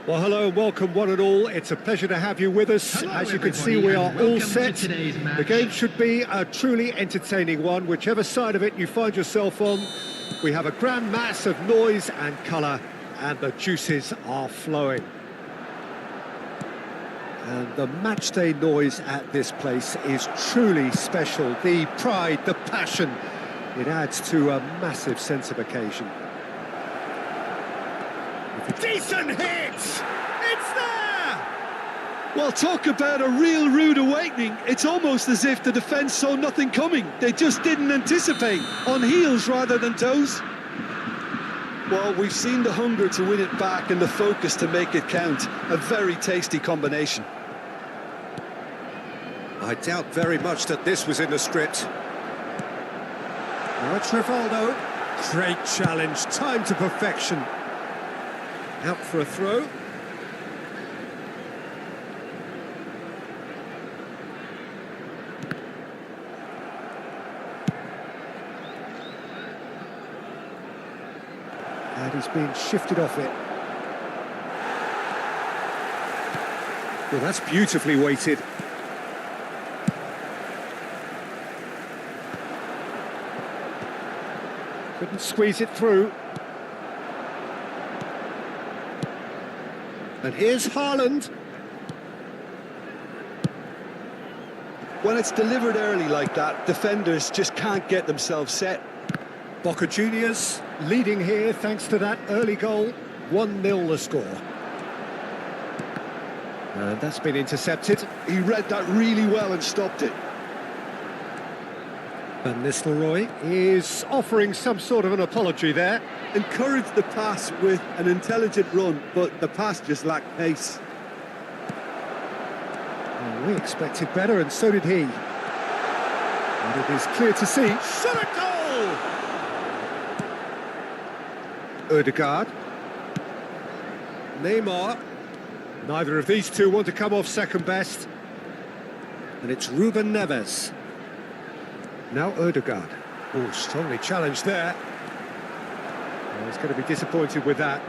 Well, hello and welcome one and all. It's a pleasure to have you with us. Hello, as you can everybody, see, we are and all welcome set. to today's match. The game should be a truly entertaining one, whichever side of it you find yourself on. We have a grand mass of noise and colour, and the juices are flowing. And the matchday noise at this place is truly special. The pride, the passion, it adds to a massive sense of occasion. Decent hit! It's there! Well, talk about a real rude awakening. It's almost as if the defence saw nothing coming. They just didn't anticipate. On heels rather than toes. Well, we've seen the hunger to win it back and the focus to make it count. A very tasty combination. I doubt very much that this was in the script. Now it's Rivaldo. Great challenge, time to perfection. Out for a throw. And he's being shifted off it. Well, that's beautifully weighted. Couldn't squeeze it through. And here's Haaland. When it's delivered early like that, defenders just can't get themselves set. Boca Juniors leading here thanks to that early goal. 1-0 the score. And that's been intercepted. He read that really well and stopped it. Van Nistelrooy is offering some sort of an apology there. Encouraged the pass with an intelligent run, but the pass just lacked pace. Well, we expected better, and so did he. And it is clear to see. Shot a goal! Ødegaard. Neymar. Neither of these two want to come off second best. And it's Ruben Neves. Now Ødegaard. Oh, strongly challenged there. Well, he's going to be disappointed with that.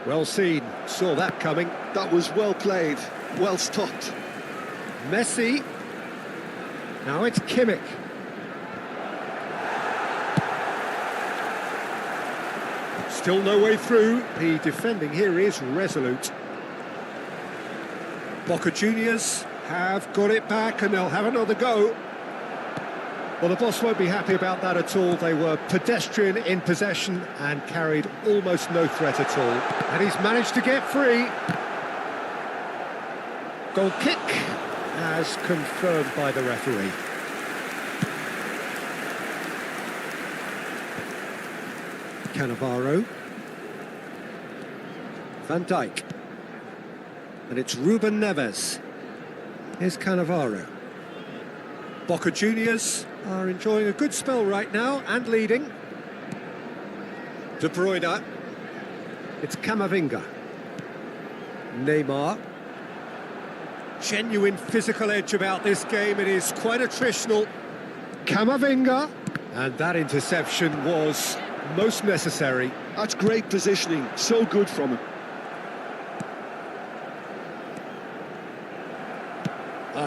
Well seen, saw that coming. That was well played, well stopped. Messi. Now it's Kimmich. Still no way through. The defending here is resolute. Boca Juniors have got it back and they'll have another go. Well, the boss won't be happy about that at all. They were pedestrian in possession and carried almost no threat at all. And he's managed to get free. Goal kick, as confirmed by the referee. Cannavaro. Van Dijk. And it's Ruben Neves. Here's Cannavaro. Boca Juniors are enjoying a good spell right now and leading. De Bruyne. It's Camavinga. Neymar. Genuine physical edge about this game. It is quite attritional. Camavinga. And that interception was most necessary. That's great positioning, so good from him.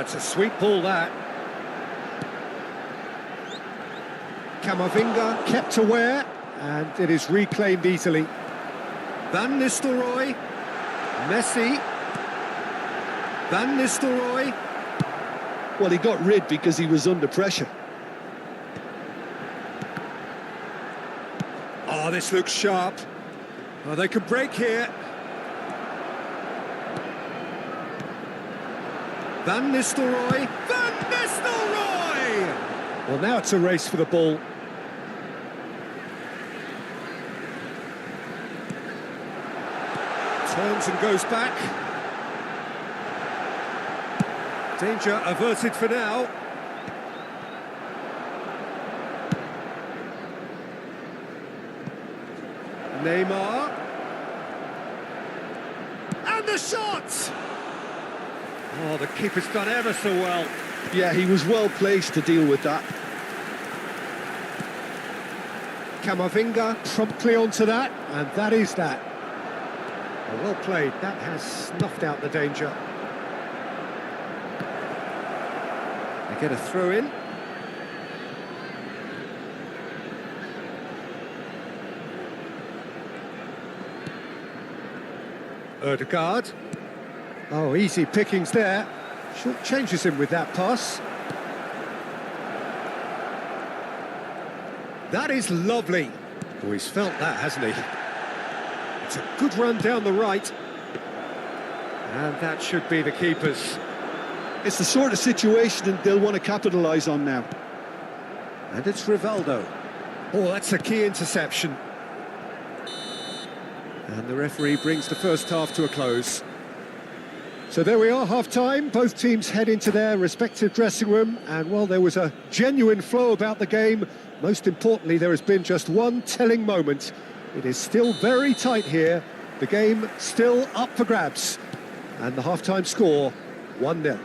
It's a sweet ball, that. Camavinga kept aware, and it is reclaimed easily. Van Nistelrooy. Messi. Van Nistelrooy. Well, he got rid because he was under pressure. Oh, this looks sharp. Oh, they could break here. Van Nistelrooy. Van Nistelrooy! Well, now it's a race for the ball. Turns and goes back. Danger averted for now. Neymar. And the shot! Oh, the keeper's done ever so well. Yeah, he was well placed to deal with that. Camavinga promptly onto that, and that is that. Well played, that has snuffed out the danger. They get a throw in. Ødegaard. Oh, easy pickings there. Short changes him with that pass. That is lovely. Oh, he's felt that, hasn't he? It's a good run down the right. And that should be the keeper's. It's the sort of situation that they'll want to capitalise on now. And it's Rivaldo. Oh, that's a key interception. And the referee brings the first half to a close. So there we are, half-time. Both teams head into their respective dressing room. And, well, there was a genuine flow about the game. Most importantly, there has been just one telling moment. It is still very tight here. The game still up for grabs. And the half-time score, 1-0.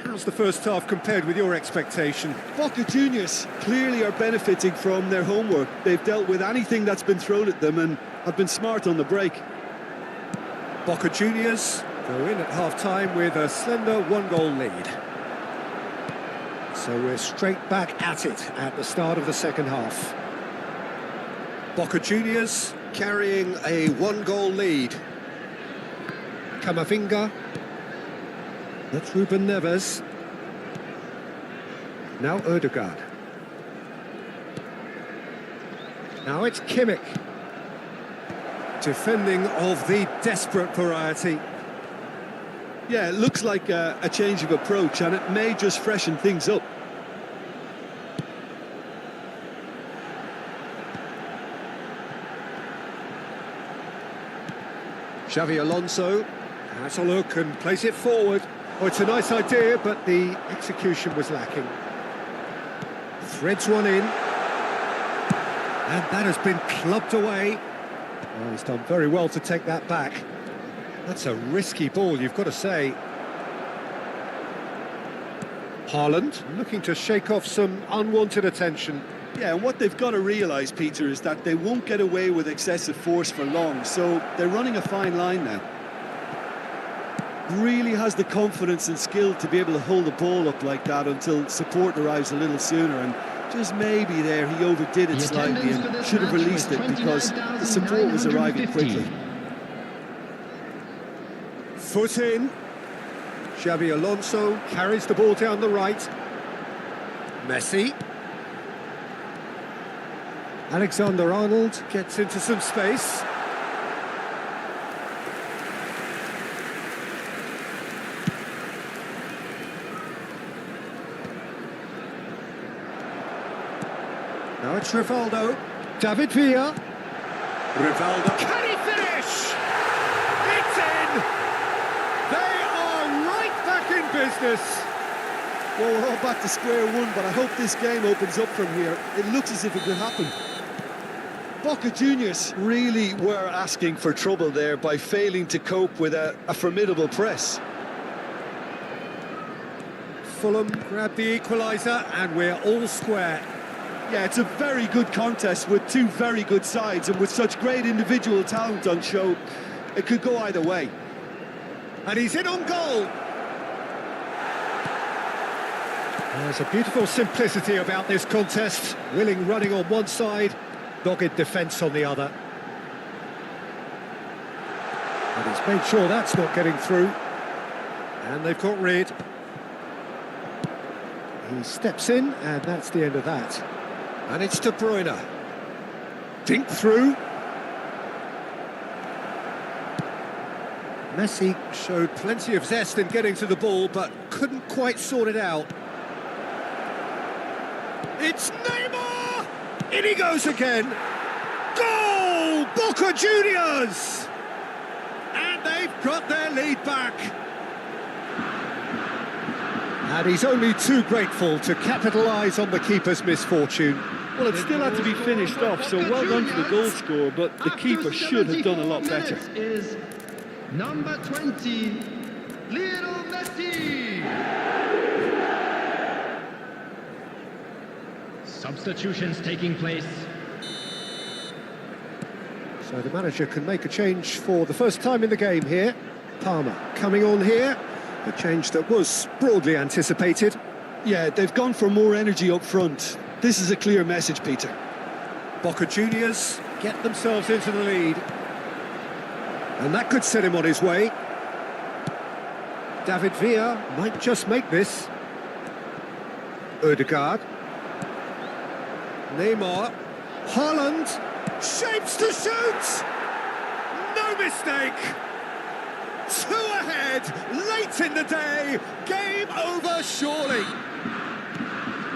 How's the first half compared with your expectation? Boca Juniors clearly are benefiting from their homework. They've dealt with anything that's been thrown at them and have been smart on the break. Boca Juniors go in at half-time with a slender one-goal lead. So we're straight back at it at the start of the second half. Boca Juniors carrying a one-goal lead. Camavinga. That's Ruben Neves. Now Ødegaard. Now it's Kimmich. Defending of the desperate variety. Yeah, it looks like a change of approach, and it may just freshen things up. Xavi Alonso has a look and plays it forward. Oh, it's a nice idea, but the execution was lacking. Threads one in. And that has been clubbed away. Oh, he's done very well to take that back. That's a risky ball, you've got to say. Haaland looking to shake off some unwanted attention. Yeah, and what they've got to realise, Peter, is that they won't get away with excessive force for long, so they're running a fine line now. Really has the confidence and skill to be able to hold the ball up like that until support arrives a little sooner, and just maybe there he overdid it slightly and should have released it because the support was arriving quickly. Foot in. Xabi Alonso carries the ball down the right. Messi. Alexander-Arnold gets into some space. Now it's Rivaldo. David Villa. Rivaldo. Can he finish? It's in! They are right back in business. Well, we're all back to square one, but I hope this game opens up from here. It looks as if it could happen. Boca Juniors really were asking for trouble there by failing to cope with a formidable press. Fulham grab the equaliser and we're all square. Yeah, it's a very good contest with two very good sides, and with such great individual talent on show, it could go either way. And he's in on goal. There's a beautiful simplicity about this contest. Willing running on one side, dogged defence on the other. And he's made sure that's not getting through. And they've got rid. He steps in, and that's the end of that. And it's De Bruyne. Dink through. Messi showed plenty of zest in getting to the ball, but couldn't quite sort it out. It's Neymar! In he goes again. Goal! Boca Juniors! And they've got their lead back. And he's only too grateful to capitalise on the keeper's misfortune. Well, it still had to be finished off, so well done to the goal scorer, but the keeper should have done a lot better. Is number 20, Little Messi. Substitutions taking place. So the manager can make a change for the first time in the game here. Palmer coming on here. A change that was broadly anticipated. Yeah, they've gone for more energy up front. This is a clear message, Peter. Boca Juniors get themselves into the lead. And that could set him on his way. David Villa might just make this. Ødegaard. Neymar. Haaland. Shapes to shoot! No mistake! 2 ahead, late in the day, game over surely.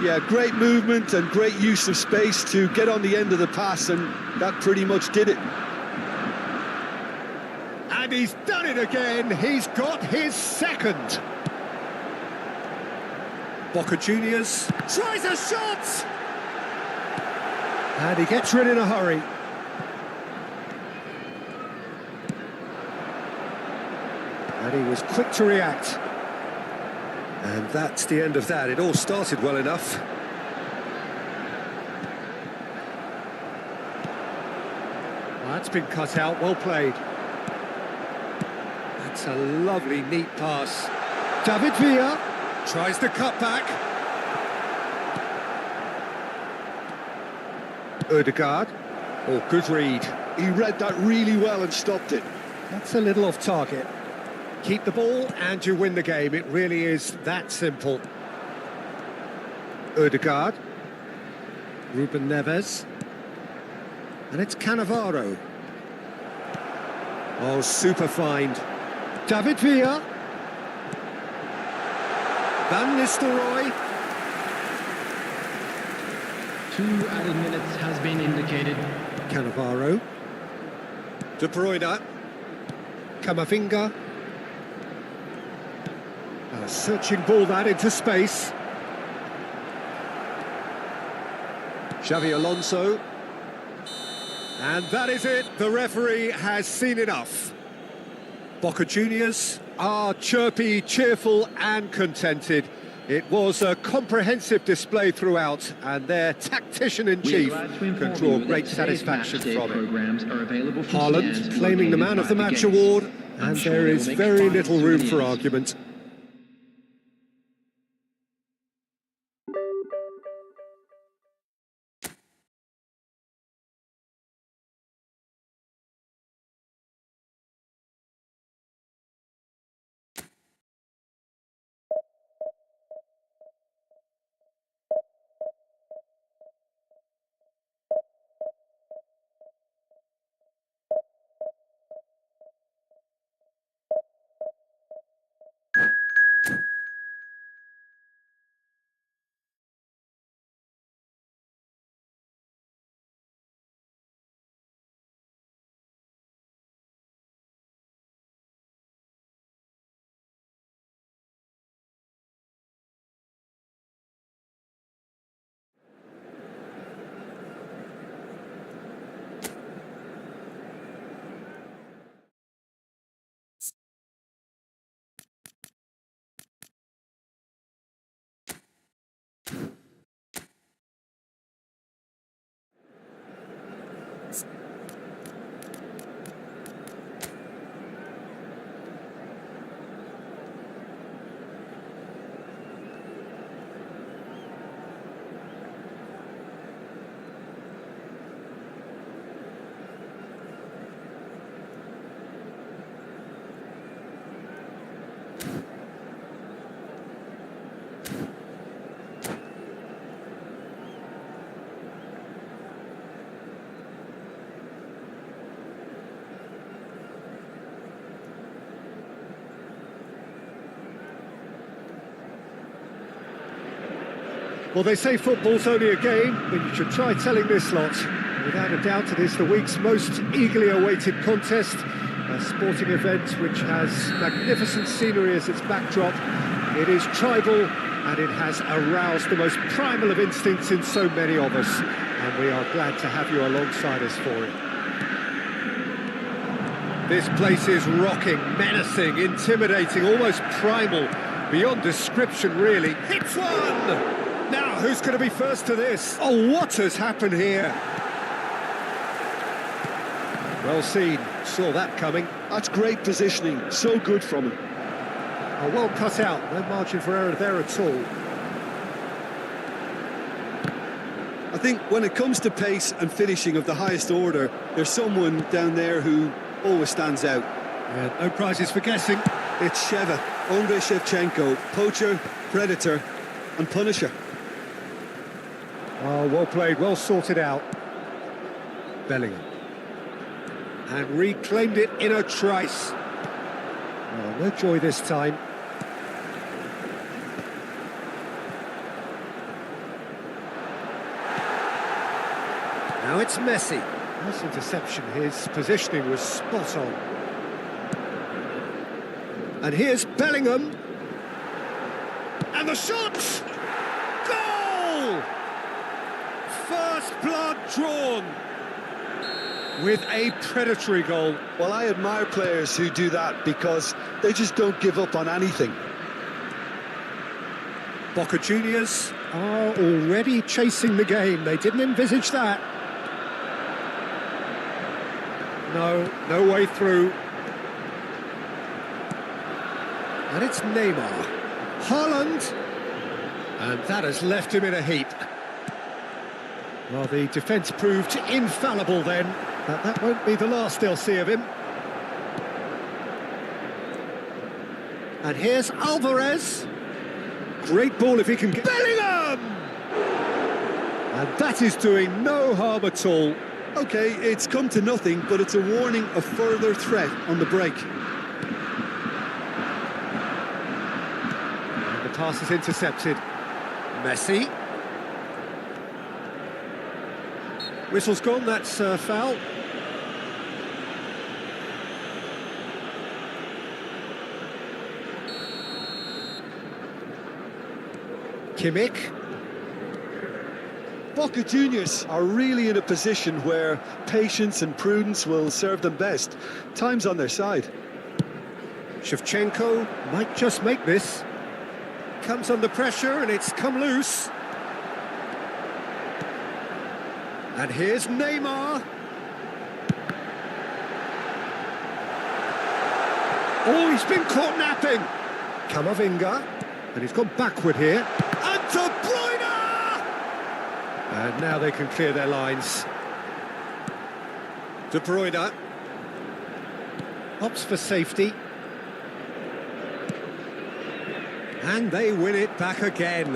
Yeah, great movement and great use of space to get on the end of the pass, and that pretty much did it. And he's done it again, he's got his second. Boca Juniors tries a shot! And he gets rid in a hurry. And he was quick to react. And that's the end of that. It all started well enough. Well, that's been cut out, well played. That's a lovely, neat pass. David Villa tries to cut back. Ødegaard. Oh, good read. He read that really well and stopped it. That's a little off target. Keep the ball and you win the game. It really is that simple. Ødegaard. Ruben Neves. And it's Cannavaro. Oh, super find. David Villa. Van Nistelrooy. 2 added minutes has been indicated. Cannavaro. De Bruyne. Camavinga. A searching ball that into space. Xavi Alonso. And that is it. The referee has seen enough. Boca Juniors are chirpy, cheerful and contented. It was a comprehensive display throughout, and their tactician-in-chief can draw great satisfaction from it. Haaland claiming the Man of the Match award, and there is very little room for argument. Well, they say football's only a game, but you should try telling this lot. Without a doubt, it is the week's most eagerly awaited contest, a sporting event which has magnificent scenery as its backdrop. It is tribal, and it has aroused the most primal of instincts in so many of us, and we are glad to have you alongside us for it. This place is rocking, menacing, intimidating, almost primal, beyond description, really. Hits one! Now, who's going to be first to this? Oh, what has happened here? Well seen, saw that coming. That's great positioning, so good from him. Oh, well cut out, no margin for error there at all. I think when it comes to pace and finishing of the highest order, there's someone down there who always stands out. Yeah, no prizes for guessing. It's Sheva, Andrei Shevchenko, poacher, predator and punisher. Oh, well played, well sorted out. Bellingham. And reclaimed it in a trice. Oh, no joy this time. Now it's Messi. Nice interception, his positioning was spot on. And here's Bellingham. And the shot! Goal! First blood drawn. With a predatory goal. Well, I admire players who do that because they just don't give up on anything. Boca Juniors are already chasing the game. They didn't envisage that. No way through. And it's Neymar. Haaland. And that has left him in a heap. Well, the defence proved infallible then, but that won't be the last they'll see of him. And here's Alvarez. Great ball if he can get... Bellingham! And that is doing no harm at all. OK, it's come to nothing, but it's a warning of further threat on the break. And the pass is intercepted. Messi. Whistle's gone, that's foul. Kimmich. Boca Juniors are really in a position where patience and prudence will serve them best. Time's on their side. Shevchenko might just make this. Comes under pressure and it's come loose. And here's Neymar. Oh, he's been caught napping. Camavinga. And he's gone backward here. And De Bruyne! And now they can clear their lines. De Bruyne. Opts for safety. And they win it back again.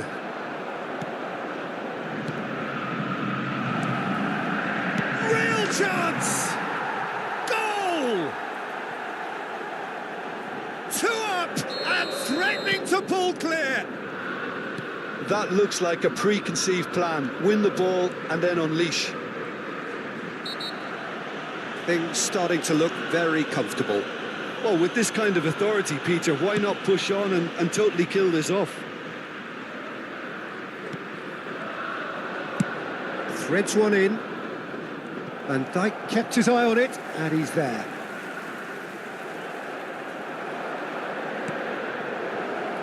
Real chance! Goal! 2 up and threatening to pull clear. That looks like a preconceived plan. Win the ball and then unleash. Things starting to look very comfortable. Well, with this kind of authority, Peter, why not push on and totally kill this off? Threads one in. Van Dijk kept his eye on it, and he's there.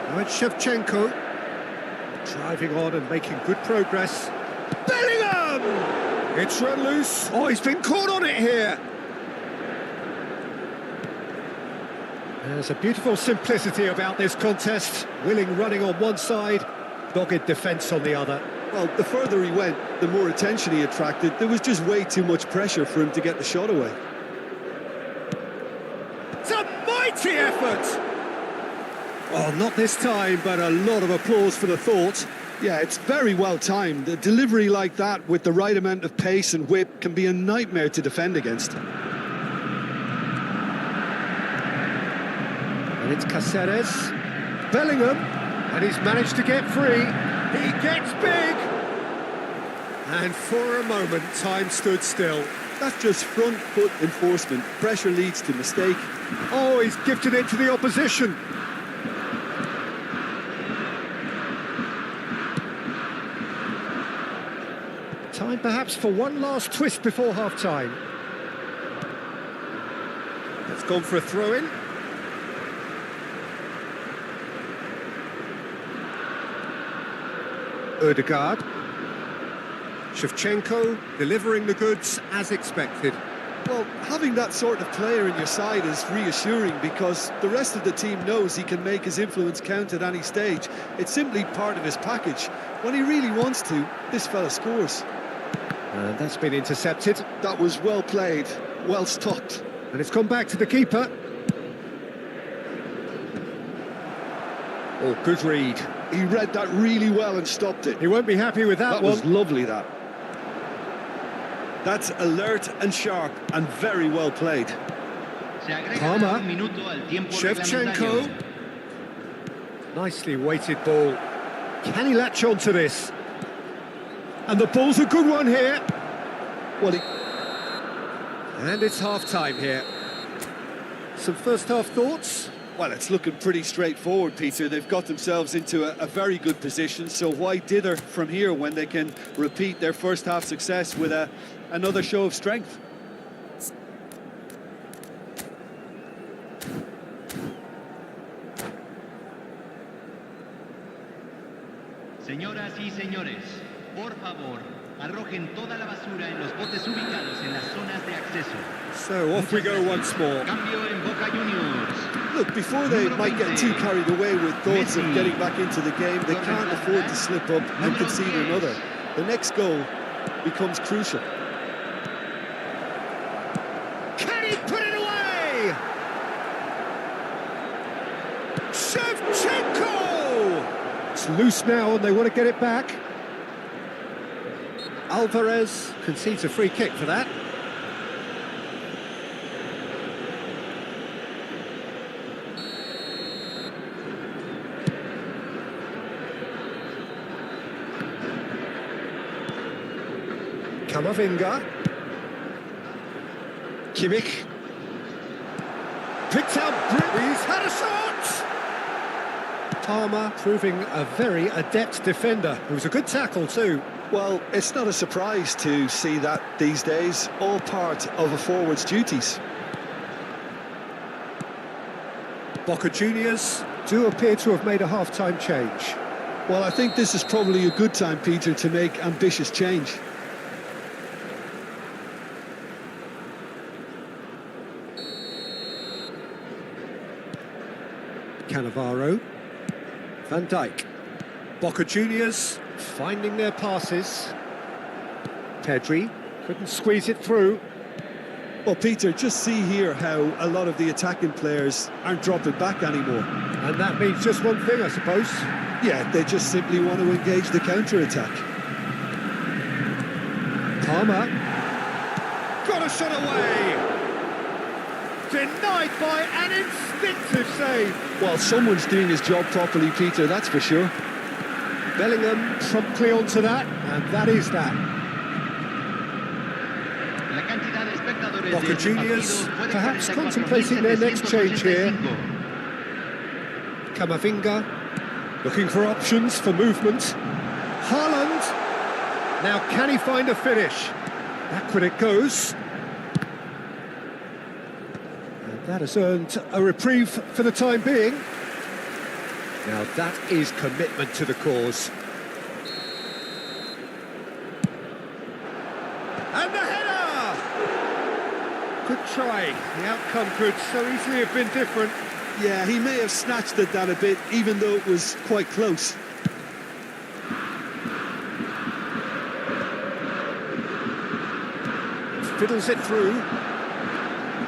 Now it's Shevchenko. Driving on and making good progress. Bellingham! It's run loose. Oh, he's been caught on it here. There's a beautiful simplicity about this contest. Willing running on one side, dogged defence on the other. Well, the further he went, the more attention he attracted. There was just way too much pressure for him to get the shot away. It's a mighty effort! Oh, not this time, but a lot of applause for the thought. Yeah, it's very well timed. A delivery like that with the right amount of pace and whip can be a nightmare to defend against. And it's Cáceres. Bellingham. And he's managed to get free. He gets big. And for a moment, time stood still. That's just front foot enforcement. Pressure leads to mistake. Oh, he's gifted it to the opposition. Time perhaps for one last twist before half-time. It's gone for a throw-in. Ødegaard. Shevchenko delivering the goods as expected. Well, having that sort of player in your side is reassuring because the rest of the team knows he can make his influence count at any stage. It's simply part of his package. When he really wants to, this fella scores. And that's been intercepted. That was well played, well stopped. And it's gone back to the keeper. Oh, good read. He read that really well and stopped it. He won't be happy with that one. That was lovely, that. That's alert and sharp and very well played. Palmer. Shevchenko. Nicely weighted ball. Can he latch on to this? And the ball's a good one here. Well, And it's half-time here. Some first-half thoughts? Well, it's looking pretty straightforward, Peter. They've got themselves into a very good position, so why dither from here when they can repeat their first-half success with another show of strength? Señoras y señores, por favor, arrojen toda la basura en los botes ubicados en las zonas de acceso. So off we go once more. Cambio en Boca Juniors. Look, before they might get too carried away with thoughts of getting back into the game, they can't afford to slip up and concede another. The next goal becomes crucial. Can he put it away? Shevchenko! It's loose now and they want to get it back. Alvarez concedes a free kick for that. Camavinga. Kimmich. Picked out. He's had a shot! Palmer proving a very adept defender. It was a good tackle too. Well, it's not a surprise to see that these days, all part of a forward's duties. Boca Juniors do appear to have made a half-time change. Well, I think this is probably a good time, Peter, to make ambitious change. Cannavaro, Van Dijk, Boca Juniors finding their passes. Pedri couldn't squeeze it through. Well, Peter, just see here how a lot of the attacking players aren't dropping back anymore. And that means just one thing, I suppose. Yeah, they just simply want to engage the counter-attack. Palmer, got a shot away. Denied by an instinctive save. Well, someone's doing his job properly, Peter, that's for sure. Bellingham promptly onto that, and that is that. Boca Juniors perhaps contemplating their next change here. Camavinga looking for options for movement. Haaland, now can he find a finish? Backward it goes. And that has earned a reprieve for the time being. Now that is commitment to the cause. And the header! Good try. The outcome could so easily have been different. Yeah, he may have snatched at that a bit, even though it was quite close. Fiddles it through.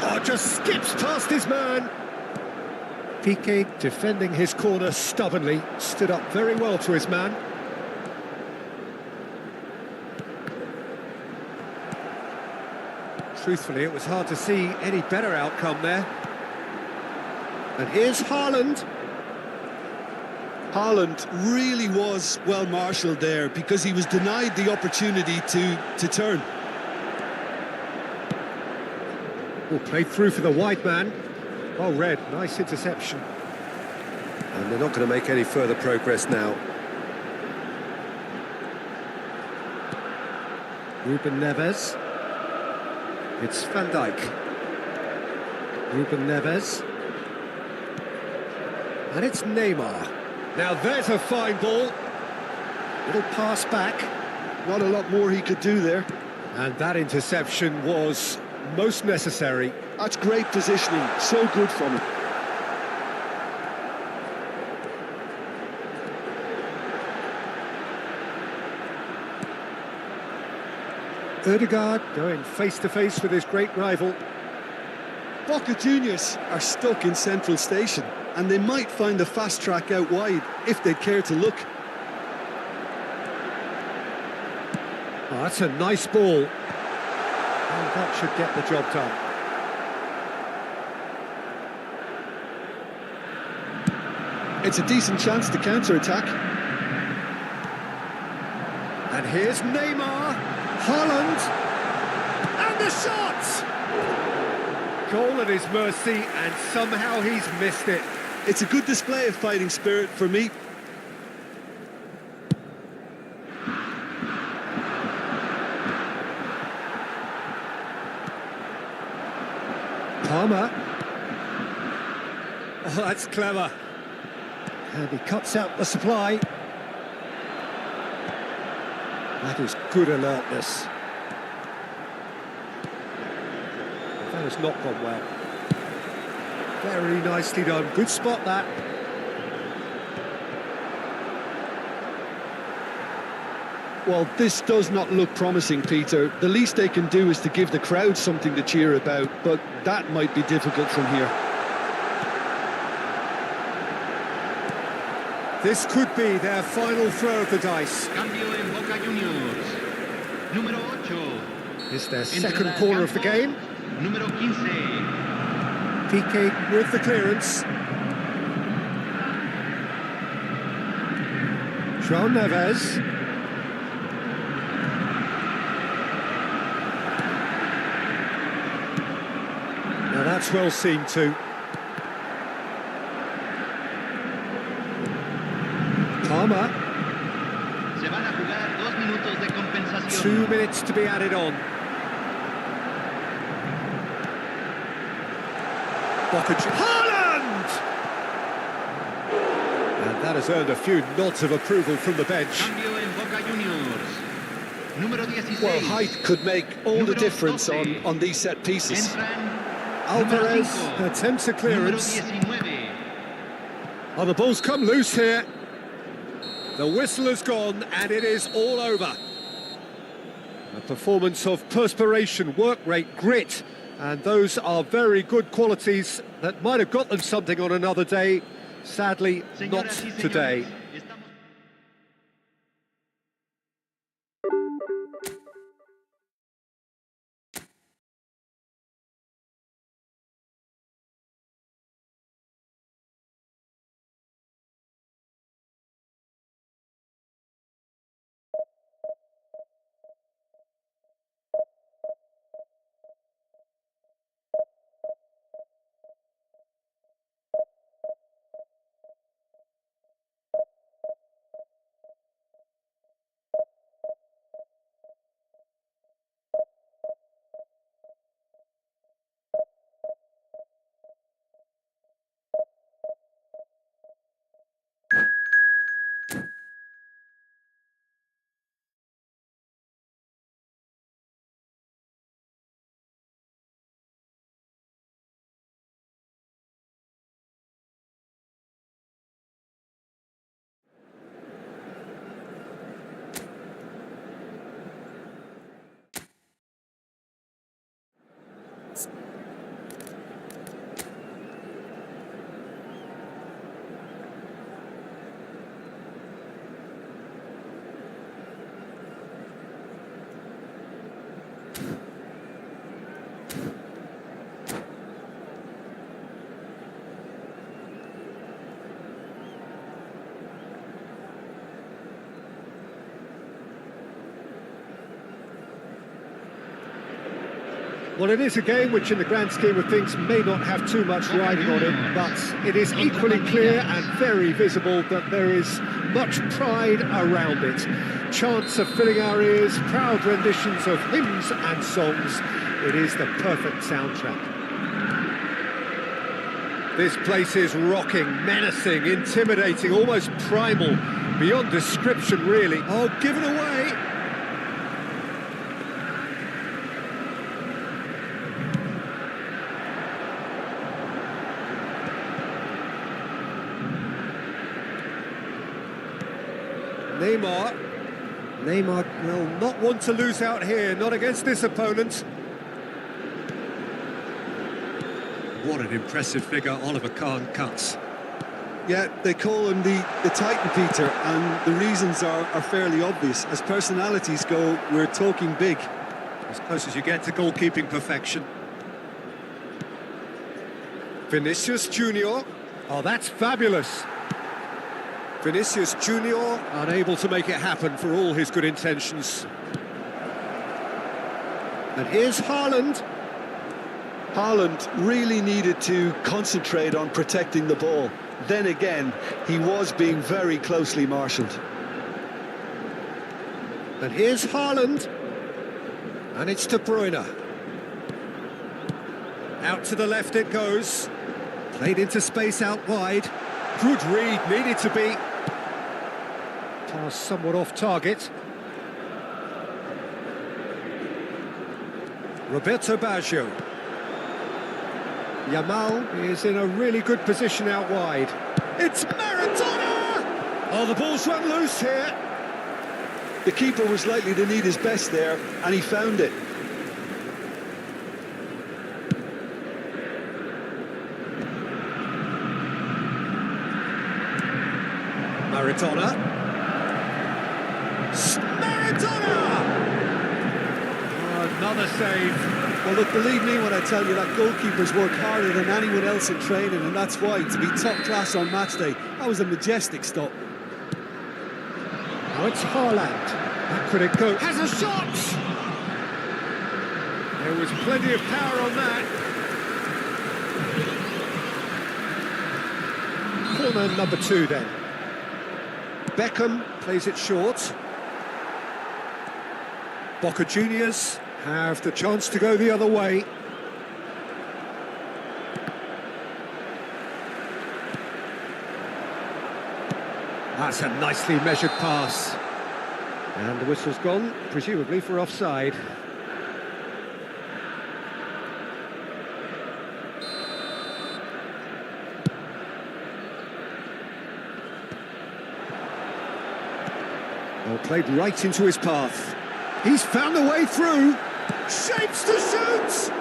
Oh, just skips past his man. Piqué defending his corner stubbornly, stood up very well to his man. Truthfully, it was hard to see any better outcome there. And here's Haaland. Haaland really was well marshalled there because he was denied the opportunity to turn. Oh, played through for the wide man. Well read, nice interception. And they're not going to make any further progress now. Ruben Neves. It's Van Dijk. Ruben Neves. And it's Neymar. Now there's a fine ball. Little pass back. Not a lot more he could do there. And that interception was most necessary. That's great positioning, so good from him. Ødegaard going face-to-face with his great rival. Boca Juniors are stuck in Central Station, and they might find a fast track out wide if they'd care to look. Oh, that's a nice ball. And that should get the job done. It's a decent chance to counter-attack. And here's Neymar, Haaland, and the shot! Goal at his mercy, and somehow he's missed it. It's a good display of fighting spirit for me. Palmer. Oh, that's clever. And he cuts out the supply. That is good alertness. That has not gone well. Very nicely done. Good spot, that. Well, this does not look promising, Peter. The least they can do is to give the crowd something to cheer about, but that might be difficult from here. This could be their final throw of the dice. Cambio en Boca Juniors. Número 8. It's their second corner of the game. Número 15. Piqué with the clearance. João Neves. Now that's well seen too. Palmer. Se van a jugar 2 minutos de compensación. 2 minutes to be added on. Haaland! And that has earned a few nods of approval from the bench. Cambio en Boca Juniors. Número 16. Well, height could make all the Número difference 12. on these set pieces. Entran Alvarez número 5, attempts a número clearance. 19. Oh, the ball's come loose here. The whistle has gone and it is all over. A performance of perspiration, work rate, grit, and those are very good qualities that might have got them something on another day. Sadly, not Señoras y señores, today. estamos- Well, it is a game which in the grand scheme of things may not have too much riding on it, but it is equally clear and very visible that there is much pride around it. Chants are filling our ears, proud renditions of hymns and songs. It is the perfect soundtrack. This place is rocking, menacing, intimidating, almost primal, beyond description really. Oh, given away! Neymar will not want to lose out here, not against this opponent. What an impressive figure Oliver Kahn cuts. Yeah, they call him the Titan, Peter, and the reasons are fairly obvious. As personalities go, we're talking big. As close as you get to goalkeeping perfection. Vinicius Junior. Oh, that's fabulous. Vinicius Junior unable to make it happen for all his good intentions. And here's Haaland. Haaland really needed to concentrate on protecting the ball. Then again, he was being very closely marshalled. And here's Haaland. And it's De Bruyne. Out to the left it goes. Played into space out wide. Good read, needed to be. Pass somewhat off target. Roberto Baggio. Yamal is in a really good position out wide. It's Maradona! Oh, the ball's run loose here. The keeper was likely to need his best there, and he found it. Maradona. Maradona! Oh, another save. Well, look, believe me when I tell you that goalkeepers work harder than anyone else in training, and that's why, to be top class on match day, that was a majestic stop. Now it's Haaland. Back could it go? Has a shot! There was plenty of power on that. Corner number 2 then. Beckham plays it short. Boca Juniors have the chance to go the other way. That's a nicely measured pass. And the whistle's gone, presumably for offside. Well, played right into his path. He's found the way through. Shapes to shoot!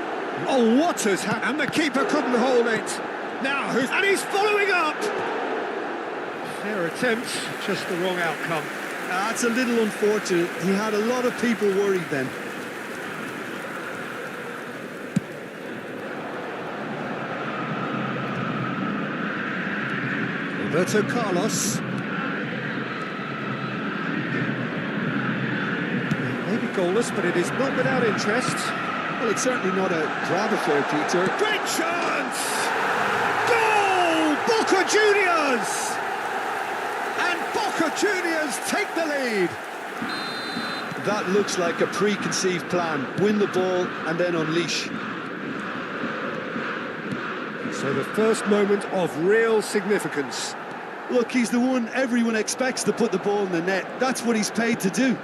Oh, what has happened? And the keeper couldn't hold it. Now, and he's following up! Fair attempt, just the wrong outcome. That's a little unfortunate. He had a lot of people worried then. Roberto Carlos. Maybe goalless, but it is not without interest. Well, it's certainly not a grab affair, Peter. Great chance! Goal! Boca Juniors! And Boca Juniors take the lead. That looks like a preconceived plan. Win the ball and then unleash. So the first moment of real significance. Look, he's the one everyone expects to put the ball in the net. That's what he's paid to do.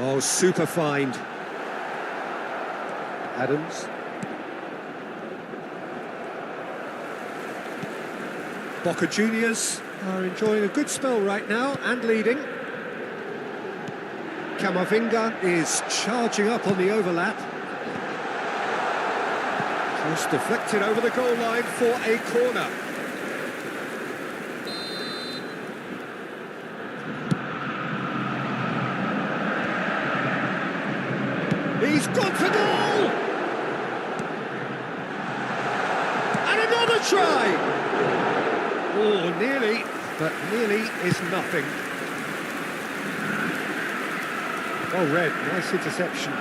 Oh, super find. Adams. Boca Juniors are enjoying a good spell right now and leading. Camavinga is charging up on the overlap. Cross deflected over the goal line for a corner. He's gone for goal! And another try! Oh, nearly, but nearly is nothing. Well read, nice interception.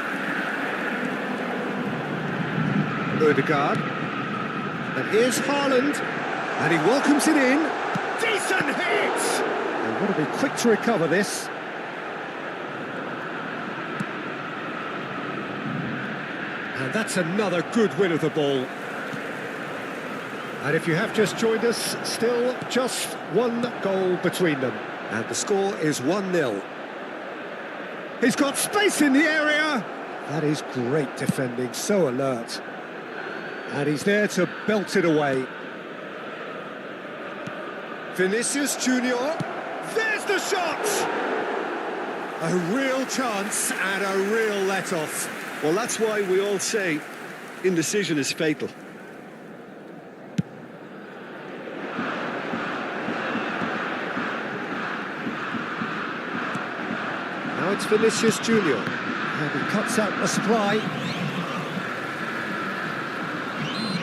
Odegaard. And here's Haaland. And he welcomes it in. Decent hit! And got to be quick to recover this. And that's another good win of the ball. And if you have just joined us, still just one goal between them. And the score is 1-0. He's got space in the area. That is great defending, so alert. And he's there to belt it away. Vinicius Junior. There's the shot! A real chance and a real let-off. Well, that's why we all say indecision is fatal. Now it's Vinicius Junior. And he cuts out the supply.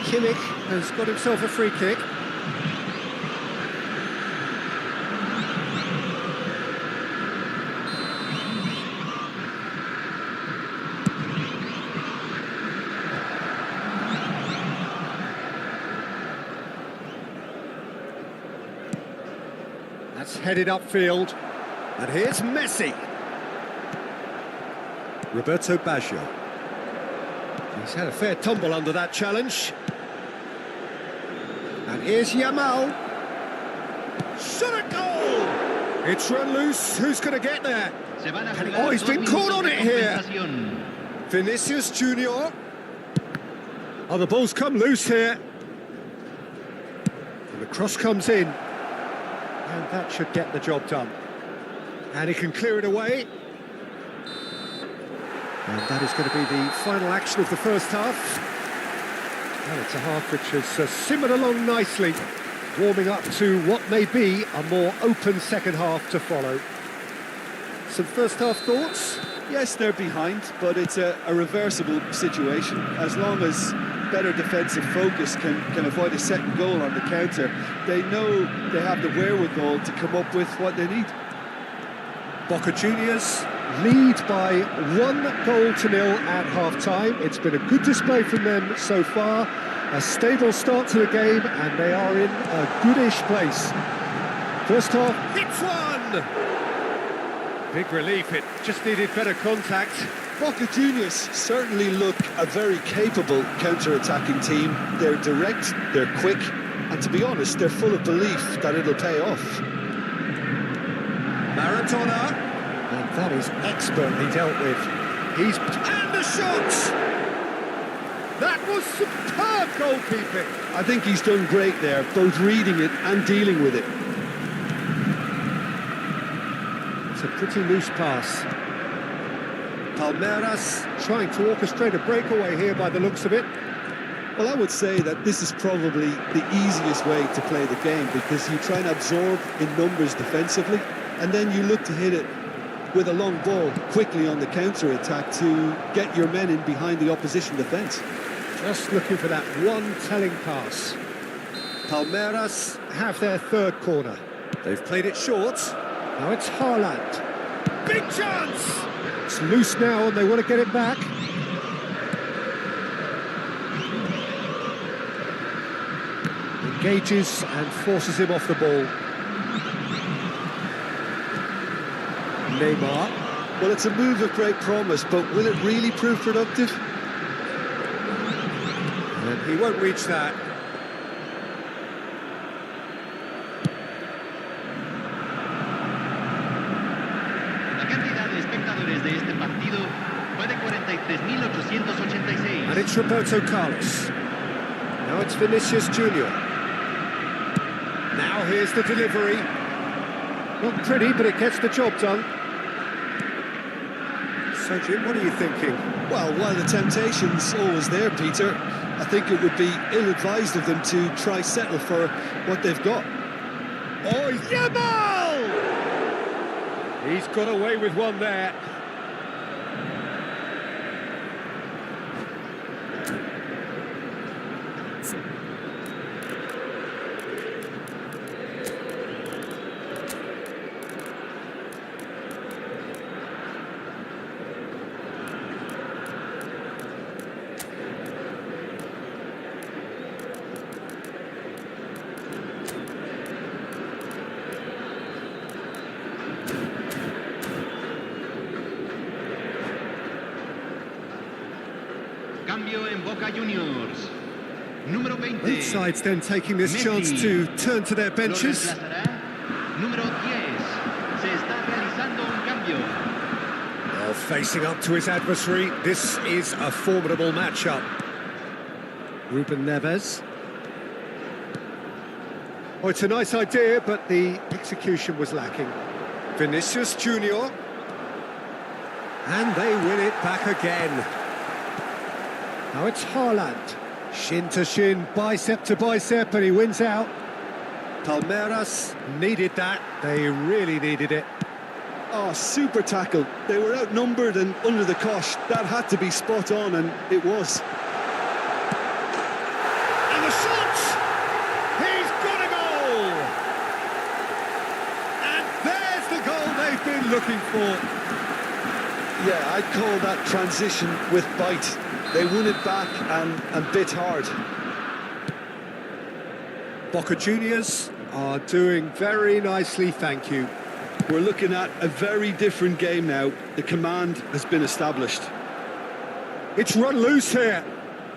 Kimmich has got himself a free kick. That's headed upfield. And here's Messi. Roberto Baggio. He's had a fair tumble under that challenge. And here's Yamal. Shot a goal! It's run loose. Who's going to get there? Oh, he's been caught on it here. Vinicius Junior. Oh, the ball's come loose here. And the cross comes in. And that should get the job done. And he can clear it away. And that is going to be the final action of the first half. Well, it's a half which has simmered along nicely, warming up to what may be a more open second half to follow. Some first half thoughts? Yes, they're behind, but it's a reversible situation. As long as better defensive focus can avoid a second goal on the counter, they know they have the wherewithal to come up with what they need. Boca Juniors lead by 1-0 at half-time. It's been a good display from them so far. A stable start to the game, and they are in a goodish place. First half, hits one! Big relief, it just needed better contact. Boca Juniors certainly look a very capable counter-attacking team. They're direct, they're quick, and to be honest, they're full of belief that it'll pay off. Maradona, and that is expertly dealt with. And the shot! That was superb goalkeeping. I think he's done great there, both reading it and dealing with it. It's a pretty loose pass. Palmeiras trying to orchestrate a breakaway here by the looks of it. Well, I would say that this is probably the easiest way to play the game, because you try and absorb in numbers defensively, and then you look to hit it with a long ball quickly on the counter-attack to get your men in behind the opposition defence. Just looking for that one telling pass. Palmeiras have their third corner. They've played it short. Now it's Haaland. Big chance! It's loose now and they want to get it back. Engages and forces him off the ball. Neymar. Well, it's a move of great promise, but will it really prove productive? And he won't reach that. La cantidad de espectadores de este partido fue de 43.886. And it's Roberto Carlos. Now it's Vinicius Junior. Now here's the delivery. Not pretty, but it gets the job done. So, Jim, what are you thinking? Well, while the temptation's always there, Peter, I think it would be ill-advised of them to try settle for what they've got. Oh, Yamal! He's got away with one there. Cambio en Boca Juniors. Número 20. Both sides then taking this Messi. chance to turn to their Lo benches. reemplazará. Número 10. Se está realizando un cambio. Well, facing up to his adversary, this is a formidable matchup. Ruben Neves. Oh, it's a nice idea, but the execution was lacking. Vinicius Junior. And they win it back again. Now it's Haaland. Shin to shin, bicep to bicep, and he wins out. Palmeiras needed that. They really needed it. Oh, super tackle. They were outnumbered and under the cosh. That had to be spot on, and it was. And the shot! He's got a goal! And there's the goal they've been looking for. Yeah, I'd call that transition with bite. They won it back and bit hard. Boca Juniors are doing very nicely, thank you. We're looking at a very different game now. The command has been established. It's run loose here.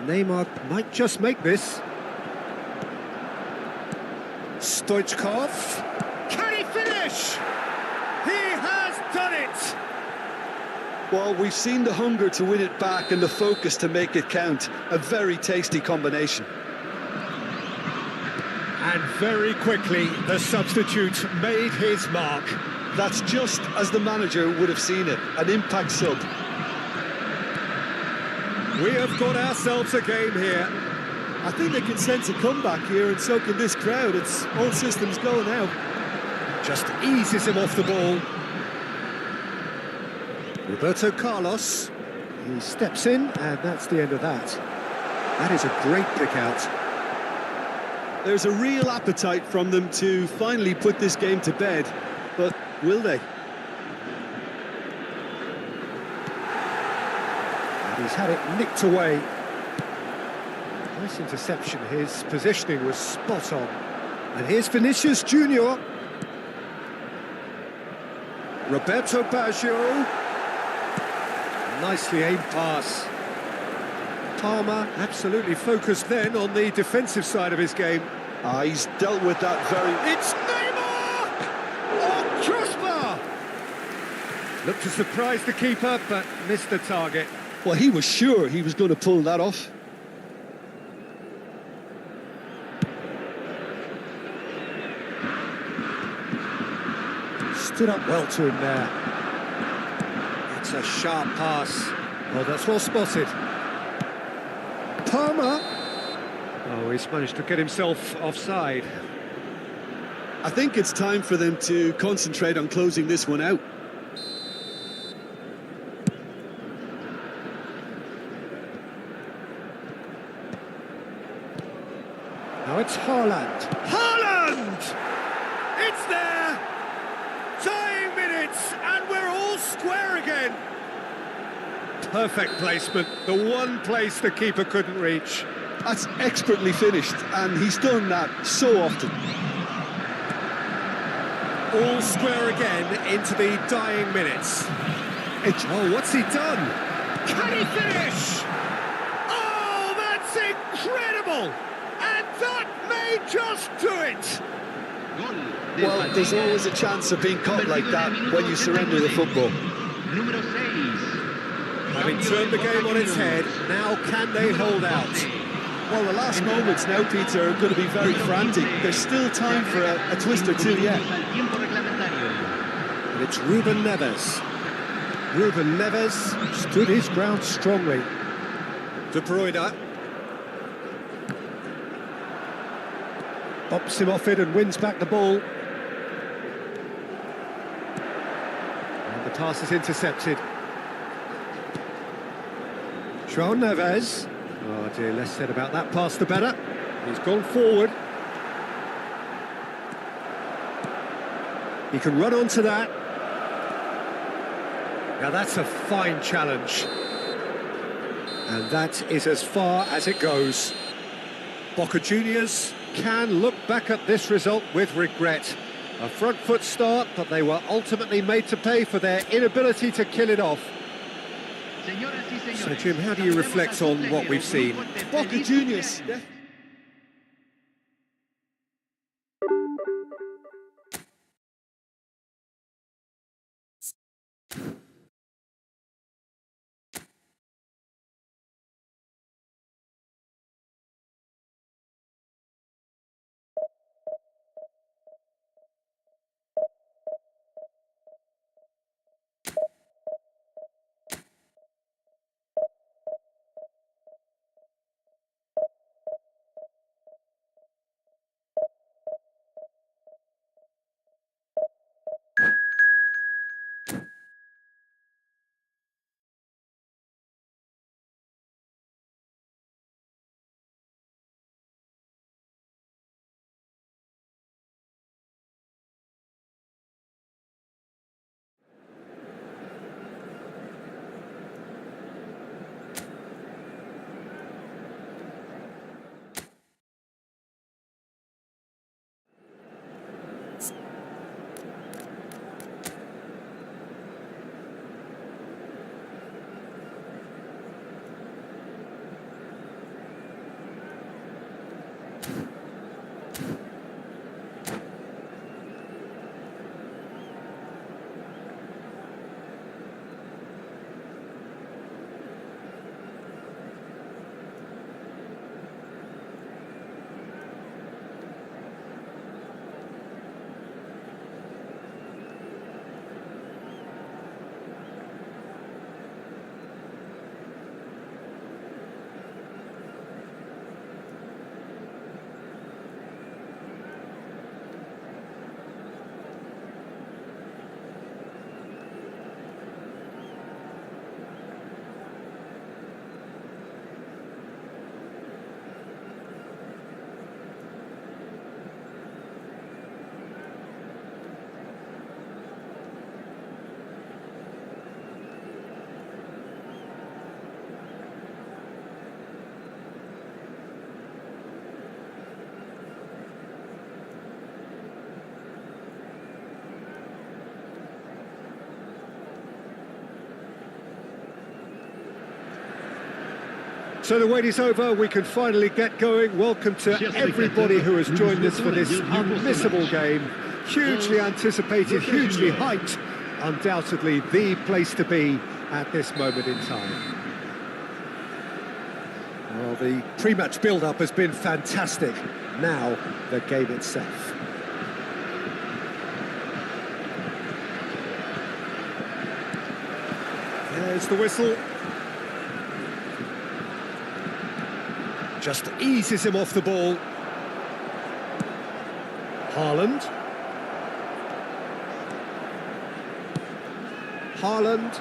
Neymar might just make this. Stoichkov. Can he finish? He has done it! Well, we've seen the hunger to win it back and the focus to make it count. A very tasty combination. And very quickly, the substitute made his mark. That's just as the manager would have seen it. An impact sub. We have got ourselves a game here. I think they can sense a comeback here, and so can this crowd. It's all systems go now. Just eases him off the ball. Roberto Carlos, he steps in, and that's the end of that. That is a great pick out. There's a real appetite from them to finally put this game to bed, but will they? And he's had it nicked away. Nice interception, his positioning was spot on. And here's Vinicius Junior. Roberto Baggio. Nicely aimed pass. Palmer absolutely focused then on the defensive side of his game. He's dealt with that very... It's Neymar! Oh, crossbar! Looked to surprise the keeper, but missed the target. Well, he was sure he was going to pull that off. Stood up well to him there. It's a sharp pass. Oh, that's well spotted. Palmer. Oh, he's managed to get himself offside. I think it's time for them to concentrate on closing this one out. Now it's Haaland. Haaland! It's there! Dying minutes, and we're all square again. Perfect placement, the one place the keeper couldn't reach. That's expertly finished, and he's done that so often. All square again into the dying minutes. Oh, what's he done? Can he finish? Oh, that's incredible! And that may just do it! Well, there's always a chance of being caught like that when you surrender the football. Having turned the game on its head, now can they hold out? Well, the last moments now, Peter, are going to be very frantic. There's still time for a twist or two yet. And it's Ruben Neves. Ruben Neves stood his ground strongly. De Bruyne. Bops him off it and wins back the ball. And the pass is intercepted. João Neves. Oh dear, less said about that pass the better. He's gone forward. He can run onto that. Now that's a fine challenge. And that is as far as it goes. Boca Juniors can look back at this result with regret. A front foot start, but they were ultimately made to pay for their inability to kill it off. So, Jim, how do you reflect on what we've seen? Boca Juniors. So the wait is over, we can finally get going. Welcome to everybody who has joined us for this unmissable game. Hugely anticipated, hugely hyped. Undoubtedly the place to be at this moment in time. Well, the pre-match build-up has been fantastic. Now, the game itself. There's the whistle. Just eases him off the ball. Haaland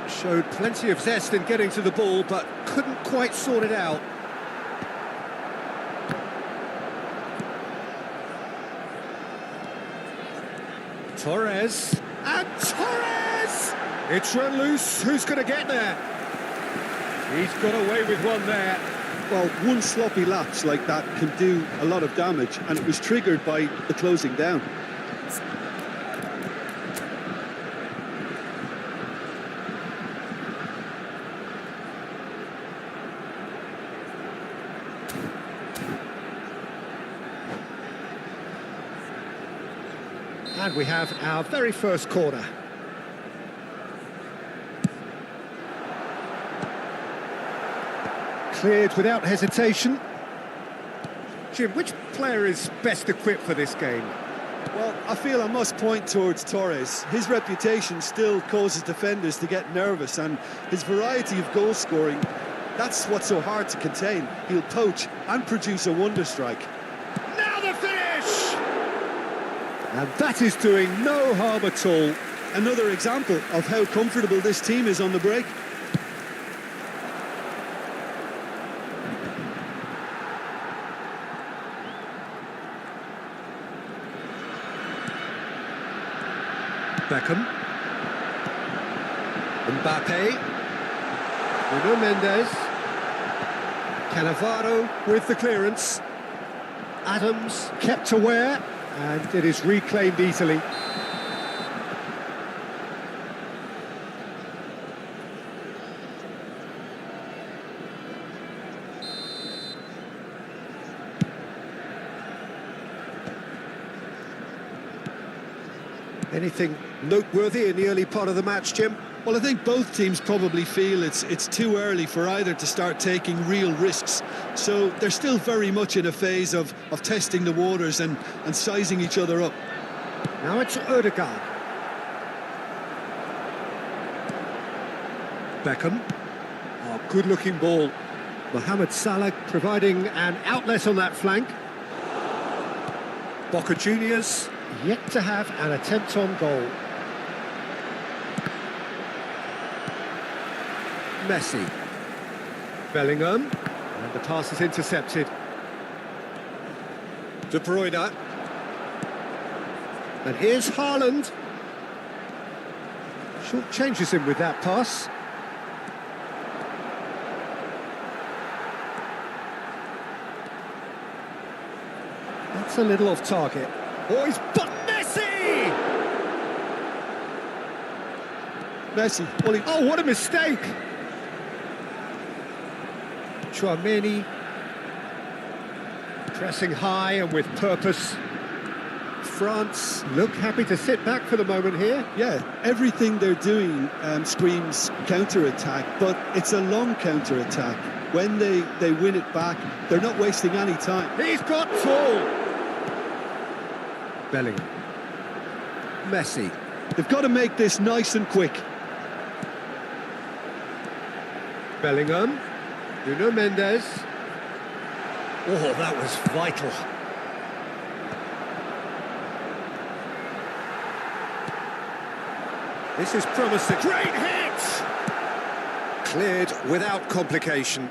showed plenty of zest in getting to the ball, but couldn't quite sort it out. Torres. And Torres! It's run loose. Who's going to get there? He's got away with one there. Well, one sloppy lapse like that can do a lot of damage, and it was triggered by the closing down. And we have our very first corner. Cleared without hesitation. Jim, which player is best equipped for this game? Well, I feel I must point towards Torres. His reputation still causes defenders to get nervous, and his variety of goal scoring, that's what's so hard to contain. He'll poach and produce a wonder strike. Now the finish! And that is doing no harm at all. Another example of how comfortable this team is on the break. Beckham. Mbappe. Nuno Mendes. Cannavaro with the clearance. Adams kept aware, and it is reclaimed easily. Anything noteworthy in the early part of the match, Jim? Well, I think both teams probably feel it's too early for either to start taking real risks. So they're still very much in a phase of testing the waters and sizing each other up. Now it's Odegaard. Beckham. Oh, good-looking ball. Mohamed Salah providing an outlet on that flank. Boca Juniors yet to have an attempt on goal. Messi. Bellingham. And the pass is intercepted. De Bruyne. And here's Haaland. Short changes him with that pass. That's a little off target. Boys, but Messi! Messi. Oh, what a mistake! Chouameni pressing high and with purpose. France look happy to sit back for the moment here. Yeah, everything they're doing screams counter-attack, but it's a long counter-attack. When they win it back, they're not wasting any time. He's got full! Bellingham. Messi. They've got to make this nice and quick. Bellingham. Nuno Mendes. Oh, that was vital. This is promising. Great hit! Cleared without complication.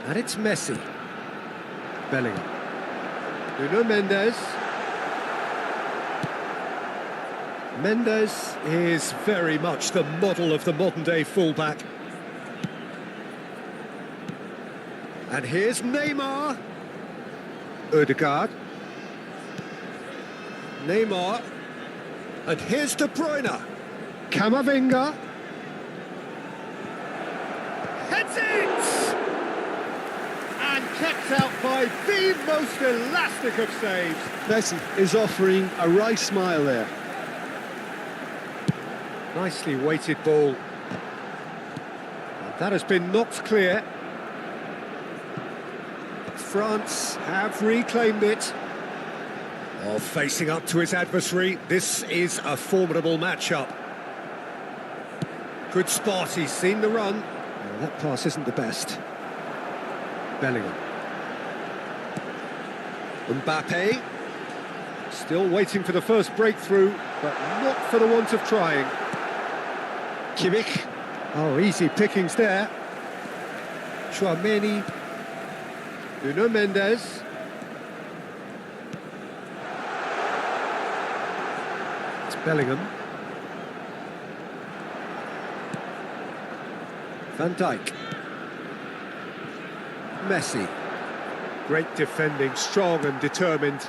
And it's Messi. Bellingham. Nuno Mendes. Mendes is very much the model of the modern-day fullback. And here's Neymar. Odegaard. Neymar. And here's De Bruyne. Camavinga. Heads it! And kept out by the most elastic of saves. Messi is offering a right smile there. Nicely weighted ball. And that has been knocked clear. France have reclaimed it. Oh, facing up to his adversary, this is a formidable matchup. Good spot, he's seen the run. Well, that pass isn't the best. Bellingham. Mbappe. Still waiting for the first breakthrough, but not for the want of trying. Kimmich. Oh, easy pickings there. Chouameni. Nuno Mendes. It's Bellingham. Van Dijk. Messi. Great defending, strong and determined.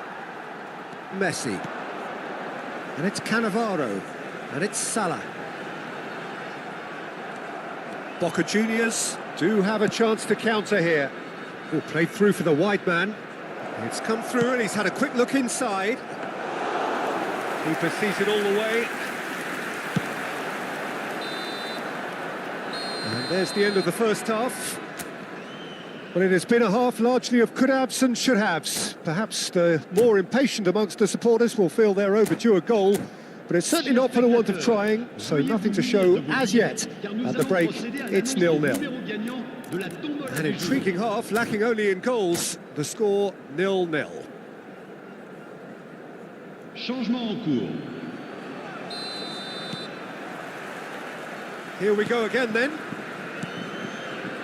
Messi. And it's Cannavaro. And it's Salah. Boca Juniors do have a chance to counter here. Oh, played through for the wide man. It's come through and he's had a quick look inside. Keeper sees it all the way. And there's the end of the first half. Well, it has been a half largely of could-haves and should-haves. Perhaps the more impatient amongst the supporters will feel they're overdue a goal, but it's certainly not for the want of trying, so nothing to show as yet. At the break, it's 0-0. An intriguing half, lacking only in goals. The score 0-0. Changement en cours. Here we go again then.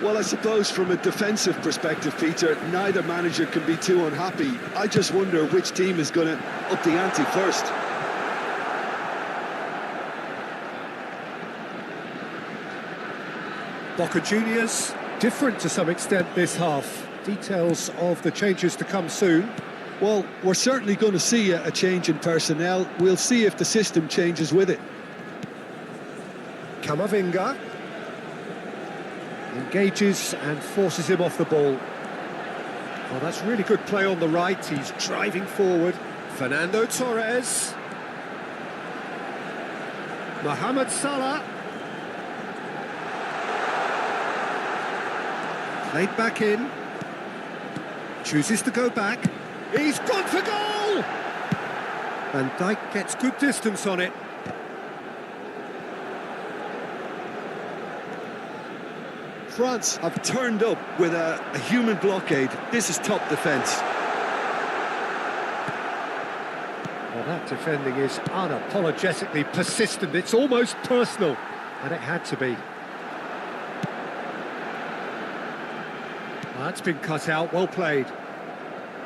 Well, I suppose from a defensive perspective, Peter, neither manager can be too unhappy. I just wonder which team is going to up the ante first. Boca Juniors, different to some extent this half. Details of the changes to come soon. Well, we're certainly going to see a change in personnel. We'll see if the system changes with it. Camavinga. Engages and forces him off the ball. Oh, that's really good play on the right. He's driving forward. Fernando Torres. Mohamed Salah. Played back in. Chooses to go back. He's gone for goal! Van Dijk gets good distance on it. France have turned up with a human blockade. This is top defence. Well, that defending is unapologetically persistent. It's almost personal, and it had to be. Well, that's been cut out, well played.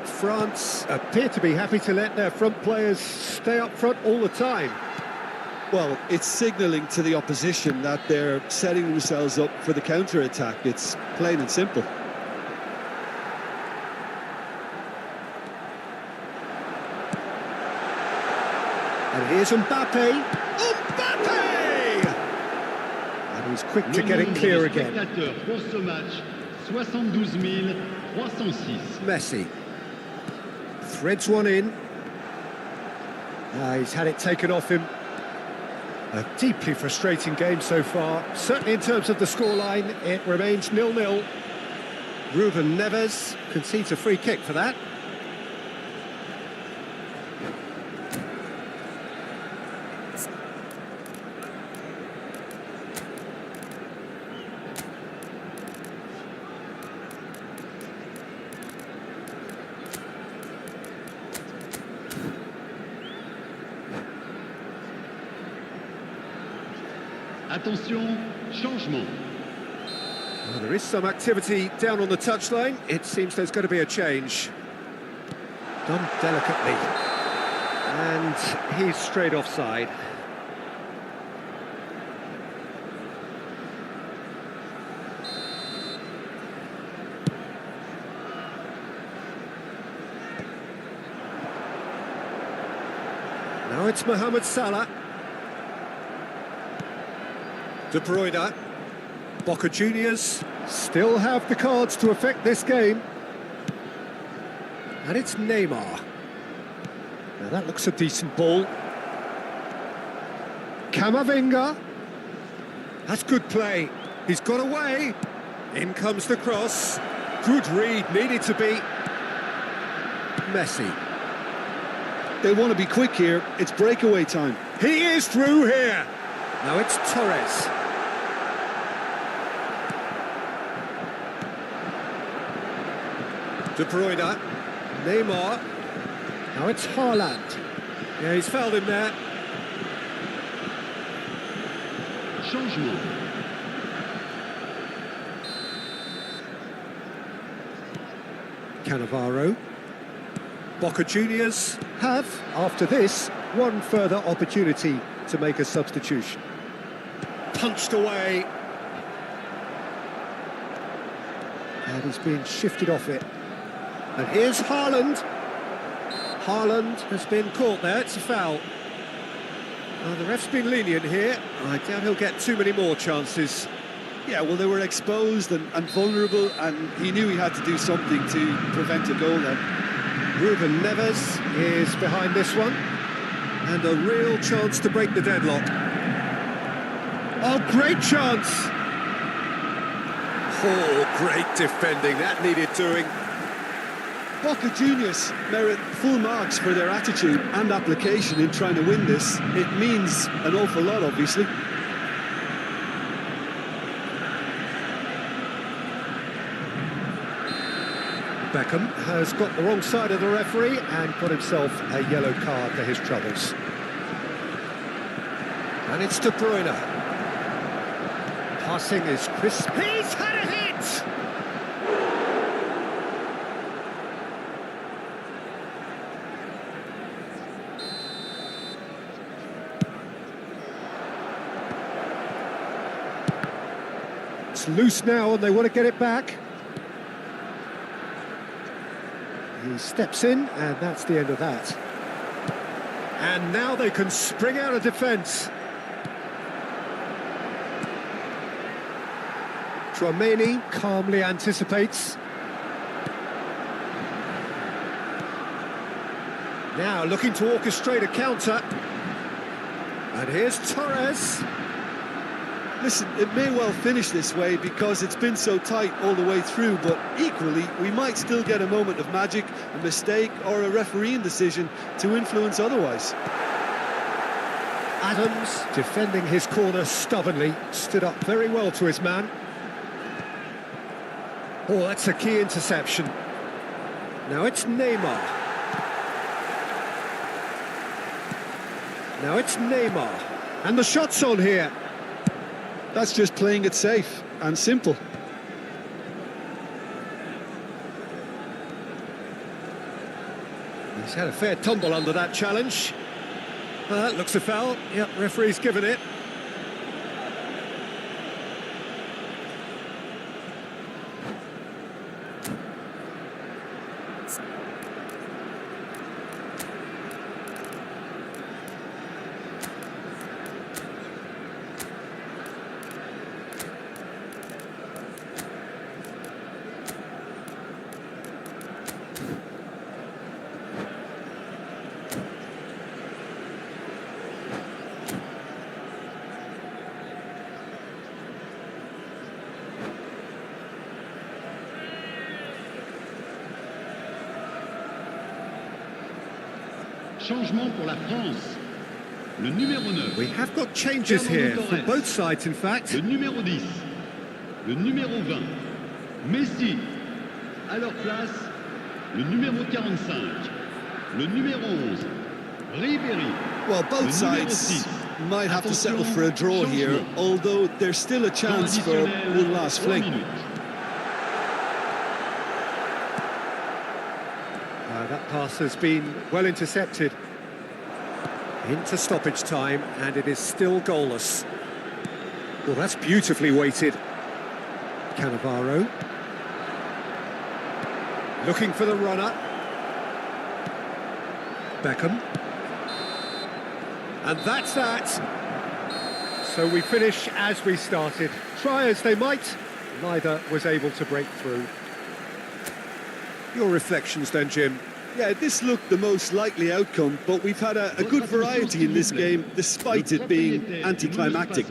France appear to be happy to let their front players stay up front all the time. Well, it's signalling to the opposition that they're setting themselves up for the counter-attack. It's plain and simple. And here's Mbappe. Mbappe! And he's quick to get it clear again. Messi. Threads one in. He's had it taken off him. A deeply frustrating game so far. Certainly in terms of the scoreline, it remains 0-0. Ruben Neves concedes a free kick for that. Attention, changement. Well, there is some activity down on the touchline. It seems there's going to be a change. Done delicately. And he's straight offside. it's Mohamed Salah. De Bruyne. Boca Juniors still have the cards to affect this game. And it's Neymar. Now that looks a decent ball. Camavinga. That's good play. He's got away. In comes the cross. Good read, needed to be. Messi. They want to be quick here. It's breakaway time. He is through here. Now it's Torres. De Bruyne. Neymar. Now it's Haaland. Yeah, he's fouled him there. Changement. Cannavaro. Boca Juniors have, after this, one further opportunity to make a substitution. Punched away. And he's being shifted off it. And here's Haaland. Haaland has been caught there, it's a foul. The ref's been lenient here. I doubt he'll get too many more chances. Yeah, well, they were exposed and vulnerable, and he knew he had to do something to prevent a goal then. Ruben Neves is behind this one. And a real chance to break the deadlock. Oh, great chance! Oh, great defending, that needed doing. Boca Juniors merit full marks for their attitude and application in trying to win this. It means an awful lot, obviously. Beckham has got the wrong side of the referee and got himself a yellow card for his troubles. And it's De Bruyne. Passing is crisp. He's had a hit! It's loose now and they want to get it back. He steps in, and that's the end of that. And now they can spring out of defence. Tchouameni calmly anticipates. Now looking to orchestrate a counter. And here's Torres. Listen, it may well finish this way because it's been so tight all the way through, but equally, we might still get a moment of magic, a mistake, or a refereeing decision to influence otherwise. Adams, defending his corner stubbornly, stood up very well to his man. Oh, that's a key interception. Now it's Neymar. Now it's Neymar. And the shot's on here. That's just playing it safe and simple. He's had a fair tumble under that challenge. That looks a foul. Yep, referee's given it. Changement pour la France. Le numéro 9. We have got changes here for both sides, in fact. Le numéro 10. Le numéro 20. Messi. À leur place, le numéro 45. Le numéro 11. Ribéry. Well, both sides might have to settle for a draw here, although there's still a chance for one last fling. That pass has been well intercepted. Into stoppage time, and it is still goalless. Well, that's beautifully weighted. Cannavaro. Looking for the runner. Beckham. And that's that. So we finish as we started. Try as they might, neither was able to break through. Your reflections then, Jim? Yeah, this looked the most likely outcome, but we've had a good variety in this game, despite it being anticlimactic.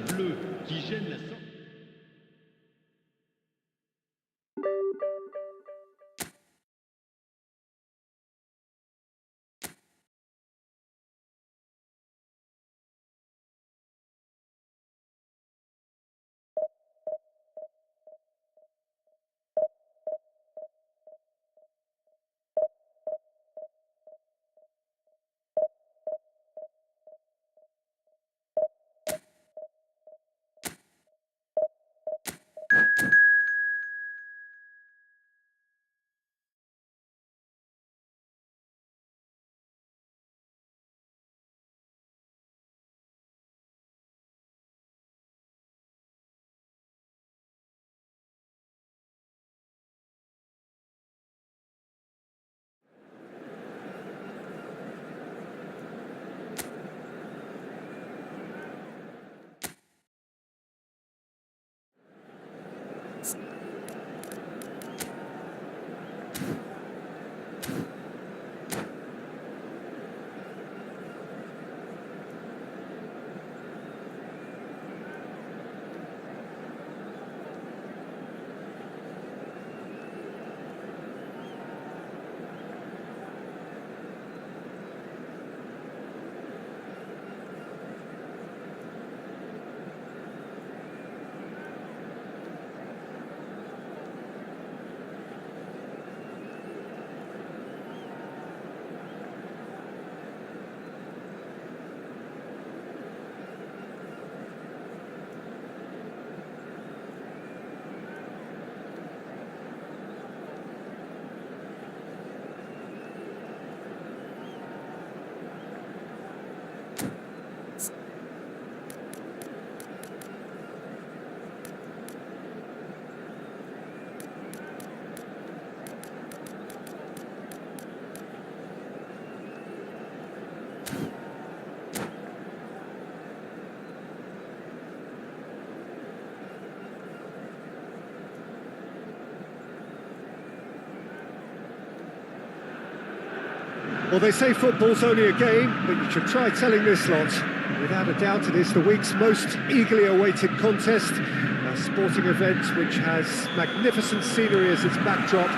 Well, they say football's only a game, but you should try telling this lot. Without a doubt, it is the week's most eagerly awaited contest, a sporting event which has magnificent scenery as its backdrop.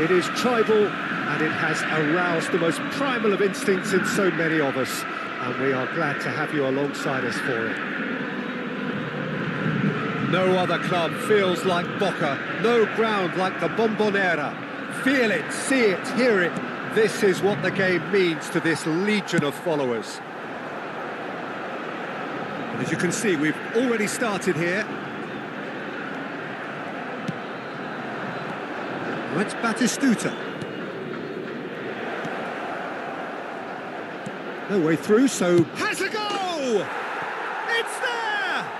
It is tribal, and it has aroused the most primal of instincts in so many of us, and we are glad to have you alongside us for it. No other club feels like Boca, no ground like the Bombonera. Feel it, see it, hear it. This is what the game means to this legion of followers. And as you can see, we've already started here. That's Batistuta. No way through, so has a goal! It's there!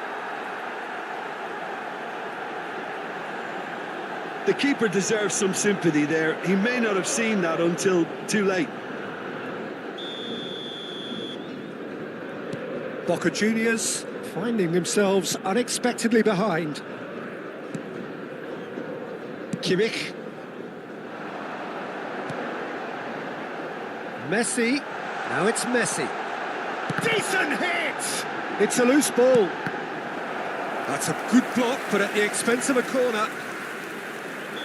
The keeper deserves some sympathy there. He may not have seen that until too late. Boca Juniors finding themselves unexpectedly behind. Kimmich. Messi. Now it's Messi. Decent hit! It's a loose ball. That's a good block, but at the expense of a corner.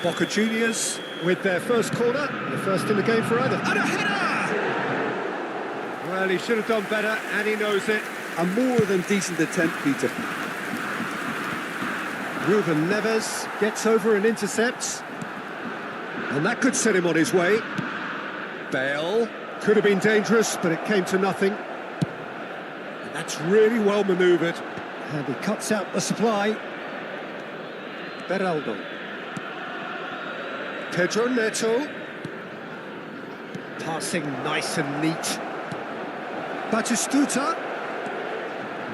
Boca Juniors with their first corner, the first in the game for either. And a header! Well, he should have done better, and he knows it. A more than decent attempt, Peter. Ruben Neves gets over and intercepts. And that could set him on his way. Bale could have been dangerous, but it came to nothing. And that's really well manoeuvred. And he cuts out the supply. Beraldo. Pedro Neto. Passing nice and neat. Batistuta.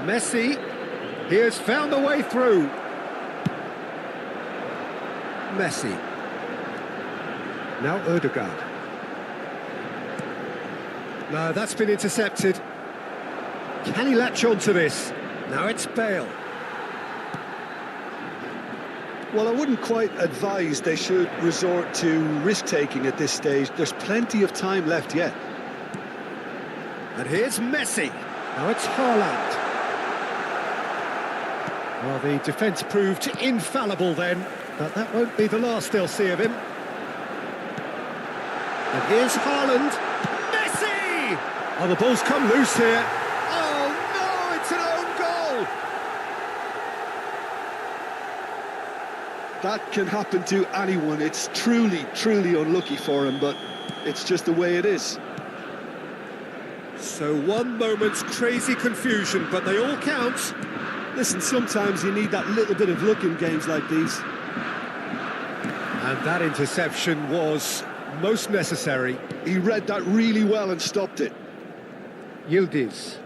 Messi. He has found a way through. Messi. Now Ødegaard. No, that's been intercepted. Can he latch on to this? Now it's Bale. Well, I wouldn't quite advise they should resort to risk-taking at this stage. There's plenty of time left yet. And here's Messi. Now it's Haaland. Well, the defence proved infallible then, but that won't be the last they'll see of him. And here's Haaland. Messi! Oh, the ball's come loose here. Oh, no, it's an own goal! That can happen to anyone. It's truly, truly unlucky for him, but it's just the way it is. So one moment's crazy confusion, but they all count. Listen, sometimes you need that little bit of luck in games like these. And that interception was most necessary. He read that really well and stopped it. Yildiz.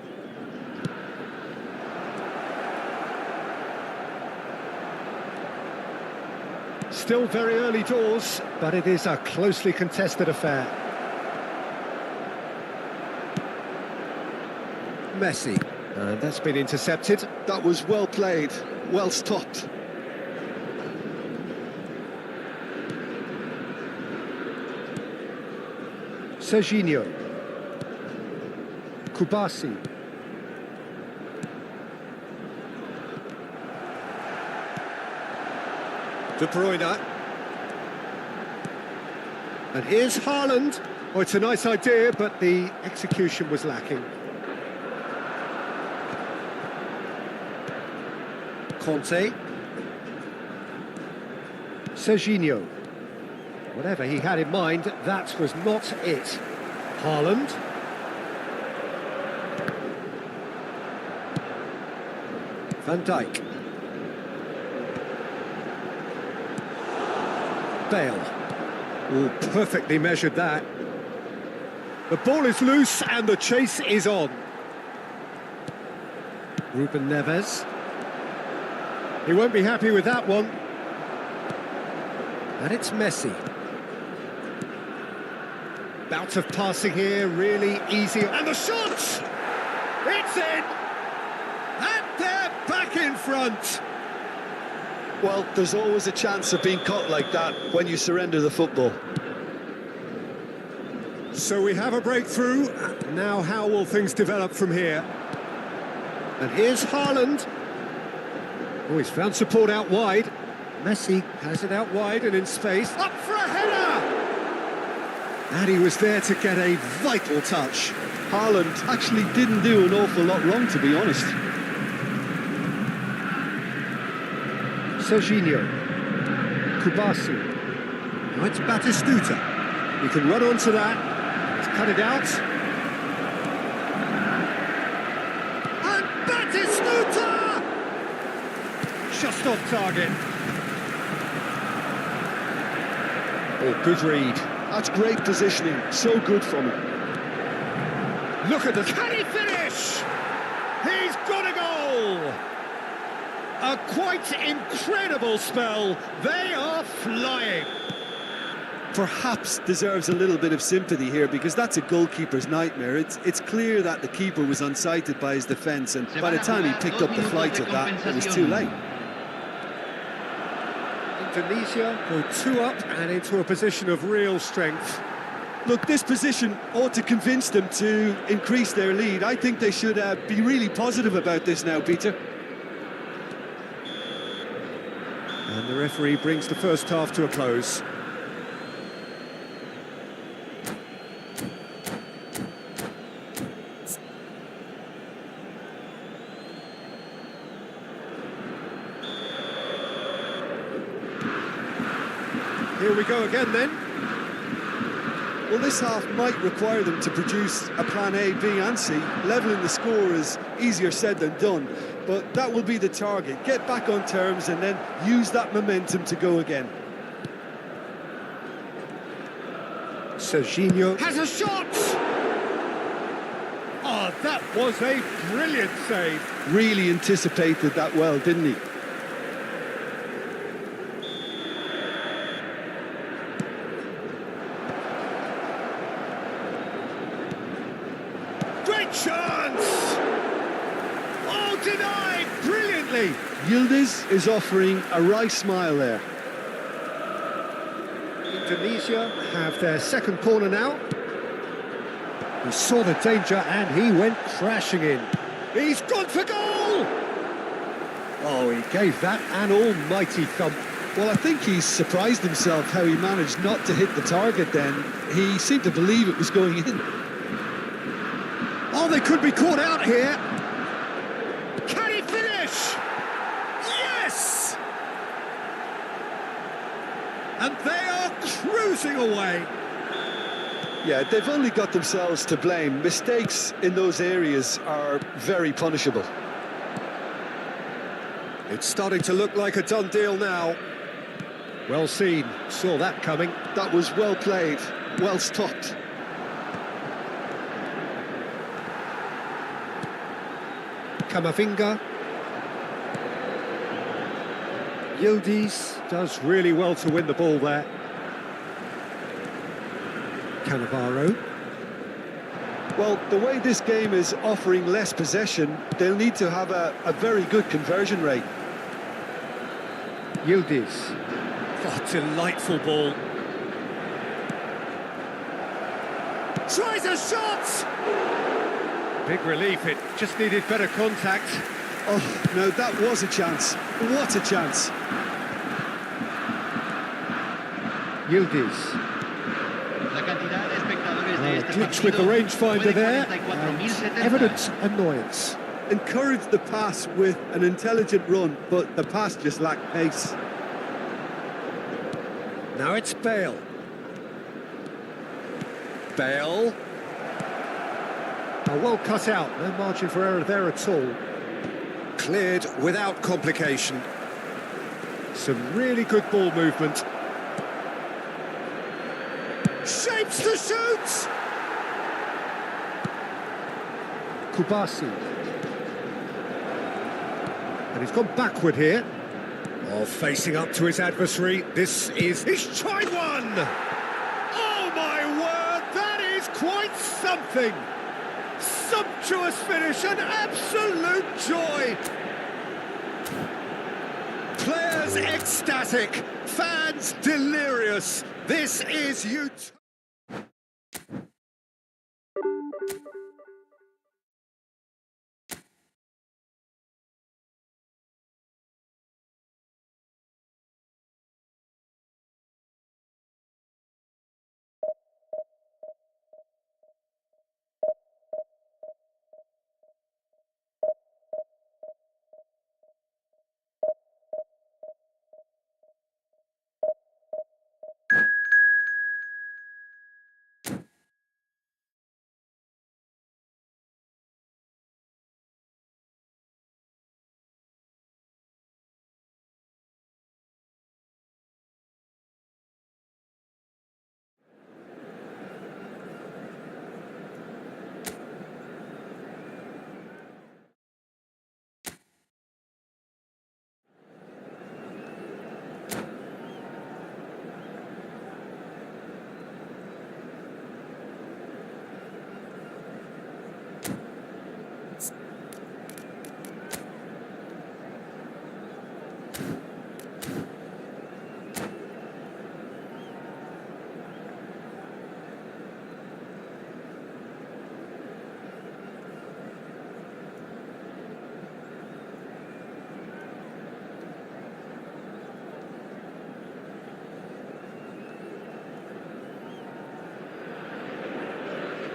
Still very early doors, but it is a closely contested affair. Messi. And that's been intercepted. That was well played, well stopped. Serginho. Kubasi. De Bruyne. And here's Haaland. Oh, it's a nice idea, but the execution was lacking. Conte. Serginho. Whatever he had in mind, that was not it. Haaland. Van Dijk. Bale. Oh, perfectly measured that. The ball is loose and the chase is on. Ruben Neves. He won't be happy with that one. And it's Messi. Bout of passing here, really easy. And the shot! It's in! And they're back in front! Well, there's always a chance of being caught like that when you surrender the football. So we have a breakthrough. Now how will things develop from here? And here's Haaland. Oh, he's found support out wide. Messi has it out wide and in space. Up for a header! And he was there to get a vital touch. Haaland actually didn't do an awful lot wrong, to be honest. Serginho. Kubasi. Now it's Batistuta. He can run onto that. He's cut it out. And Batistuta! Just off target. Oh, good read. That's great positioning. So good from him. Look at the... Can he finish? He's got a goal! A quite incredible spell. They are flying. Perhaps deserves a little bit of sympathy here, because that's a goalkeeper's nightmare. It's clear that the keeper was unsighted by his defence, and by the time he picked up the flight of that, it was too late. Indonesia go 2 up and into a position of real strength. Look, this position ought to convince them to increase their lead. I think they should be really positive about this now, Peter. And the referee brings the first half to a close. Here we go again then. Well, this half might require them to produce a plan A, B and C. Levelling the score is easier said than done, but that will be the target. Get back on terms and then use that momentum to go again. Serginho has a shot! Oh, that was a brilliant save. Really anticipated that well, didn't he? Great chance! denied brilliantly. Yildiz is offering a right smile there. Indonesia have their second corner now. He saw the danger and he went crashing in. He's gone for goal! Oh, he gave that an almighty thump. Well, I think he's surprised himself how he managed not to hit the target then. He seemed to believe it was going in. Oh, they could be caught out here. Can he finish? Yes! And they are cruising away. Yeah, they've only got themselves to blame. Mistakes in those areas are very punishable. It's starting to look like a done deal now. Well seen, saw that coming. That was well played, well stopped. Kamavinga. Yildiz does really well to win the ball there. Cannavaro. Well, the way this game is offering less possession, they'll need to have a very good conversion rate. Yildiz. Oh, delightful ball. Tries a shot! Big relief, it just needed better contact. Oh, no, that was a chance. What a chance. Yildiz. La cantidad de espectadores de este Glitch with the partido rangefinder fue de there. 44.070. Evident annoyance. Encouraged the pass with an intelligent run, but the pass just lacked pace. Now it's Bale. Bale. Oh, well cut out, no margin for error there at all. Cleared without complication. Some really good ball movement. Shapes to shoot! Kubasi. And he's gone backward here. Oh, facing up to his adversary. This is his tried one! Oh my word, that is quite something! Sumptuous finish, an absolute joy! Players ecstatic, fans delirious. This is you.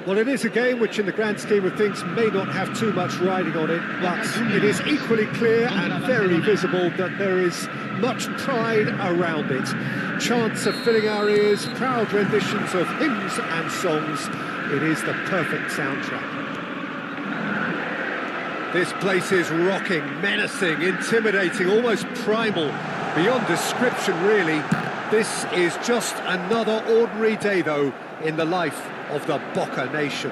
Well, it is a game which, in the grand scheme of things, may not have too much riding on it, but it is equally clear and very visible that there is much pride around it. Chants are filling our ears, proud renditions of hymns and songs. It is the perfect soundtrack. This place is rocking, menacing, intimidating, almost primal, beyond description, really. This is just another ordinary day, though, in the life of the Boca nation.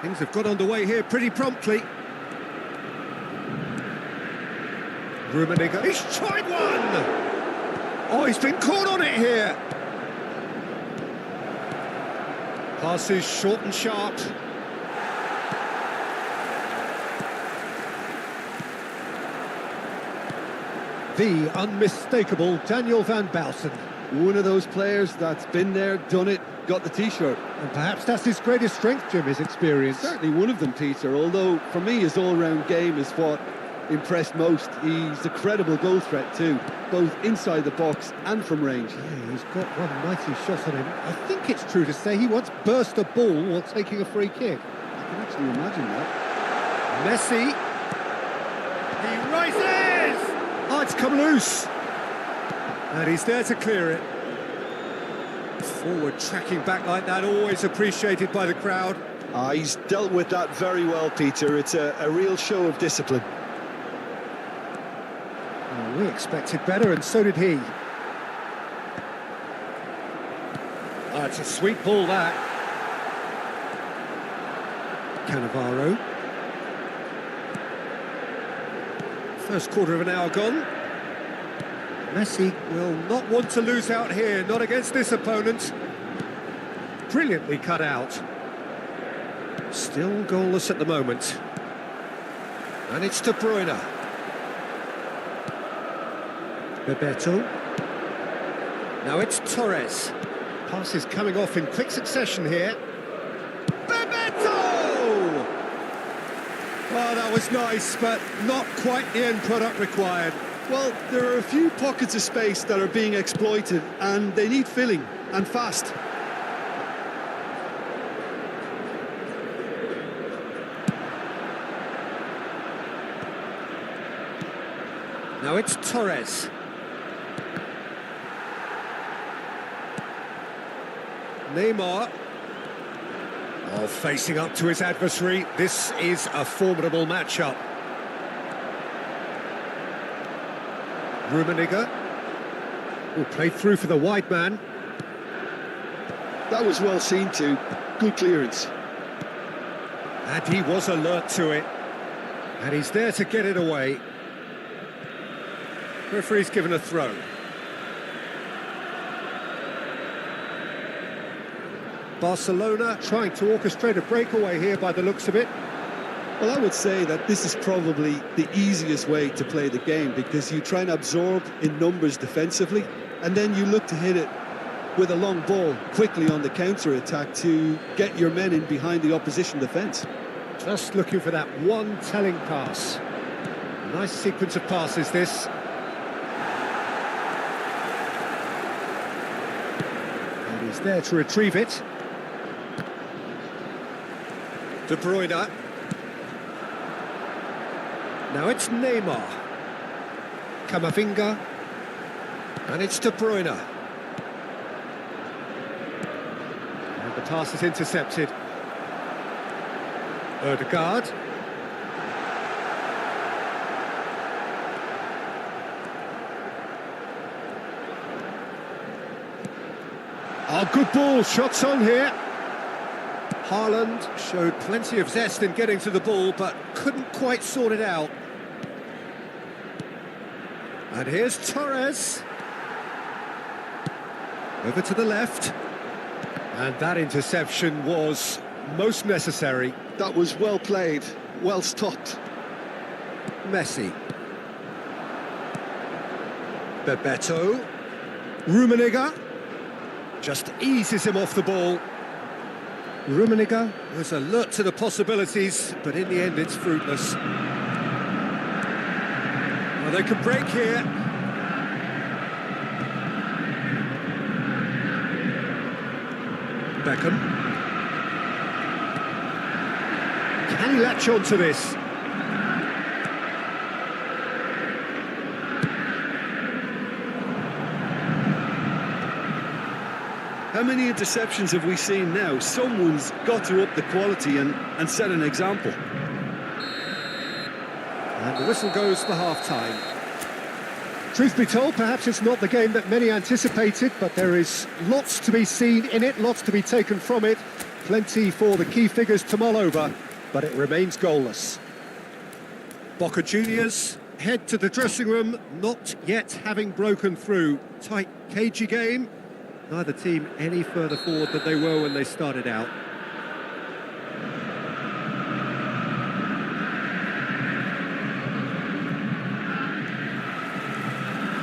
Things have got underway here pretty promptly. Rummenigge, he's tried one! Oh, he's been caught on it here. Passes short and sharp. The unmistakable Daniel van Bouten. One of those players that's been there, done it, got the T-shirt. And perhaps that's his greatest strength, Jim, his experience. Certainly one of them, Peter, although for me his all-round game is what impressed most. He's a credible goal threat too, both inside the box and from range. Yeah, he's got one mighty shot on him. I think it's true to say he once burst a ball while taking a free kick. I can actually imagine that. Messi. He rises! Oh, it's come loose. And he's there to clear it. Forward tracking back like that, always appreciated by the crowd. He's dealt with that very well, Peter. It's a real show of discipline. Well, we expected better, and so did he. Oh, it's a sweet ball, that. Cannavaro. First quarter of an hour gone. Messi will not want to lose out here, not against this opponent. Brilliantly cut out. Still goalless at the moment. And it's De Bruyne. Bebeto. Now it's Torres. Passes coming off in quick succession here. Bebeto! Well, that was nice, but not quite the end product required. Well, there are a few pockets of space that are being exploited, and they need filling, and fast. Now it's Torres. Neymar. Oh, facing up to his adversary. This is a formidable matchup. Rummenigge. Oh, played through for the wide man. That was well seen too. Good clearance. And he was alert to it. And he's there to get it away. Referee's given a throw. Barcelona trying to orchestrate a breakaway here by the looks of it. Well, I would say that this is probably the easiest way to play the game, because you try and absorb in numbers defensively, and then you look to hit it with a long ball quickly on the counter-attack to get your men in behind the opposition defence. Just looking for that one telling pass. Nice sequence of passes, this. And he's there to retrieve it. De Bruyne. Now it's Neymar. Camavinga. And it's De Bruyne. And the pass is intercepted. Odegaard. Oh, good ball, shots on here. Haaland showed plenty of zest in getting to the ball, but couldn't quite sort it out. And here's Torres. Over to the left. And that interception was most necessary. That was well played, well stopped. Messi. Bebeto. Rummenigge. Just eases him off the ball. Rummenigge was alert to the possibilities, but in the end it's fruitless. Well, they could break here. Beckham. Can he latch on to this? How many interceptions have we seen now? Someone's got to up the quality and set an example. And the whistle goes for half-time. Truth be told, perhaps it's not the game that many anticipated, but there is lots to be seen in it, lots to be taken from it. Plenty for the key figures to mull over, but it remains goalless. Boca Juniors head to the dressing room, not yet having broken through. Tight, cagey game. Neither team any further forward than they were when they started out.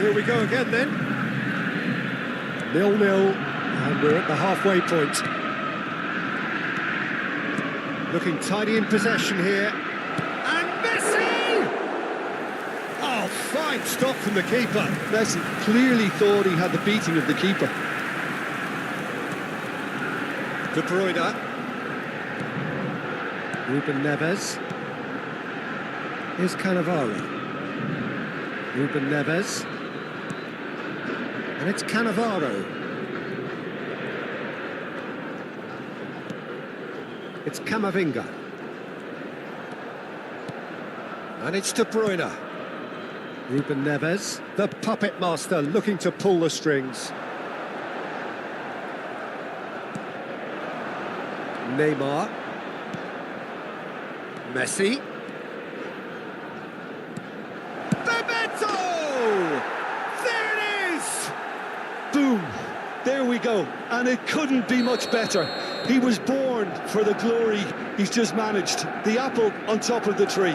Here we go again then. 0-0, and we're at the halfway point. Looking tidy in possession here. And Messi! Oh, fine stop from the keeper. Messi clearly thought he had the beating of the keeper. De Bruyne. Ruben Neves. Here's Cannavaro. Ruben Neves. And it's Cannavaro. It's Camavinga. And it's De Bruyne. Ruben Neves, the puppet master, looking to pull the strings. Neymar. Messi. Bebeto! There it is! Boom! There we go. And it couldn't be much better. He was born for the glory he's just managed. The apple on top of the tree.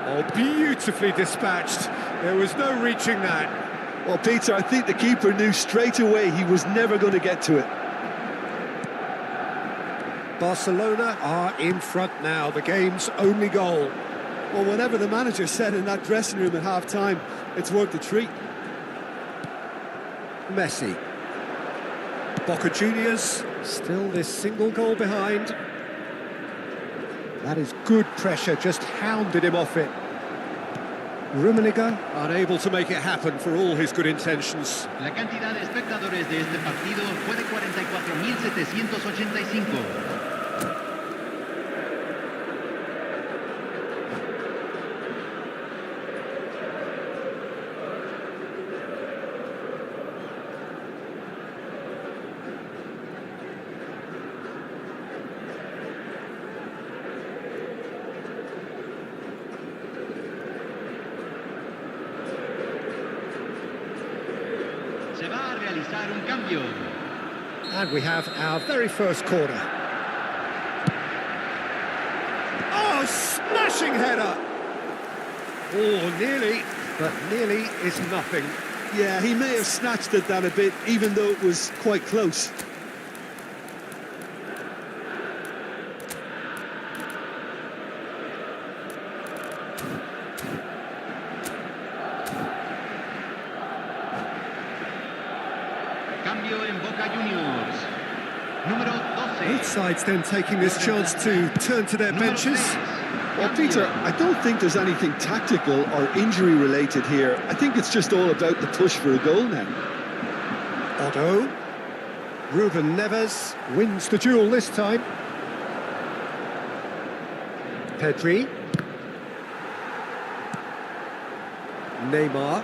Oh, beautifully dispatched. There was no reaching that. Well, Peter, I think the keeper knew straight away he was never going to get to it. Barcelona are in front now, the game's only goal. Well, whatever the manager said in that dressing room at half-time, it's worth a treat. Messi. Boca Juniors, still this single goal behind. That is good pressure, just hounded him off it. Rummenigge, unable to make it happen for all his good intentions. La cantidad de espectadores de este partido fue de 44.785. Se va a realizar un cambio. And we have our very first corner. Oh, smashing header! Oh, nearly, but nearly is nothing. Yeah, he may have snatched at that a bit, even though it was quite close. Cambio en Boca Juniors. Número 12. Both sides then taking this chance to turn to their benches. Well, Peter, I don't think there's anything tactical or injury-related here. I think it's just all about the push for a goal now. Otto. Ruben Neves wins the duel this time. Pedri. Neymar.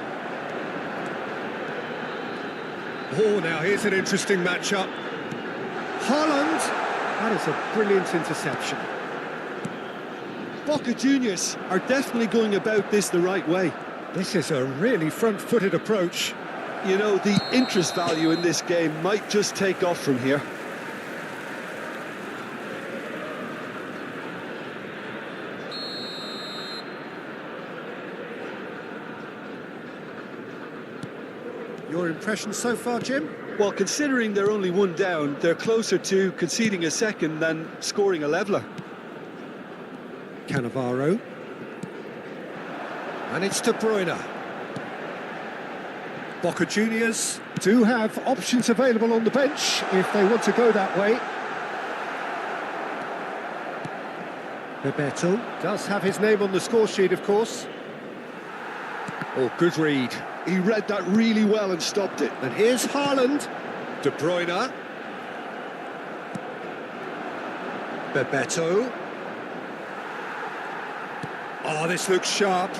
Oh, now here's an interesting matchup. Haaland. That is a brilliant interception. Boca Juniors are definitely going about this the right way. This is a really front-footed approach. You know, the interest value in this game might just take off from here. Your impression so far, Jim? Well, considering they're only one down, they're closer to conceding a second than scoring a leveller. Cannavaro. And it's De Bruyne. Boca Juniors do have options available on the bench if they want to go that way. Bebeto does have his name on the score sheet, of course. Oh, good read. He read that really well and stopped it. And here's Haaland. De Bruyne. Bebeto. Oh, this looks sharp.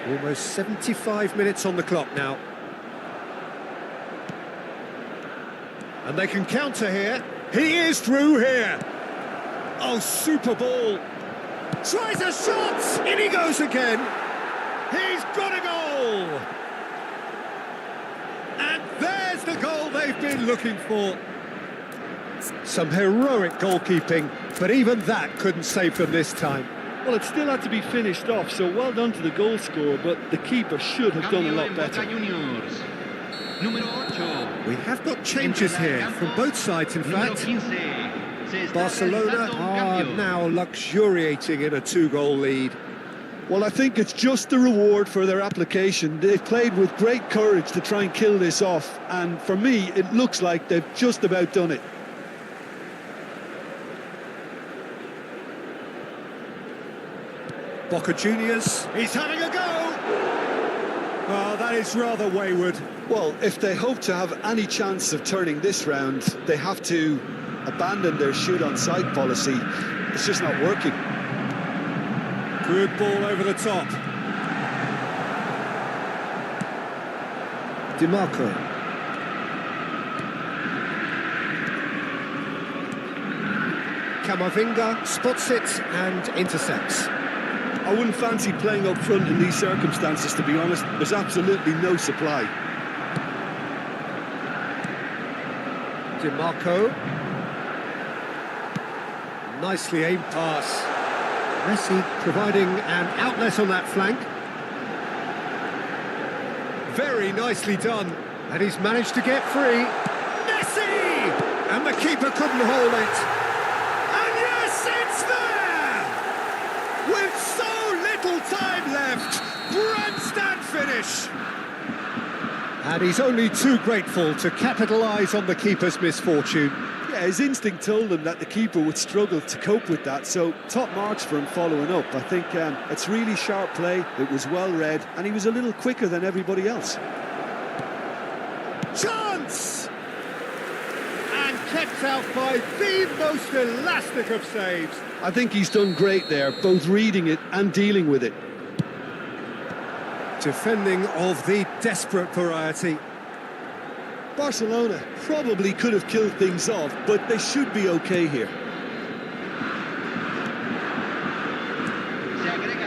Almost 75 minutes on the clock now. And they can counter here. He is through here. Oh, super ball. Tries a shot. In he goes again. He's got a goal. And there's the goal they've been looking for. Some heroic goalkeeping, but even that couldn't save them this time. Well, it still had to be finished off, so well done to the goal scorer, but the keeper should have done a lot better. We have got changes here from both sides, in fact. Barcelona are now luxuriating in a 2-goal lead. Well, I think it's just the reward for their application. They've played with great courage to try and kill this off, and for me, it looks like they've just about done it. Boca Juniors, he's having a go! Oh, that is rather wayward. Well, if they hope to have any chance of turning this round, they have to abandon their shoot-on-sight policy. It's just not working. Good ball over the top. DiMarco. Camavinga spots it and intercepts. I wouldn't fancy playing up front in these circumstances, to be honest. There's absolutely no supply. DiMarco. Nicely aimed pass. Messi providing an outlet on that flank. Very nicely done. And he's managed to get free. Messi! And the keeper couldn't hold it. And yes, it's there! With so little time left. Grandstand finish. And he's only too grateful to capitalise on the keeper's misfortune. Yeah, his instinct told him that the keeper would struggle to cope with that, so top marks for him following up. I think it's really sharp play, it was well read, and he was a little quicker than everybody else. Chance! And kept out by the most elastic of saves. I think he's done great there, both reading it and dealing with it. Defending of the desperate variety. Barcelona probably could have killed things off, but they should be okay here.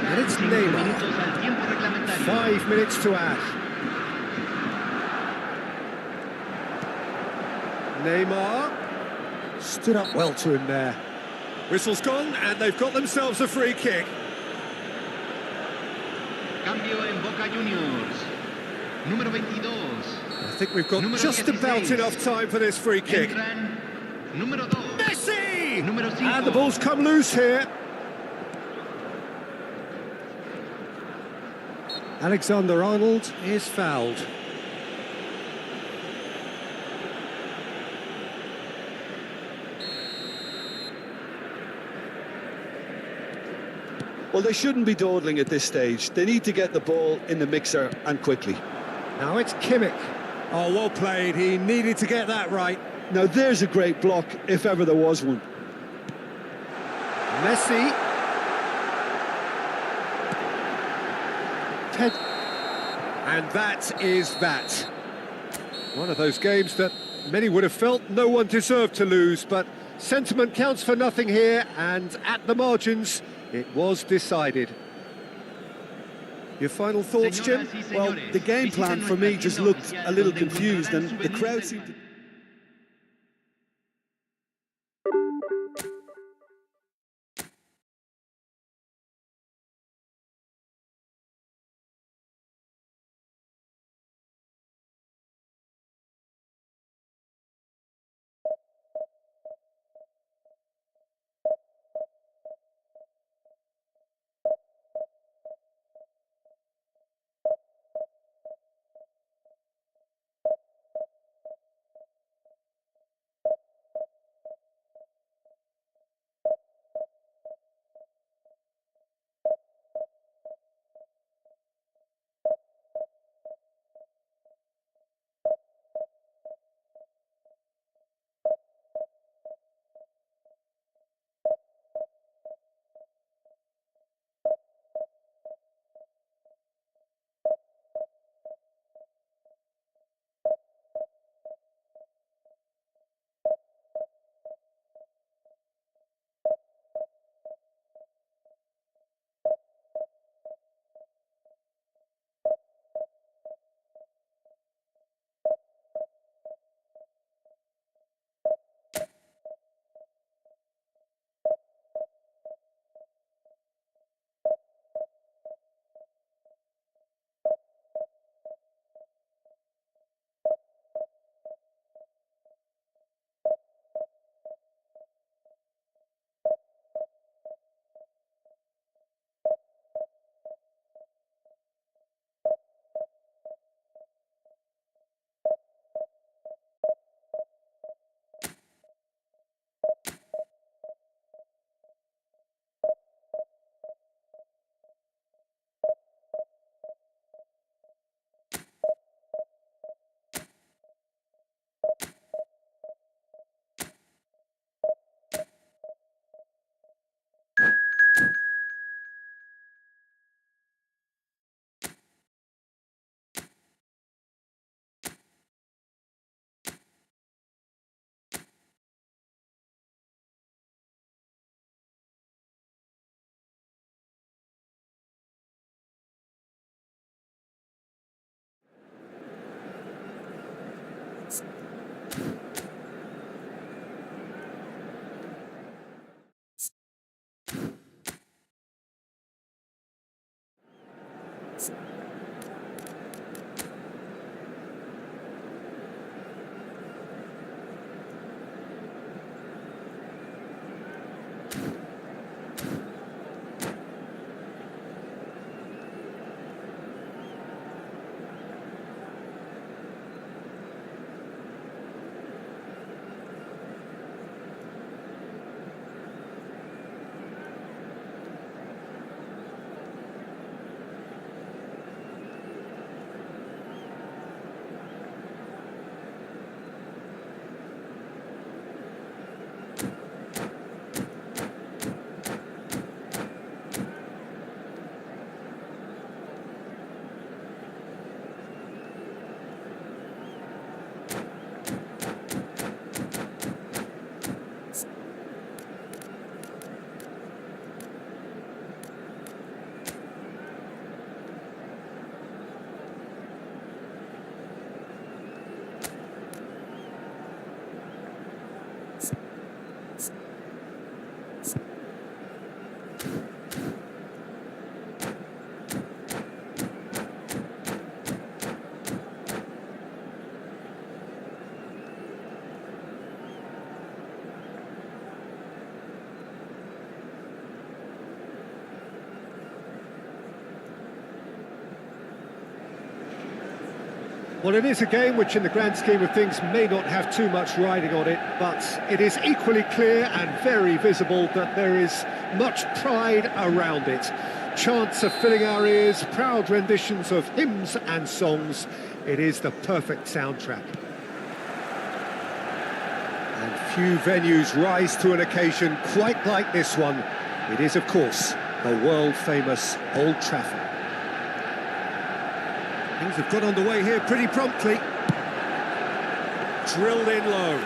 And it's Neymar. 5 minutes to add. Neymar stood up well to him there. Whistle's gone, and they've got themselves a free kick. Cambio en Boca Juniors. Número 22. I think we've got just about enough time for this free kick. Número 2. Messi! Número 5. And the ball's come loose here. Alexander-Arnold is fouled. Well, they shouldn't be dawdling at this stage. They need to get the ball in the mixer and quickly. Now it's Kimmich. Oh, well played. He needed to get that right. Now there's a great block, if ever there was one. Messi. And that is that. One of those games that many would have felt no one deserved to lose, but sentiment counts for nothing here, and at the margins, it was decided. Your final thoughts, Jim? Well, the game plan for me just looked a little confused, and the crowd seemed to... Well, it is a game which in the grand scheme of things may not have too much riding on it, but it is equally clear and very visible that there is much pride around it. Chants are filling our ears, proud renditions of hymns and songs. It is the perfect soundtrack. And few venues rise to an occasion quite like this one. It is, of course, the world-famous Old Trafford. Things have got underway here pretty promptly. Drilled in low.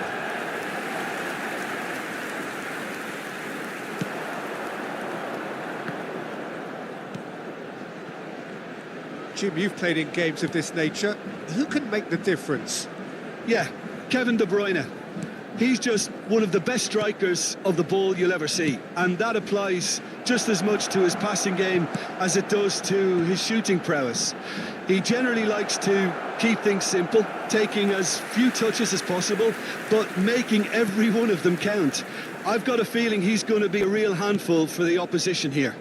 Jim, you've played in games of this nature. Who can make the difference? Yeah, Kevin De Bruyne. He's just one of the best strikers of the ball you'll ever see. And that applies just as much to his passing game as it does to his shooting prowess. He generally likes to keep things simple, taking as few touches as possible, but making every one of them count. I've got a feeling he's going to be a real handful for the opposition here.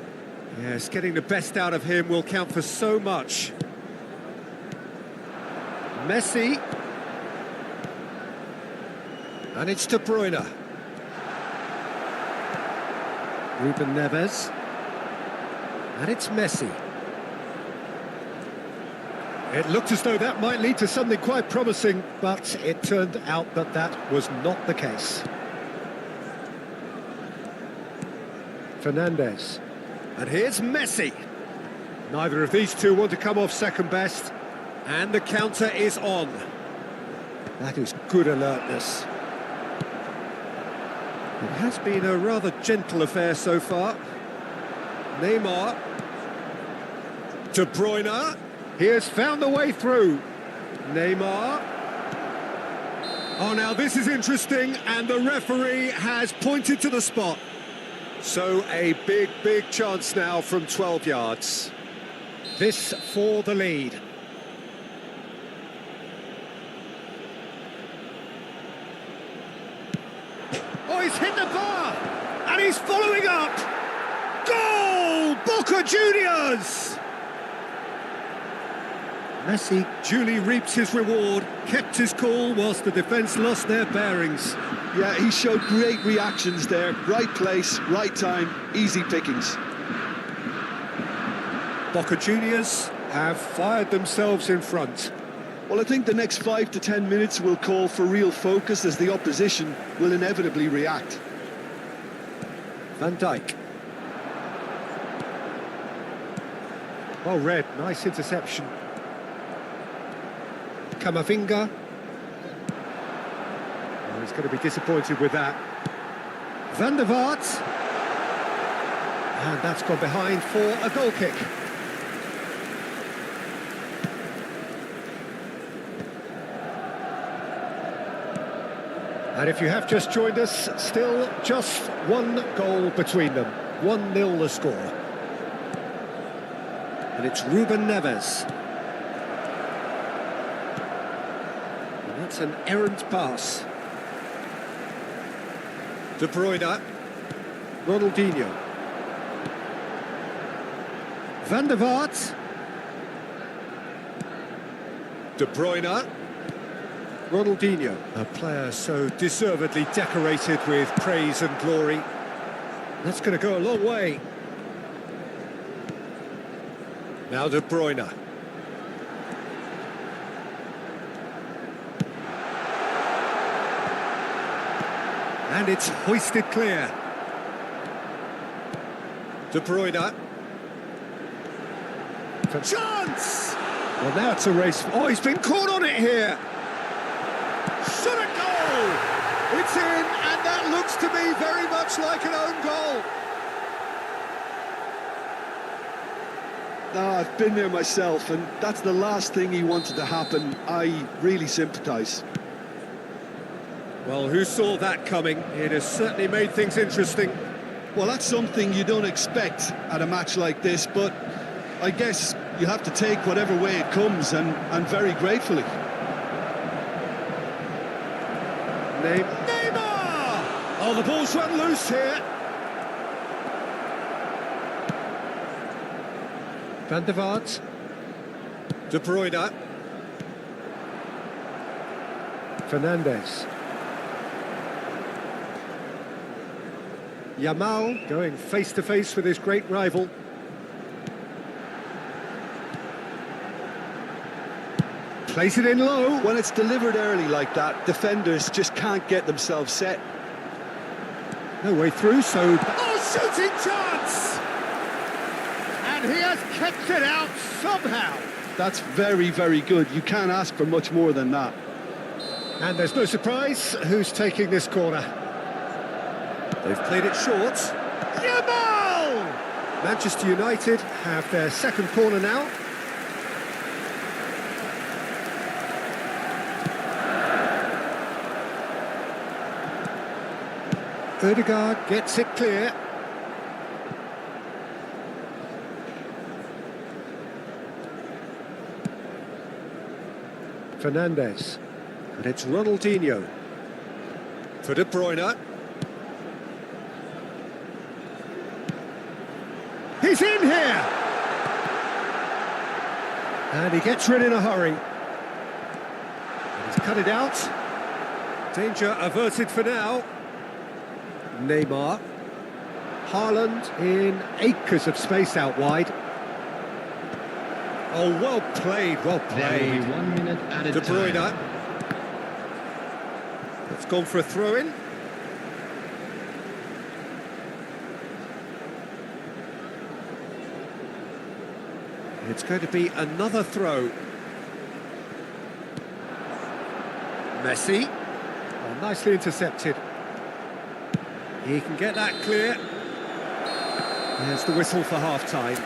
Yes, getting the best out of him will count for so much. Messi. And it's De Bruyne. Ruben Neves. And it's Messi. It looked as though that might lead to something quite promising, but it turned out that that was not the case. Fernandes. And here's Messi. Neither of these two want to come off second best. And the counter is on. That is good alertness. It has been a rather gentle affair so far. Neymar. De Bruyne. He has found the way through. Neymar. Oh, now this is interesting, and the referee has pointed to the spot. So a big, big chance now from 12 yards. This for the lead. Oh, he's hit the bar, and he's following up. Goal! Boca Juniors! Messi duly reaps his reward, kept his cool whilst the defence lost their bearings. Yeah, he showed great reactions there. Right place, right time, easy pickings. Boca Juniors have fired themselves in front. Well, I think the next 5 to 10 minutes will call for real focus as the opposition will inevitably react. Van Dijk. Well read, nice interception. Camavinga. Oh, he's going to be disappointed with that. Van der Vaart. And that's gone behind for a goal kick. And if you have just joined us, still just one goal between them. 1-0 the score. And it's Ruben Neves. And that's an errant pass. De Bruyne. Ronaldinho. Van der Vaart. De Bruyne. Ronaldinho, a player so deservedly decorated with praise and glory. That's going to go a long way. Now De Bruyne. And it's hoisted clear. De Bruyne. For chance! Well, now it's a race. Oh, he's been caught on it here. Shot a goal! It's in, and that looks to me very much like an own goal. No, I've been there myself, and that's the last thing he wanted to happen. I really sympathise. Well, who saw that coming? It has certainly made things interesting. Well, that's something you don't expect at a match like this, but I guess you have to take whatever way it comes, and very gratefully. Neymar! Oh, the ball's run loose here. Van der Vaart. De Bruyne. Fernandez. Yamal going face-to-face with his great rival. Plays it in low. When it's delivered early like that, defenders just can't get themselves set. No way through, so... Oh, shooting chance! And he has kept it out somehow. That's very, very good. You can't ask for much more than that. And there's no surprise who's taking this corner. They've played it short. Yamal! Manchester United have their second corner now. Ødegaard gets it clear. Fernandez. And it's Ronaldinho. For De Bruyne. He's in here! And he gets rid in a hurry. And he's cut it out. Danger averted for now. Neymar. Haaland in acres of space out wide. Oh, well played, well There will played. be 1 minute added De Bruyne. time. It's gone for a throw-in. It's going to be another throw. Messi. Oh, nicely intercepted. He can get that clear. There's the whistle for half-time.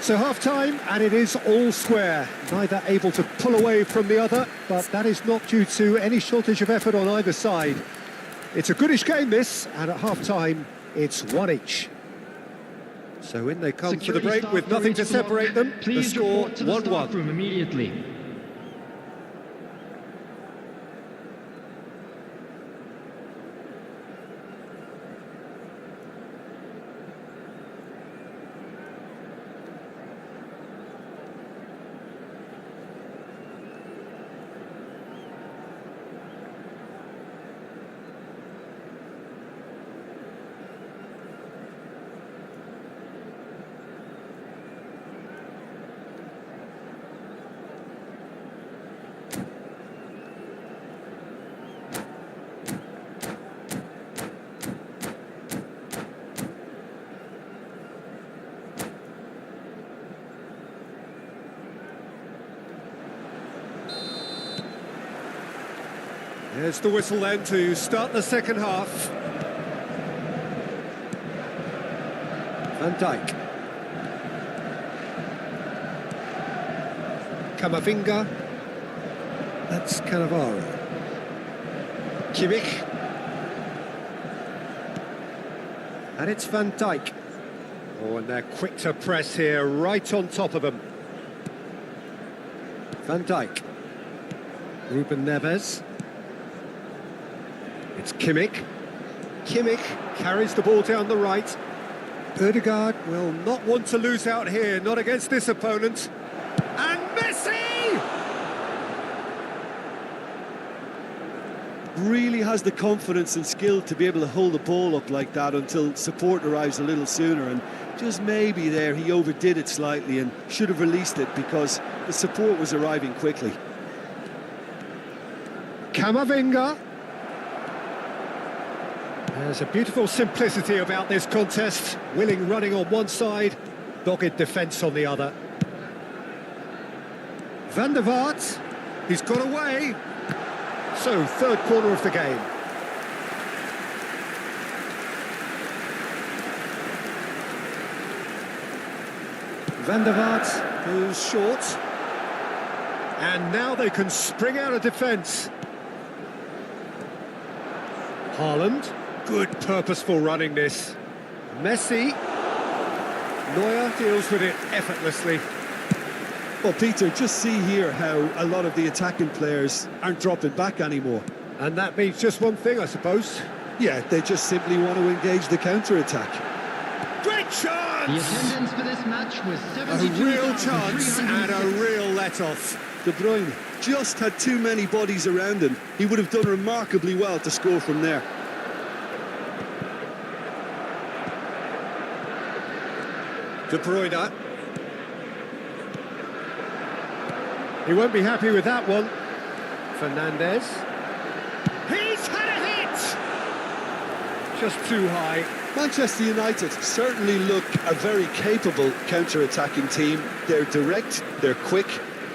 So half-time, and it is all square. Neither able to pull away from the other, but that is not due to any shortage of effort on either side. It's a goodish game, this, and at half-time, it's one each. So in they come for the Security break staff with nothing to reach block. separate them. The Please score, report to the staff 1-1. room immediately. There's the whistle then to start the second half. Van Dijk. Camavinga. That's Cannavaro. Kimmich. And it's Van Dijk. Oh, and they're quick to press here, right on top of them. Van Dijk. Ruben Neves. It's Kimmich. Kimmich carries the ball down the right. Ødegaard will not want to lose out here, not against this opponent. And Messi! Really has the confidence and skill to be able to hold the ball up like that until support arrives a little sooner, and just maybe there he overdid it slightly and should have released it because the support was arriving quickly. Camavinga. There's a beautiful simplicity about this contest. Willing running on one side, dogged defence on the other. Van der Vaart, he's got away. So, third corner of the game. Van der Vaart goes short. And now they can spring out of defence. Haaland. Good purposeful running this. Messi. Neuer deals with it effortlessly. Well, Peter, just see here how a lot of the attacking players aren't dropping back anymore. And that means just one thing, I suppose. Yeah, they just simply want to engage the counter-attack. Great The chance! attendance for this match was A real chance and a 72,306. real let-off. De Bruyne just had too many bodies around him. He would have done remarkably well to score from there. De Bruyne. He won't be happy with that one. Fernandez. He's had a hit! Just too high. Manchester United certainly look a very capable counter-attacking team. They're direct, they're quick,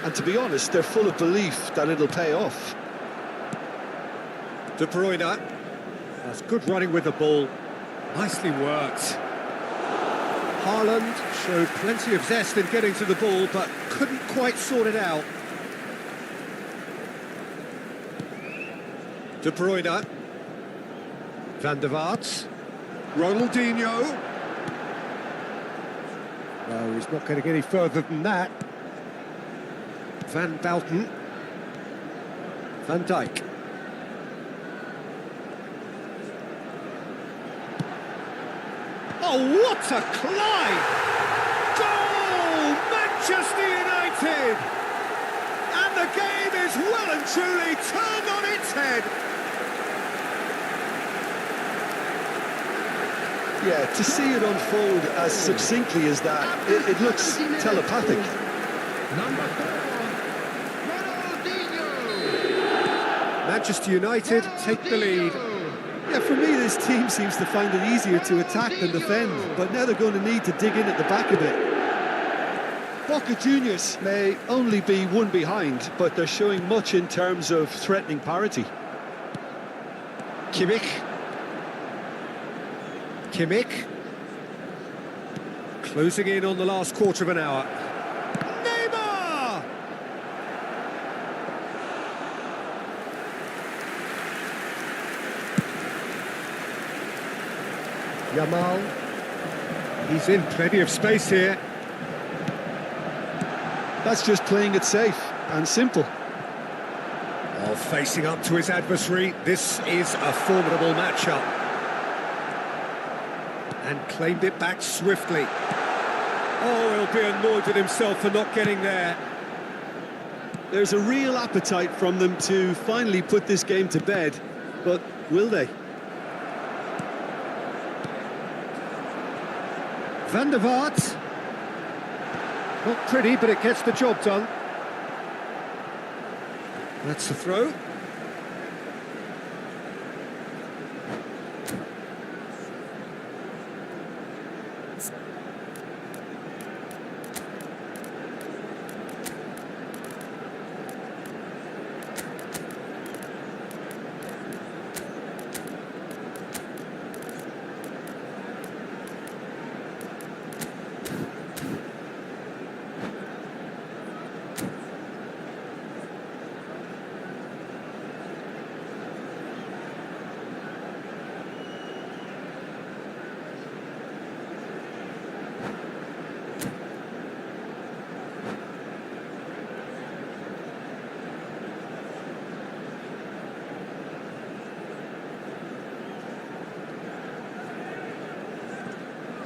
and to be honest, they're full of belief that it'll pay off. De Bruyne. That's good running with the ball. Nicely worked. Haaland showed plenty of zest in getting to the ball, but couldn't quite sort it out. De Bruyne. Van der Vaart. Ronaldinho. No, he's not getting any further than that. Van Bouten. Van Dijk. Oh, what a climb! Goal! Manchester United! And the game is well and truly turned on its head. Yeah, to see it unfold as succinctly as that, it looks telepathic. Number 4, Ronaldinho. Manchester United take the lead. Yeah, for me, this team seems to find it easier to attack than defend, but now they're going to need to dig in at the back a bit. Boca Juniors may only be one behind, but they're showing much in terms of threatening parity. Kimmich. Kimmich. Closing in on the last quarter of an hour. Neymar! Yamal. He's in plenty of space here. That's just playing it safe and simple. While facing up to his adversary, this is a formidable matchup. And claimed it back swiftly. Oh, he'll be annoyed with himself for not getting there. There's a real appetite from them to finally put this game to bed, but will they? Van der Vaart. Not pretty, but it gets the job done. That's the throw.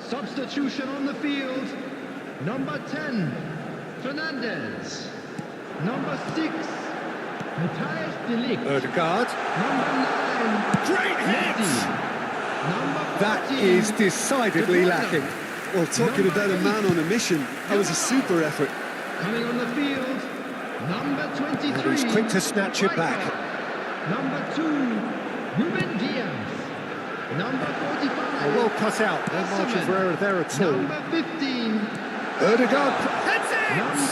Substitution on the field. Number 10, Fernandez. Number 6, Matthijs de Ligt. Odegaard. Number 9, Great hit! Messi. Number That 14, is decidedly De Bruyne. lacking. Well, talking about a man on a mission, that was a super effort. Coming on the field, number 23. And he's quick to snatch it back. Number 2, Ruben Diaz. Number 45. Well cut out. No margin for error there at all. Number 15. Odegaard heads Number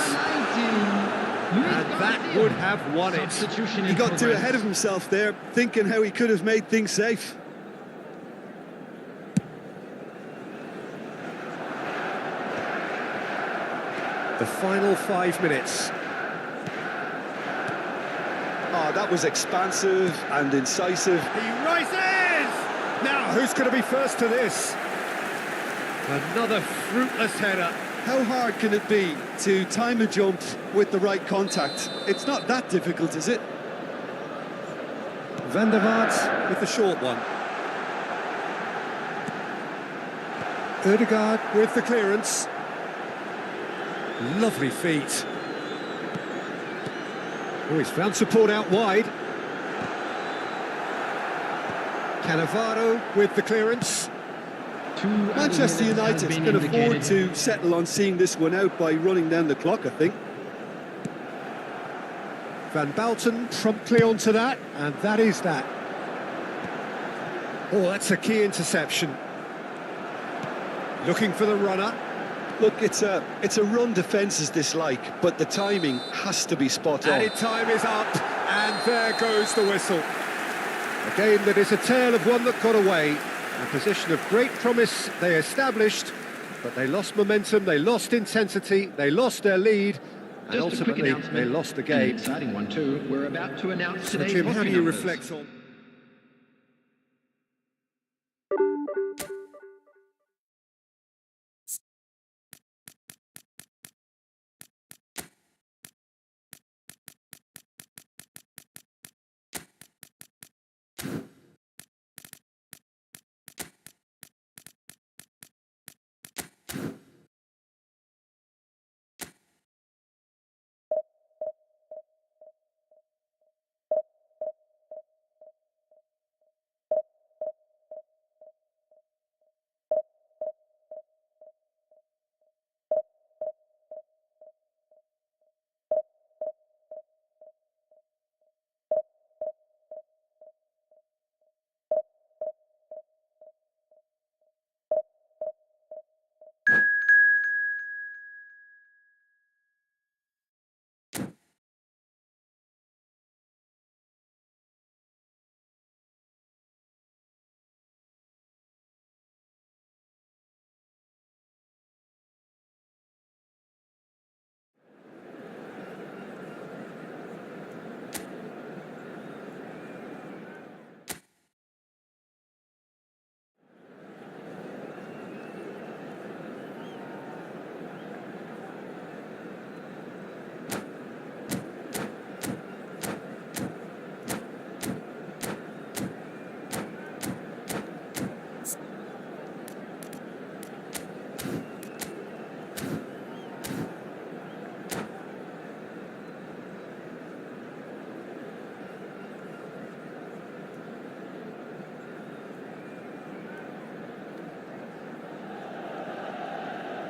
19. Luis And that Garcia. would have won it. Substitution He in got too progress. ahead of himself there, thinking how he could have made things safe. The final 5 minutes. Oh, that was expansive and incisive. He rises! Now, who's going to be first to this? Another fruitless header. How hard can it be to time a jump with the right contact? It's not that difficult, is it? Van der Vaart with the short one. Odegaard with the clearance. Lovely feet. Oh, he's found support out wide. Cannavaro with the clearance. Manchester United can afford to settle on seeing this one out by running down the clock, I think. Van Balten promptly onto that, and that is that. Oh, that's a key interception. Looking for the runner. Look, it's a run defence's dislike, but the timing has to be spot on. Added time is up, and there goes the whistle. A game that is a tale of one that got away. A position of great promise they established, but they lost momentum, they lost intensity, they lost their lead, and ultimately they lost the game. An exciting one too. We're about to announce today's Jim, how do you numbers. reflect on?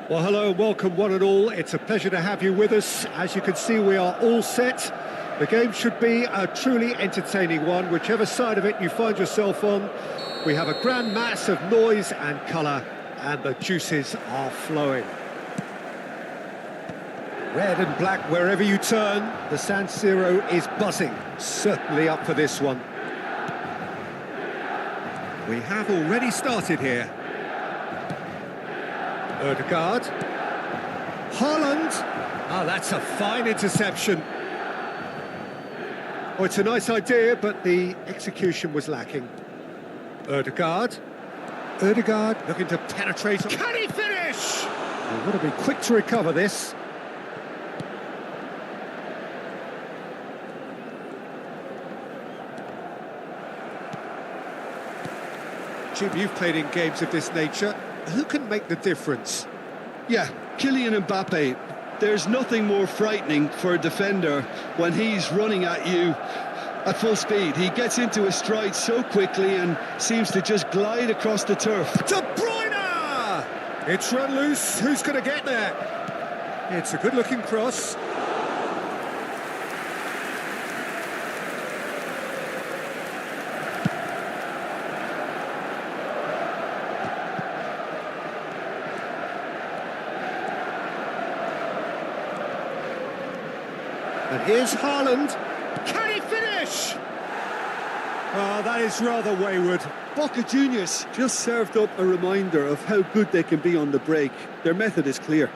Well, hello and welcome one and all. It's a pleasure to have you with us. As you can see, we are all set. The game should be a truly entertaining one, whichever side of it you find yourself on. We have a grand mass of noise and colour, and the juices are flowing. Red and black wherever you turn, the San Siro is buzzing. Certainly up for this one. We have already started here. Ødegaard. Haaland. Ah, that's a fine interception. Oh, it's a nice idea, but the execution was lacking. Ødegaard. Ødegaard looking to penetrate. Can he finish? We've got to be quick to recover this. Jim, you've played in games of this nature. Who can make the difference? Yeah, Kylian Mbappe. There's nothing more frightening for a defender when he's running at you at full speed. He gets into a stride so quickly and seems to just glide across the turf. De Bruyne! It's run loose. Who's going to get there? It's a good-looking cross. And here's Haaland. Can he finish? Oh, that is rather wayward. Boca Juniors just served up a reminder of how good they can be on the break. Their method is clear.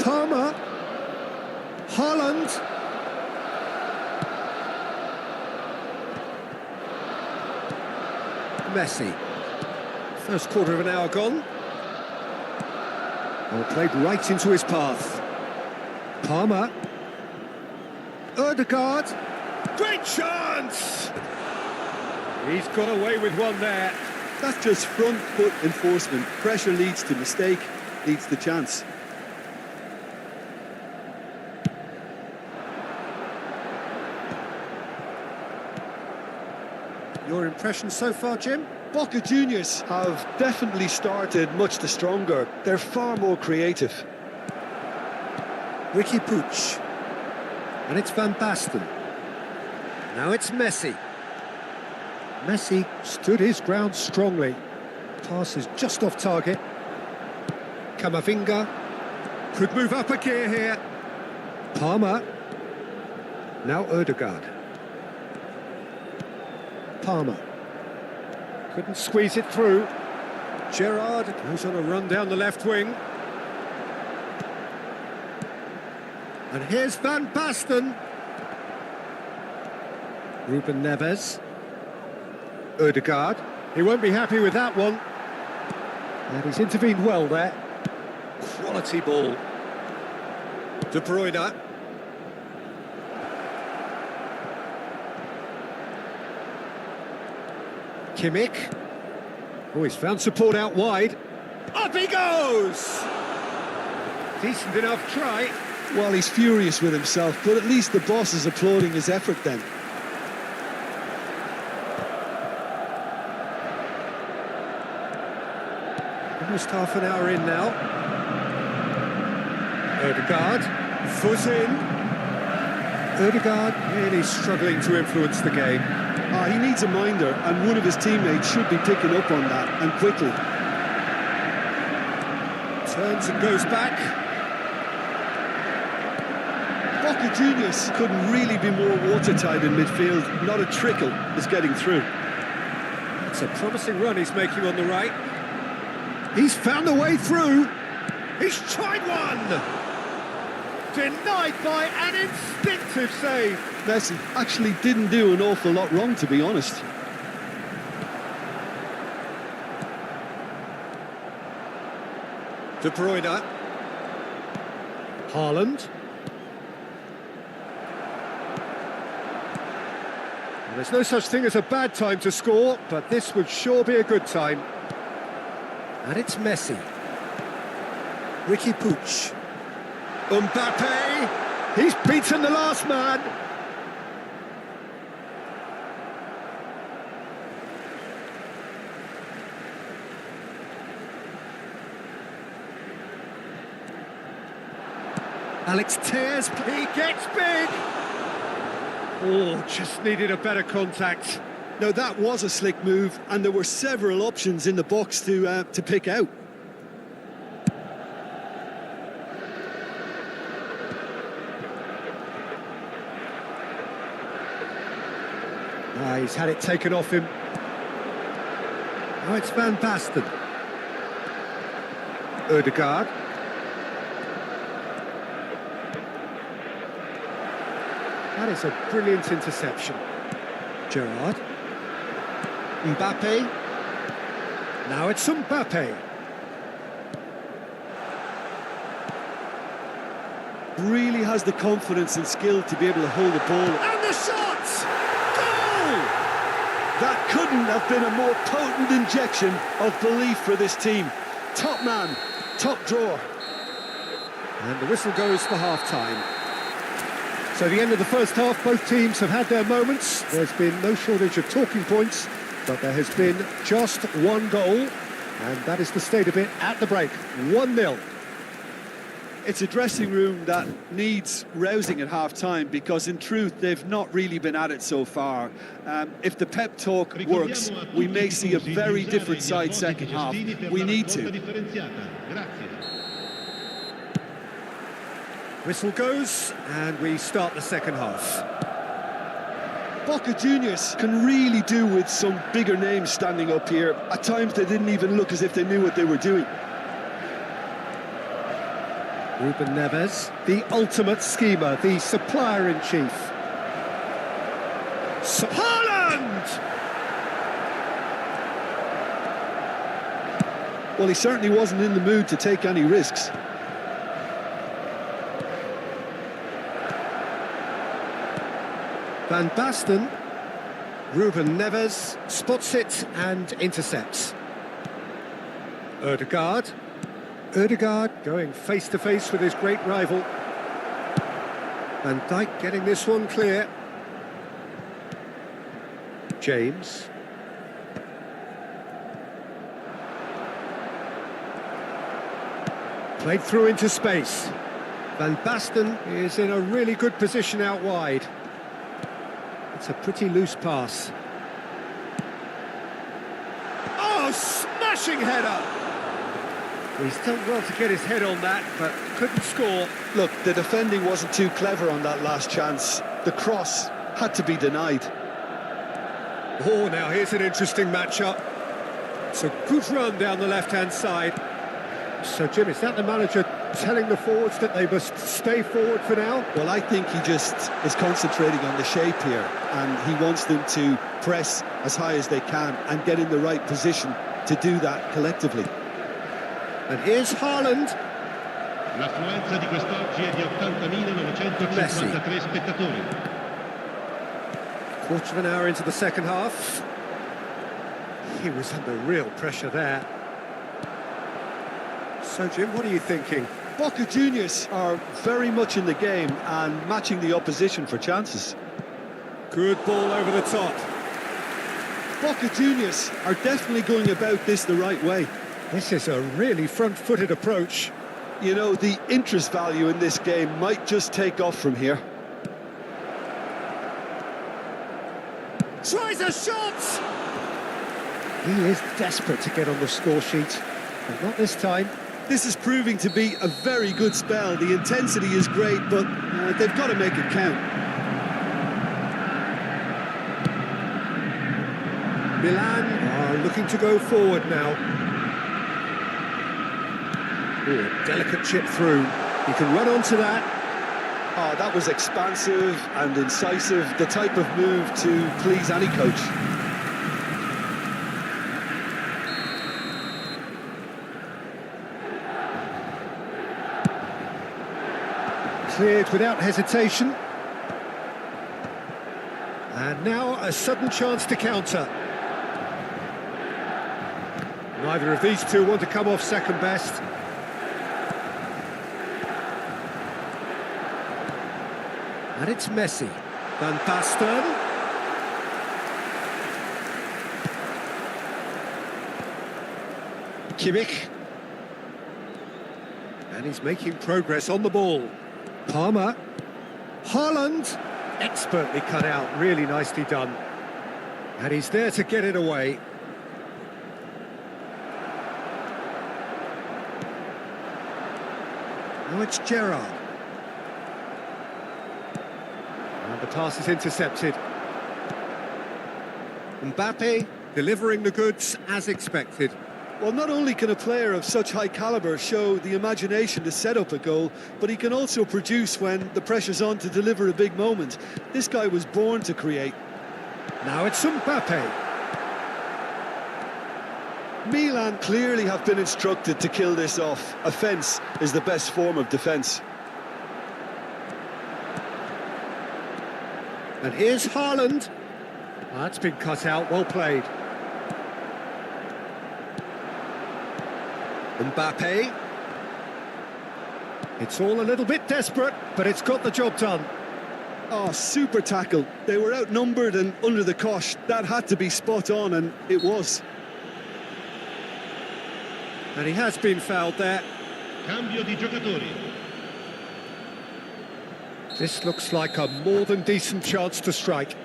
Palmer. Haaland. Messi. First quarter of an hour gone. Well, played right into his path. Palmer. Ødegaard. Great chance! He's got away with one there. That's just front foot enforcement. Pressure leads to mistake, leads to chance. Your impression so far, Jim? Boca Juniors have definitely started much the stronger. They're far more creative. Ricky Puig. And it's Van Basten. Now it's Messi. Messi stood his ground strongly. Pass is just off target. Camavinga could move up a gear here. Palmer. Now Ødegaard. Palmer. Couldn't squeeze it through. Gerrard goes on a run down the left wing. And here's Van Basten. Ruben Neves. Ødegaard. He won't be happy with that one. And he's intervened well there. Quality ball. De Bruyne. Kimmich. Oh, he's found support out wide. Up he goes! Decent enough try. Well, he's furious with himself, but at least the boss is applauding his effort then. Almost half an hour in now. Ødegaard, foot in. Ødegaard really struggling to influence the game. He needs a minder, and one of his teammates should be picking up on that, and quickly. Turns and goes back. Boca Juniors couldn't really be more watertight in midfield. Not a trickle is getting through. It's a promising run he's making on the right. He's found a way through. He's tried one. Denied by an instinctive save. Messi actually didn't do an awful lot wrong, to be honest. De Bruyne. Haaland. Well, there's no such thing as a bad time to score, but this would sure be a good time. And it's Messi. Ricky Puig. Mbappe. He's beaten the last man. Alex Tears, he gets big. Oh, just needed a better contact. No, that was a slick move, and there were several options in the box to pick out. He's had it taken off him. Now it's Van Basten. Ødegaard. That is a brilliant interception. Gerrard. Mbappe. Now it's Mbappe. Really has the confidence and skill to be able to hold the ball. And the shot! Goal! That couldn't have been a more potent injection of belief for this team. Top man, top drawer. And the whistle goes for half-time. So the end of the first half, both teams have had their moments. There's been no shortage of talking points, but there has been just one goal, and that is the state of it at the break. 1-0. It's a dressing room that needs rousing at half-time, because in truth they've not really been at it so far. If the pep talk works, we may see a very different side second half. We need to. Whistle goes, and we start the second half. Boca Juniors can really do with some bigger names standing up here. At times they didn't even look as if they knew what they were doing. Ruben Neves, the ultimate schemer, the supplier-in-chief. Haaland! Well, he certainly wasn't in the mood to take any risks. Van Basten, Ruben Neves spots it and intercepts. Ødegaard going face-to-face with his great rival. Van Dijk getting this one clear. James. Played through into space. Van Basten is in a really good position out wide. It's a pretty loose pass. Oh, smashing header! He's done well to get his head on that, but couldn't score. Look, the defending wasn't too clever on that last chance. The cross had to be denied. Oh, now here's an interesting matchup. It's a good run down the left-hand side. So, Jim, is that the manager telling the forwards that they must stay forward for now? Well, I think he just is concentrating on the shape here, and he wants them to press as high as they can and get in the right position to do that collectively. And here's Haaland. L'affluenza di quest'oggi è di 80.953 spettatori. Quarter of an hour into the second half. He was under real pressure there. So, Jim, what are you thinking? Boca Juniors are very much in the game and matching the opposition for chances. Good ball over the top. Boca Juniors are definitely going about this the right way. This is a really front-footed approach. You know, the interest value in this game might just take off from here. Tries a shot! He is desperate to get on the score sheet, but not this time. This is proving to be a very good spell. The intensity is great, but they've got to make it count. Milan are looking to go forward now. Ooh, a delicate chip through. He can run onto that. Oh, that was expansive and incisive, the type of move to please any coach. Cleared without hesitation. And now a sudden chance to counter. Neither of these two want to come off second best. And it's Messi. Van Basten. Kimmich. And he's making progress on the ball. Palmer. Haaland. Expertly cut out, really nicely done. And he's there to get it away. Now it's Gerrard. And the pass is intercepted. Mbappe delivering the goods as expected. Well, not only can a player of such high calibre show the imagination to set up a goal, but he can also produce when the pressure's on to deliver a big moment. This guy was born to create. Now it's Mbappe. Milan clearly have been instructed to kill this off. Offence is the best form of defence. And here's Haaland. That's been cut out, well played. Mbappe. It's all a little bit desperate, but it's got the job done. Oh, super tackle. They were outnumbered and under the cosh. That had to be spot on, and it was. And he has been fouled there. Cambio di giocatori. This looks like a more than decent chance to strike.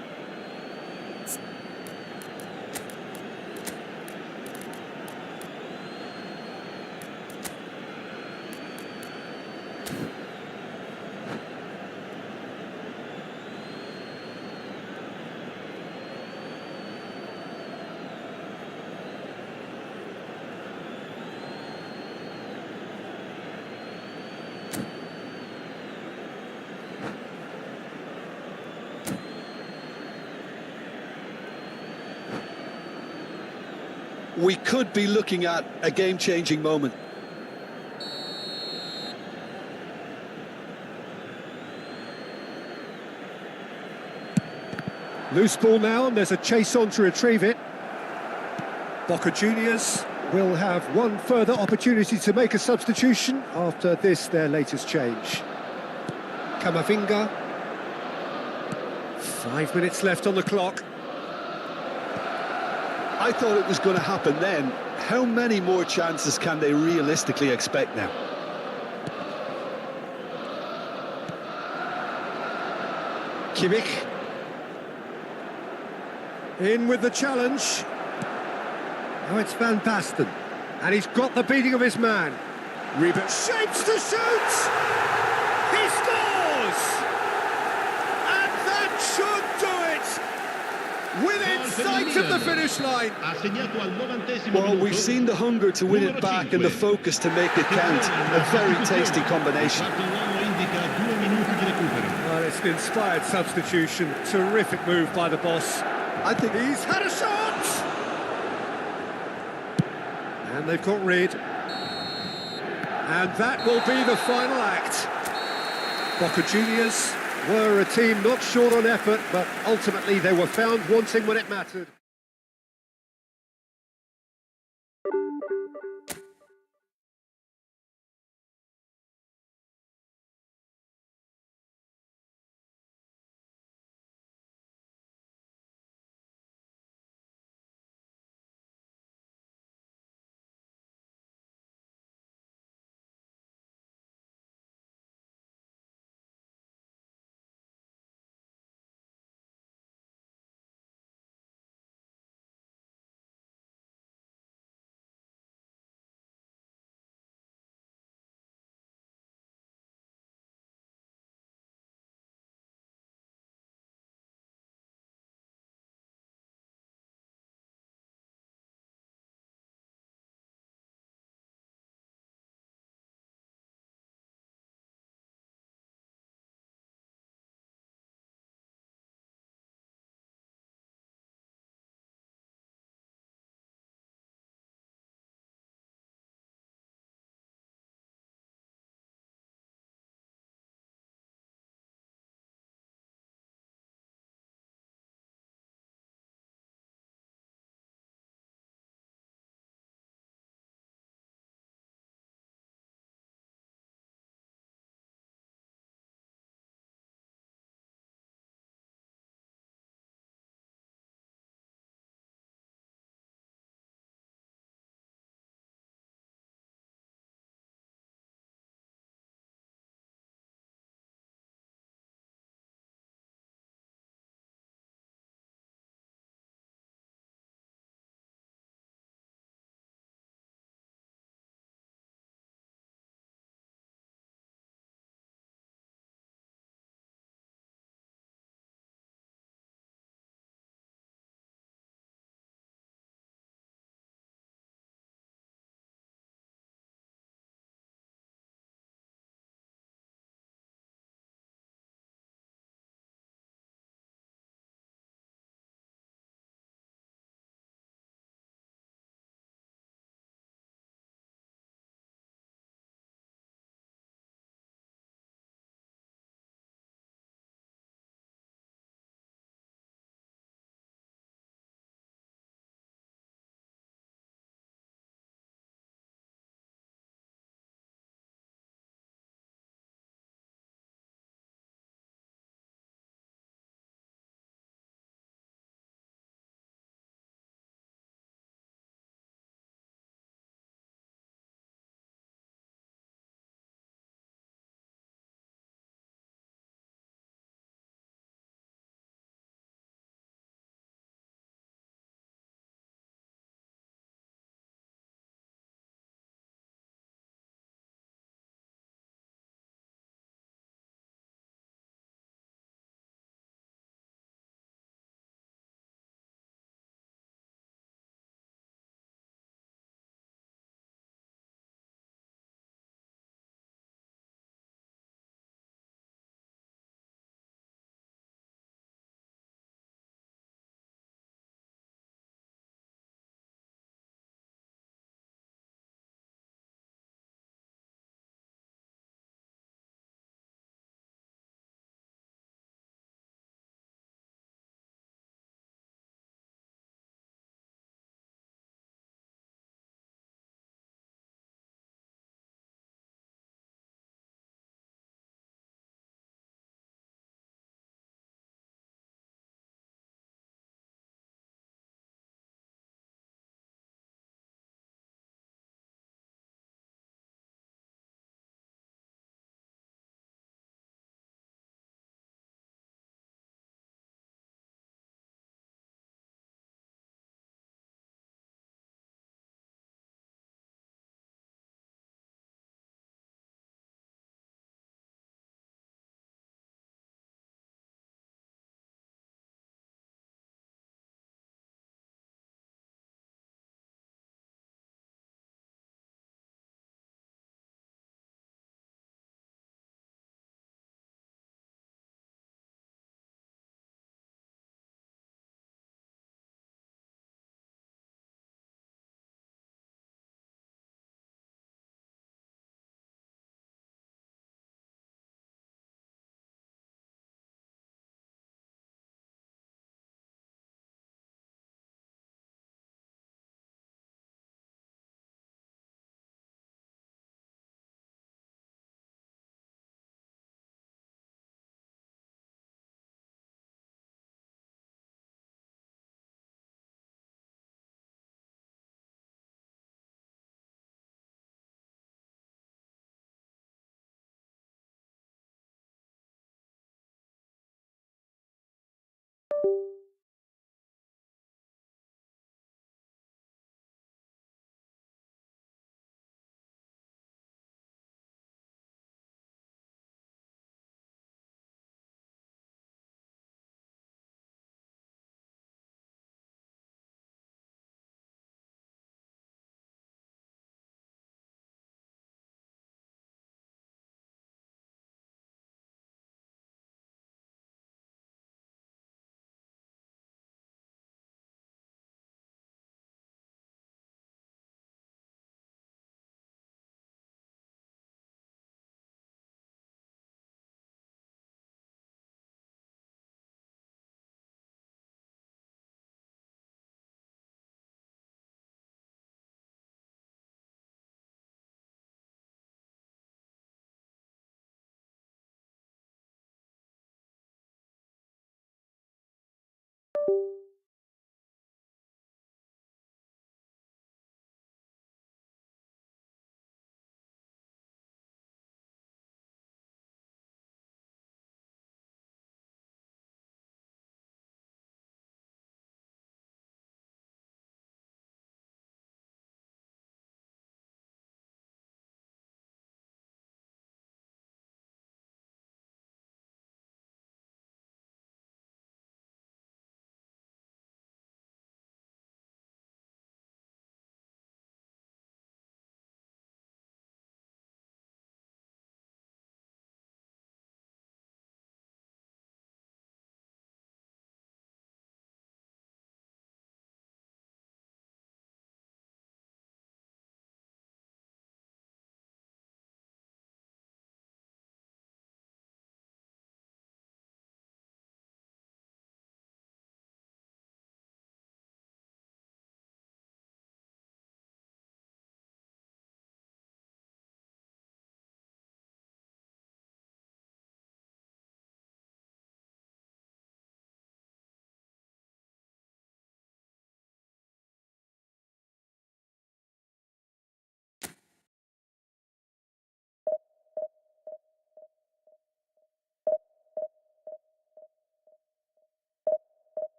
we could be looking at a game-changing moment. Loose ball now, and there's a chase on to retrieve it. Boca Juniors will have one further opportunity to make a substitution after this, their latest change. Camavinga. 5 minutes left on the clock. I thought it was going to happen then. How many more chances can they realistically expect now? Kimmich. In with the challenge. Now it's Van Basten. And he's got the beating of his man. Reba shapes to shoot! He scores! And that should do it! Within sight of the finish line. Well, we've seen the hunger to win it back and the focus to make it count. A very tasty combination. Well, it's an inspired substitution. Terrific move by the boss. I think He's had a shot! And they've got rid. And that will be the final act. Boca Juniors were a team not short on effort, but ultimately they were found wanting when it mattered.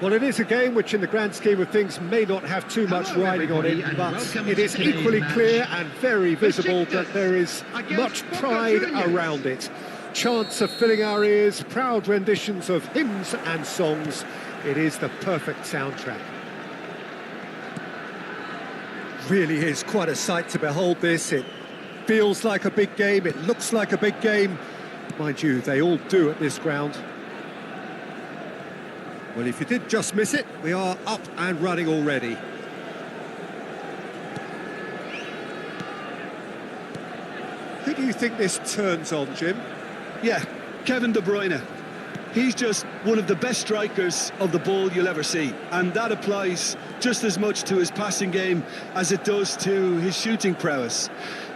Well, it is a game which in the grand scheme of things may not have too much Hello, riding on it, everybody, and but welcome it to is today's equally match. clear and very visible that there is Against much Boca pride Juniors. around it. Chants are filling our ears, proud renditions of hymns and songs. It is the perfect soundtrack. Really is quite a sight to behold this. It feels like a big game, it looks like a big game. Mind you, they all do at this ground. Well, if you did just miss it, we are up and running already. Who do you think this turns on, Jim? Yeah, Kevin De Bruyne. He's just one of the best strikers of the ball you'll ever see. And that applies just as much to his passing game as it does to his shooting prowess.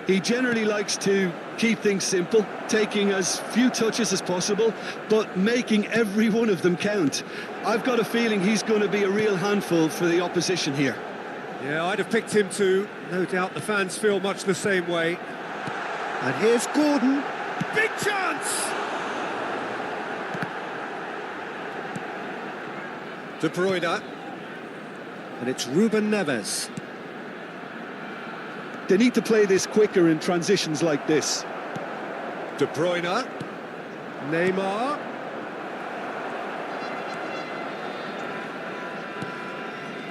He generally likes to keep things simple, taking as few touches as possible, but making every one of them count. I've got a feeling he's going to be a real handful for the opposition here. Yeah, I'd have picked him too. No doubt the fans feel much the same way. And here's Gordon. Big chance! De Bruyne. And it's Ruben Neves. They need to play this quicker in transitions like this. De Bruyne. Neymar.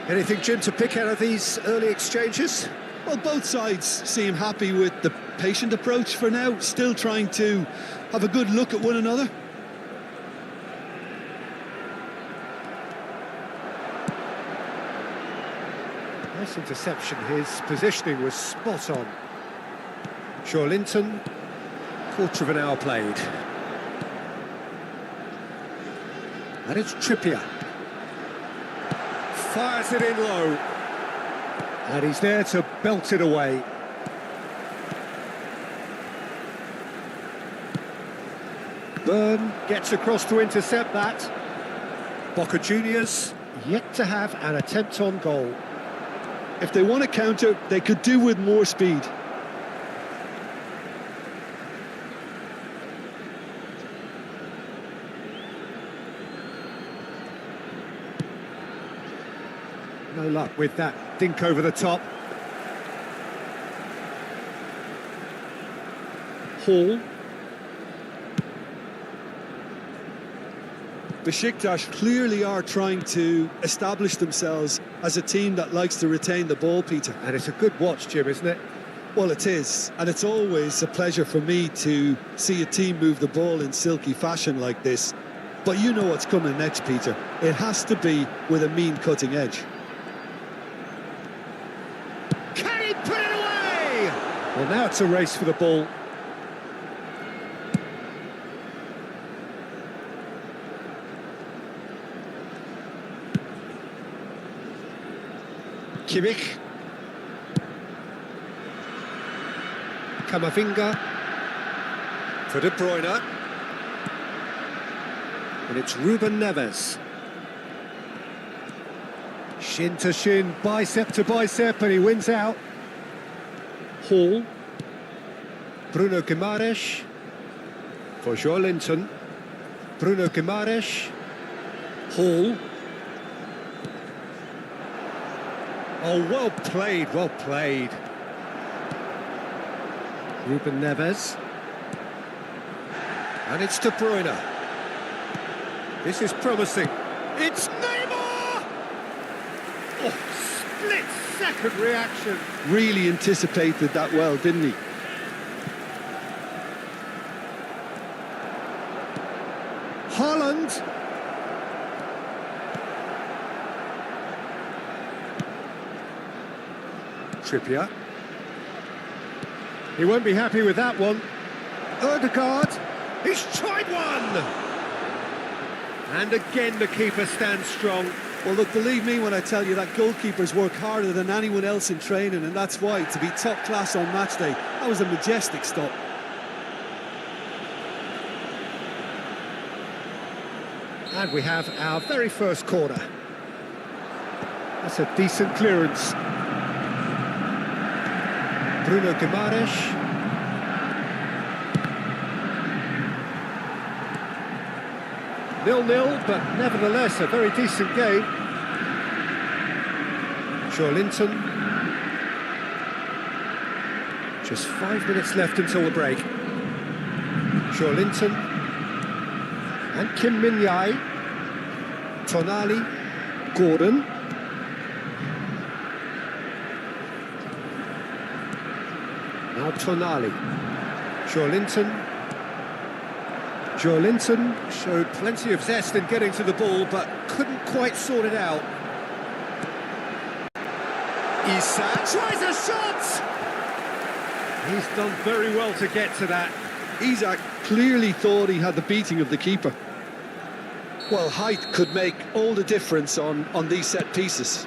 Anything, Jim, to pick out of these early exchanges? Well, both sides seem happy with the patient approach for now, still trying to have a good look at one another. Nice interception. His positioning was spot on. Linton, quarter of an hour played. And it's Trippier. Fires it in low. And he's there to belt it away. Byrne gets across to intercept that. Boca Juniors yet to have an attempt on goal. If they want to counter, they could do with more speed. No luck with that dink over the top. Hall. Besiktas clearly are trying to establish themselves as a team that likes to retain the ball, Peter. And it's a good watch, Jim, isn't it? Well, it is, and it's always a pleasure for me to see a team move the ball in silky fashion like this. But you know what's coming next, Peter. It has to be with a mean cutting edge. Can he put it away? Well, now it's a race for the ball. Kimmich. Kamavinga. For De Bruyne. And it's Ruben Neves. Shin to shin, bicep to bicep, and he wins out. Hall. Bruno Guimaraes. For Linton. Bruno Guimaraes. Hall. Oh, well played, well played. Ruben Neves. And it's De Bruyne. This is promising. It's Neymar! Oh, split-second reaction. Really anticipated that well, didn't he? Haaland. Trippier. He won't be happy with that one. Ødegaard. He's tried one! And again the keeper stands strong. Well, look, believe me when I tell you that goalkeepers work harder than anyone else in training, and that's why, to be top class on match day, that was a majestic stop. And we have our very first corner. That's a decent clearance. Bruno Guimaraes. 0-0, but nevertheless a very decent game. Linton. Just 5 minutes left until the break. Linton. And Kim Min-jae. Tonali. Gordon. Now Tonali. Linton. Linton showed plenty of zest in getting to the ball, but couldn't quite sort it out. Isak tries a shot! He's done very well to get to that. Isak clearly thought he had the beating of the keeper. Well, height could make all the difference on these set pieces.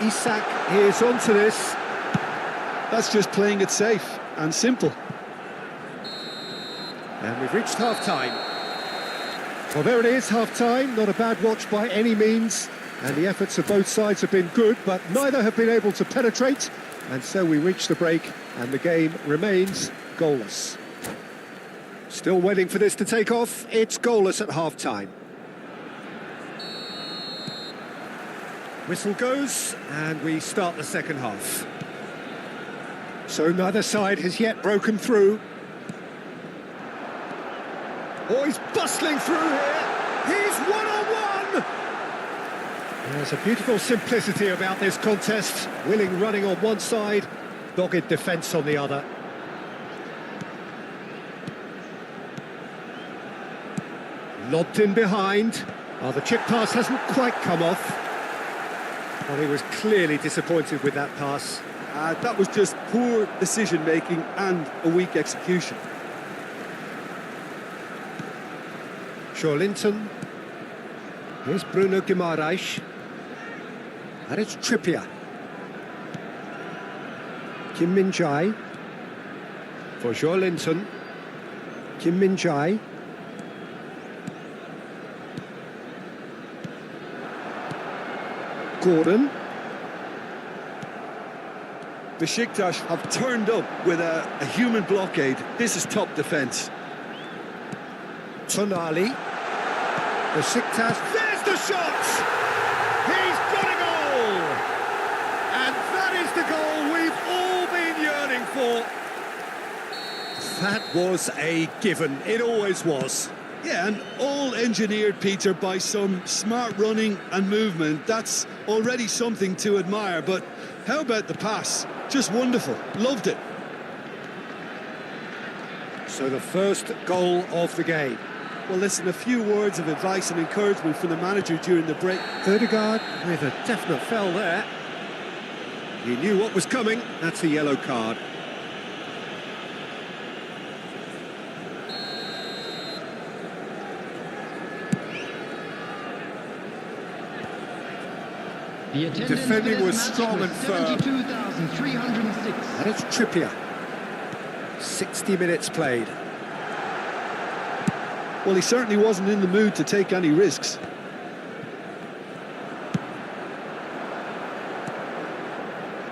Isak is onto this. That's just playing it safe and simple. And we've reached half-time. Well, there it is, half-time. Not a bad watch by any means. And the efforts of both sides have been good, but neither have been able to penetrate. And so we reach the break, and the game remains goalless. Still waiting for this to take off. It's goalless at half-time. Whistle goes, and we start the second half. So neither side has yet broken through. Oh, he's bustling through here. He's one-on-one! There's a beautiful simplicity about this contest. Willing running on one side, dogged defence on the other. Lobbed in behind. Oh, the chip pass hasn't quite come off. Well, he was clearly disappointed with that pass. That was just poor decision-making and a weak execution. Linton. Here's Bruno Guimaraes. And it's Trippier. Kim Min-jae. For Linton. Kim Min-jae. Gordon. Besiktas have turned up with a human blockade. This is top defence. Tonali. Besiktas. There's the shot! He's got a goal! And that is the goal we've all been yearning for. That was a given. It always was. Yeah, and all engineered, Peter, by some smart running and movement. That's already something to admire, but how about the pass? Just wonderful. Loved it. So the first goal of the game. Well, listen, a few words of advice and encouragement from the manager during the break. Ødegaard with a definite foul there. He knew what was coming. That's a yellow card. Defending was strong and firm. 72,306. And it's Trippier. 60 minutes played. Well, he certainly wasn't in the mood to take any risks.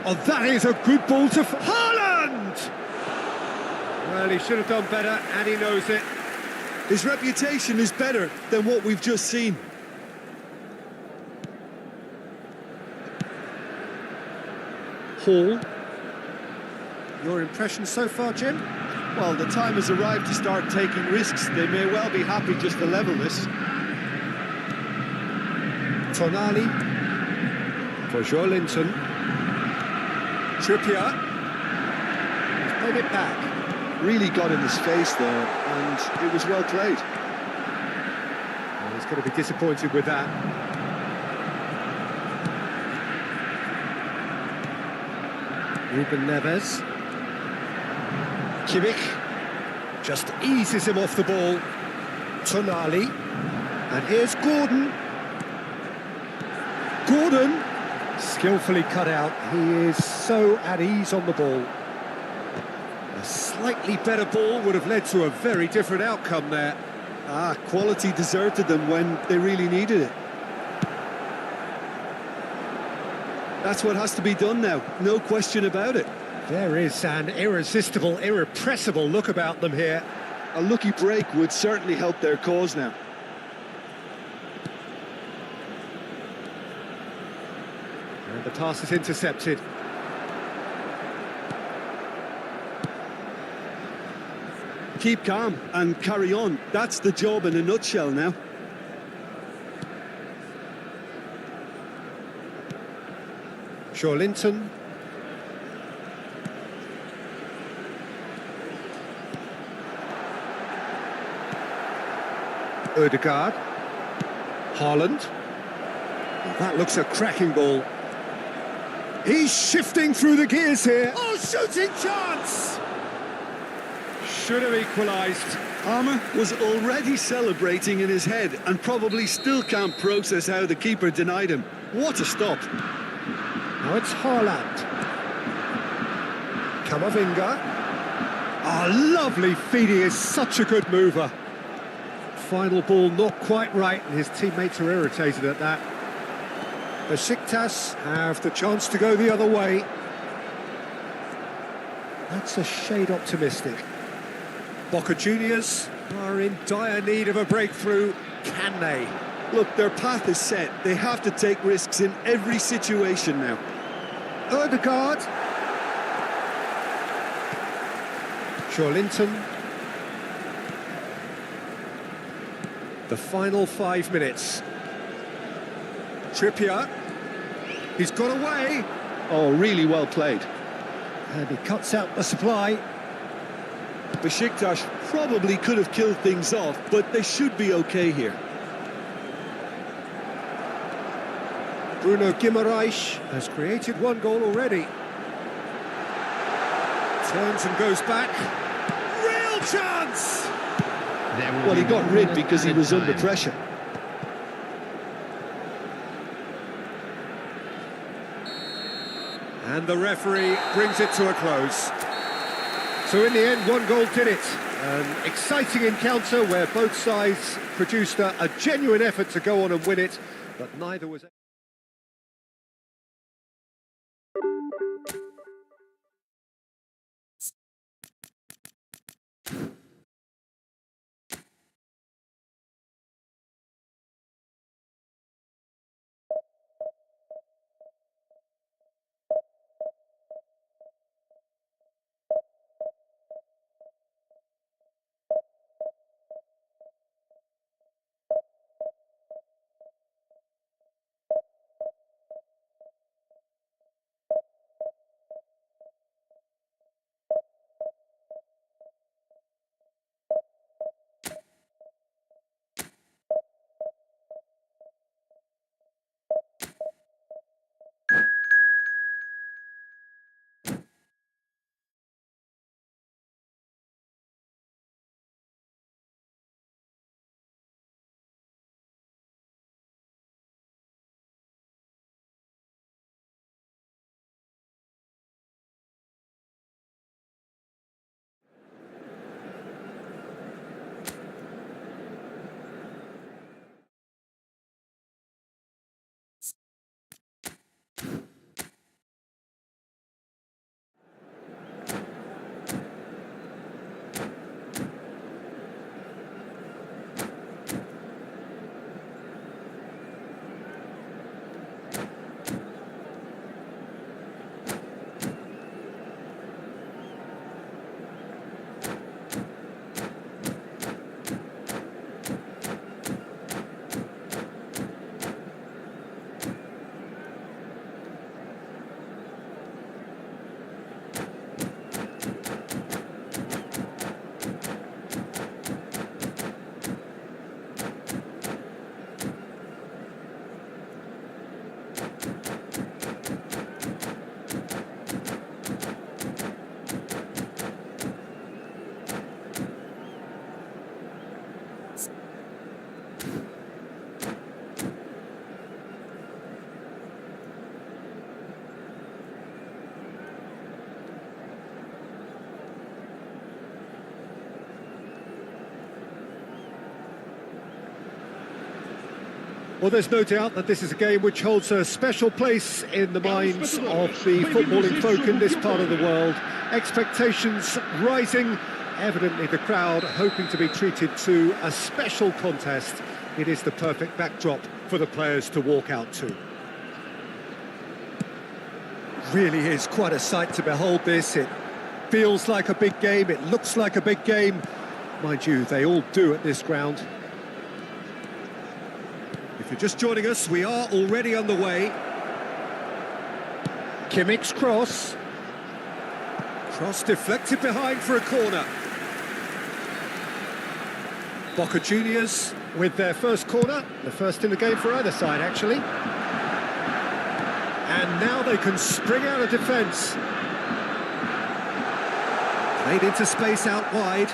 Oh, that is a good ball to Haaland! Well, he should have done better, and he knows it. His reputation is better than what we've just seen. Hall. Your impression so far, Jim? Well, the time has arrived to start taking risks. They may well be happy just to level this. Tonali. For Linton. Trippier. He's played it back. Really got in his face there, and it was well played. Well, he's going to be disappointed with that. Ruben Neves. Kimmich just eases him off the ball. Tonali. And here's Gordon. Gordon, skillfully cut out. He is so at ease on the ball. A slightly better ball would have led to a very different outcome there. Quality deserted them when they really needed it. That's what has to be done now, no question about it. There is an irresistible, irrepressible look about them here. A lucky break would certainly help their cause now. And the pass is intercepted. Keep calm and carry on. That's the job in a nutshell now. Linton. Ødegaard. Haaland. That looks a cracking ball. He's shifting through the gears here. Oh, shooting chance! Should have equalised. Armour was already celebrating in his head and probably still can't process how the keeper denied him. What a stop. Now it's Haaland. Kamavinga. Oh, lovely feed. He is such a good mover. Final ball not quite right, and his teammates are irritated at that. Besiktas have the chance to go the other way. That's a shade optimistic. Boca Juniors are in dire need of a breakthrough. Can they? Look, their path is set. They have to take risks in every situation now. Ødegaard. Linton. The final 5 minutes. Trippier. He's got away. Oh, really well played. And he cuts out the supply. Besiktas probably could have killed things off, but they should be okay here. Bruno Guimaraes has created one goal already. Turns and goes back. Real chance! Well, he got rid because he was under pressure. And the referee brings it to a close. So in the end, one goal did it. An exciting encounter where both sides produced a genuine effort to go on and win it, but neither was... Well, there's no doubt that this is a game which holds a special place in the minds of the footballing folk in this part of the world. Expectations rising, evidently the crowd hoping to be treated to a special contest. It is the perfect backdrop for the players to walk out to. really is quite a sight to behold this. It feels like a big game, it looks like a big game. Mind you, they all do at this ground. If you're just joining us, we are already on the way. Kimmich's cross. Cross deflected behind for a corner. Boca Juniors with their first corner, the first in the game for either side, actually. And now they can spring out of defence. Played into space out wide.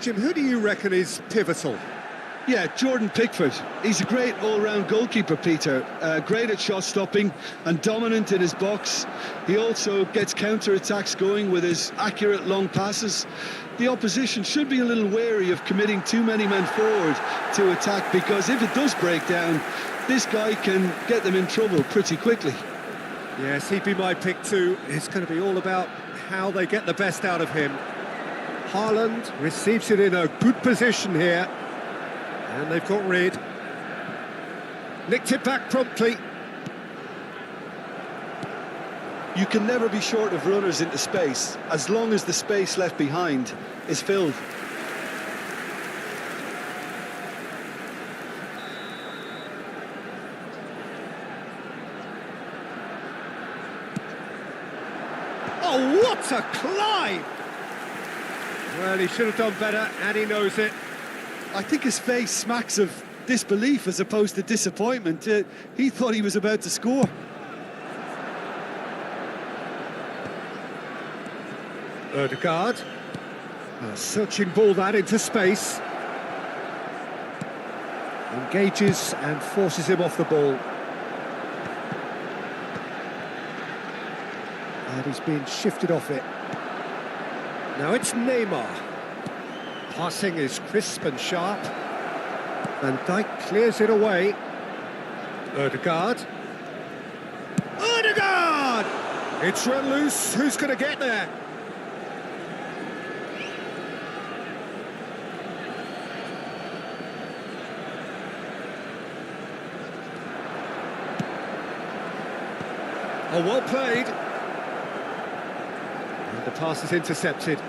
Jim, who do you reckon is pivotal? Yeah, Jordan Pickford. He's a great all-round goalkeeper, Peter. Great at shot stopping and dominant in his box. He also gets counter-attacks going with his accurate long passes. The opposition should be a little wary of committing too many men forward to attack, because if it does break down, this guy can get them in trouble pretty quickly. Yes, he'd be my pick too. It's going to be all about how they get the best out of him. Haaland receives it in a good position here. And they've got rid. Nicked it back promptly. You can never be short of runners into space, as long as the space left behind is filled. Oh, what a climb! Well, he should have done better, and he knows it. I think his face smacks of disbelief as opposed to disappointment. He thought he was about to score. Ødegaard. A searching ball that into space. Engages and forces him off the ball. And he's been shifted off it. Now it's Neymar. Passing is crisp and sharp. Van Dijk clears it away. Ødegaard. Ødegaard! It's run loose. Who's going to get there? Oh, well played. And the pass is intercepted.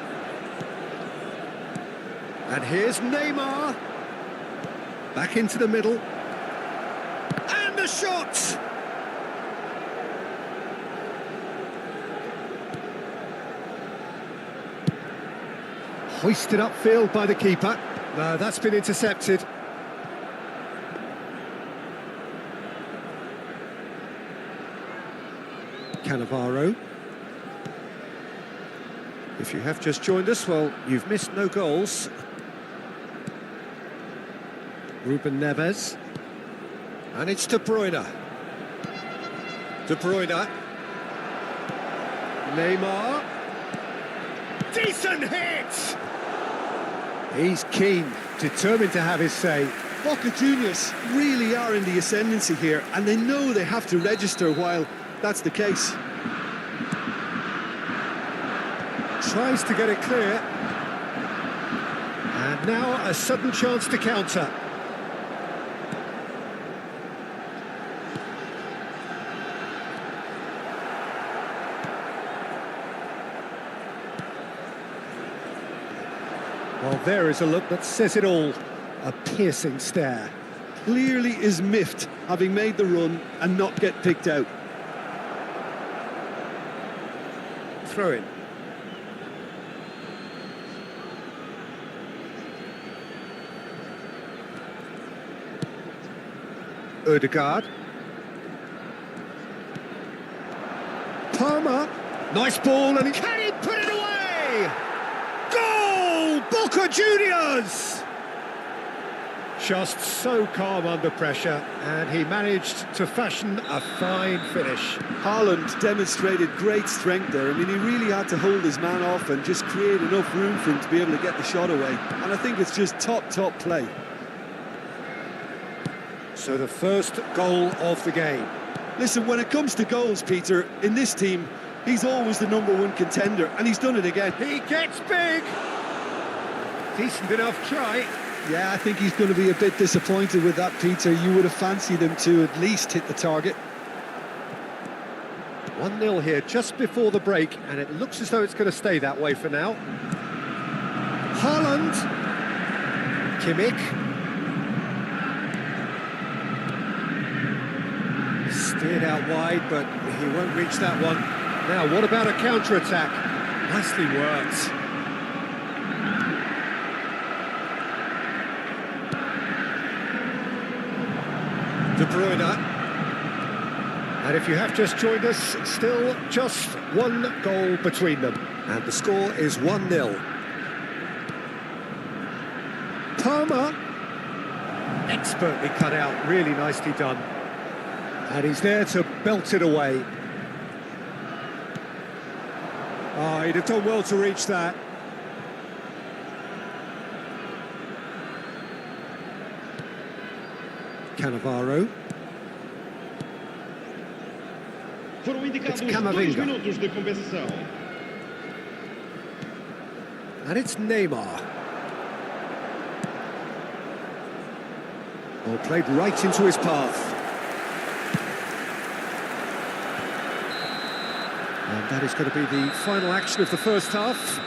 And here's Neymar. Back into the middle. And the shot! Hoisted upfield by the keeper. No, that's been intercepted. Cannavaro. If you have just joined us, well, you've missed no goals. Ruben Neves. And it's De Bruyne. De Bruyne. Neymar. Decent hit! He's keen, determined to have his say. Boca Juniors really are in the ascendancy here, and they know they have to register while that's the case. Tries to get it clear. And now a sudden chance to counter. Well, there is a look that says it all. A piercing stare. Clearly is miffed, having made the run and not get picked out. Throw in. Ødegaard. Palmer. Nice ball, and can he put it away? Goal! Boca Juniors! Just so calm under pressure, and he managed to fashion a fine finish. Haaland demonstrated great strength there. I mean, he really had to hold his man off and just create enough room for him to be able to get the shot away. And I think it's just top play. So the first goal of the game. Listen, when it comes to goals, Peter, in this team, he's always the #1 contender, and he's done it again. He gets big. Decent enough try. Yeah, I think he's going to be a bit disappointed with that, Peter. You would have fancied him to at least hit the target. 1-0 here just before the break, and it looks as though it's going to stay that way for now. Haaland. Kimmich. Steered out wide, but he won't reach that one. Now, what about a counter-attack? Nicely worked. De Bruyne. And if you have just joined us, still just one goal between them. And the score is 1-0. Palmer. Expertly cut out, really nicely done. And he's there to belt it away. Oh, he'd have done well to reach that. Cannavaro. Foram indicados It's 2 Camavinga. minutos de compensação. And it's Neymar. Oh, played right into his path. And that is going to be the final action of the first half.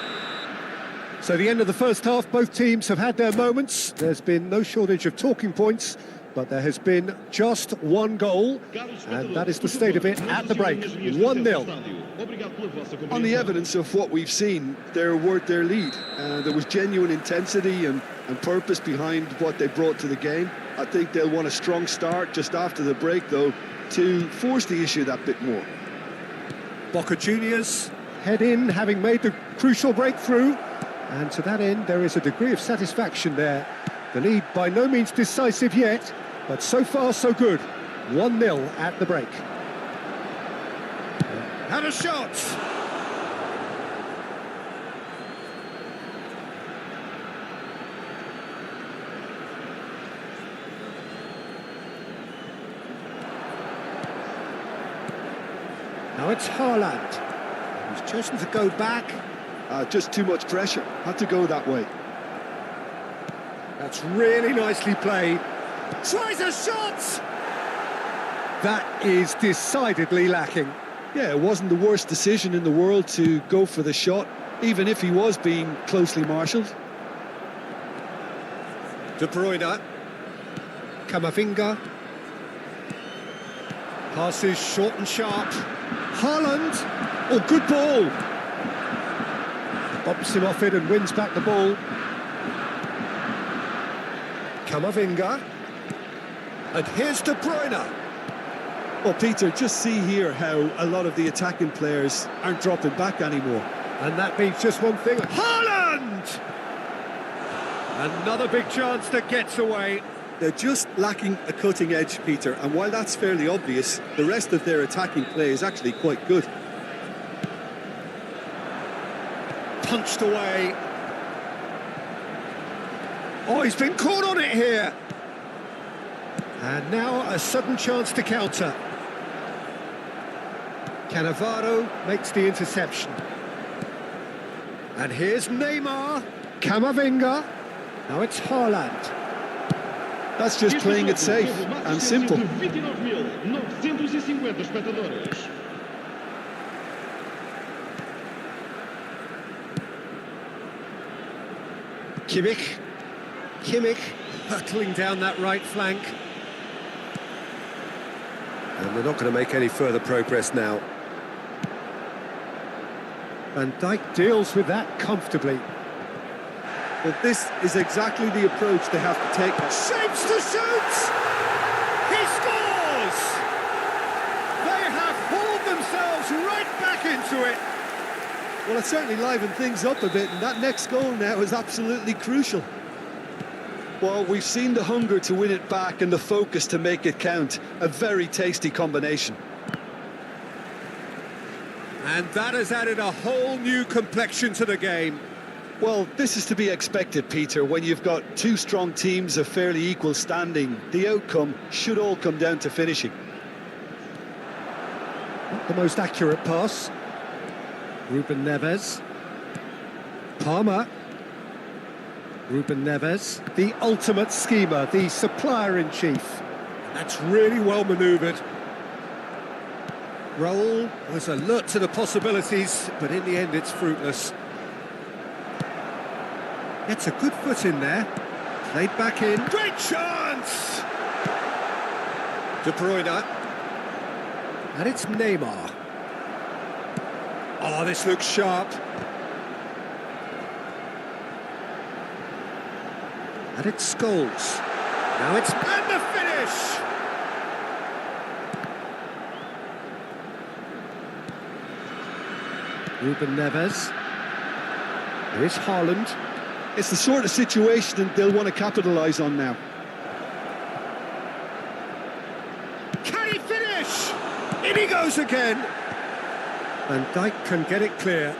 So the end of the first half, both teams have had their moments. There's been no shortage of talking points, but there has been just one goal, and that is the state of it at the break. 1-0. On the evidence of what we've seen, they're worth their lead. There was genuine intensity and purpose behind what they brought to the game. I think they'll want a strong start just after the break, though, to force the issue that bit more. Boca Juniors head in, having made the crucial breakthrough, and to that end there is a degree of satisfaction there. The lead by no means decisive yet, but so far so good. 1-0 at the break. Had a shot! Now it's Haaland, who's chosen to go back. Just too much pressure. Had to go that way. That's really nicely played. Tries a shot! That is decidedly lacking. Yeah, it wasn't the worst decision in the world to go for the shot, even if he was being closely marshalled. De Bruyne. Camavinga. Passes short and sharp. Haaland. Oh, good ball. Bobs him off it and wins back the ball. Camavinga. And here's De Bruyne. Well, Peter, just see here how a lot of the attacking players aren't dropping back anymore. And that means just one thing. Haaland! Another big chance that gets away. They're just lacking a cutting edge, Peter, and while that's fairly obvious, the rest of their attacking play is actually quite good. Punched away. Oh, he's been caught on it here. And now a sudden chance to counter. Cannavaro makes the interception. And here's Neymar. Camavinga. Now it's Haaland. That's just playing it safe and simple. Kimmich hurtling down that right flank. And they're not going to make any further progress now. Van Dijk deals with that comfortably. But this is exactly the approach they have to take. Shapes to shoot! He scores! They have hauled themselves right back into it. Well, it certainly livened things up a bit, and that next goal now is absolutely crucial. Well, we've seen the hunger to win it back and the focus to make it count. A very tasty combination. And that has added a whole new complexion to the game. Well, this is to be expected, Peter. When you've got two strong teams of fairly equal standing, the outcome should all come down to finishing. Not the most accurate pass. Ruben Neves. Palmer. Ruben Neves, the ultimate schemer, the supplier-in-chief. That's really well manoeuvred. Raul was alert to the possibilities, but in the end it's fruitless. Gets a good foot in there. Played back in. Great chance! De Bruyne. And it's Neymar. Oh, this looks sharp. And it's Scholes. Now it's... And the finish! Ruben Neves. Here's Haaland. It's the sort of situation they'll want to capitalise on now. Can he finish? In he goes again. Van Dijk can get it clear.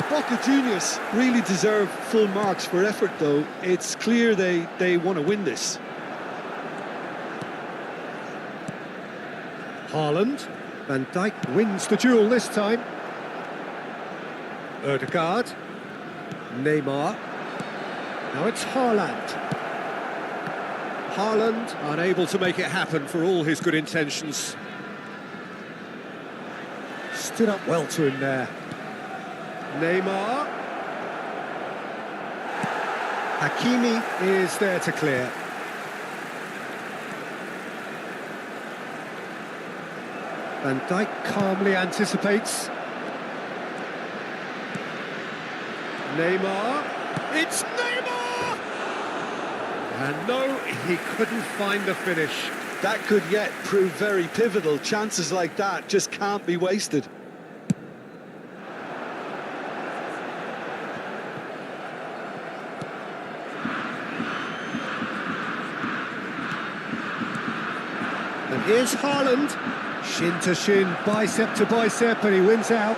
Boca Juniors really deserve full marks for effort, though. It's clear they want to win this. Haaland. Van Dijk wins the duel this time. Ødegaard. Neymar. Now it's Haaland. Haaland unable to make it happen for all his good intentions. Stood up well to him there. Neymar. Hakimi is there to clear. Van Dijk calmly anticipates. Neymar. It's Neymar! And no, he couldn't find the finish. That could yet prove very pivotal. Chances like that just can't be wasted. And here's Haaland. Shin to shin, bicep to bicep, and he wins out.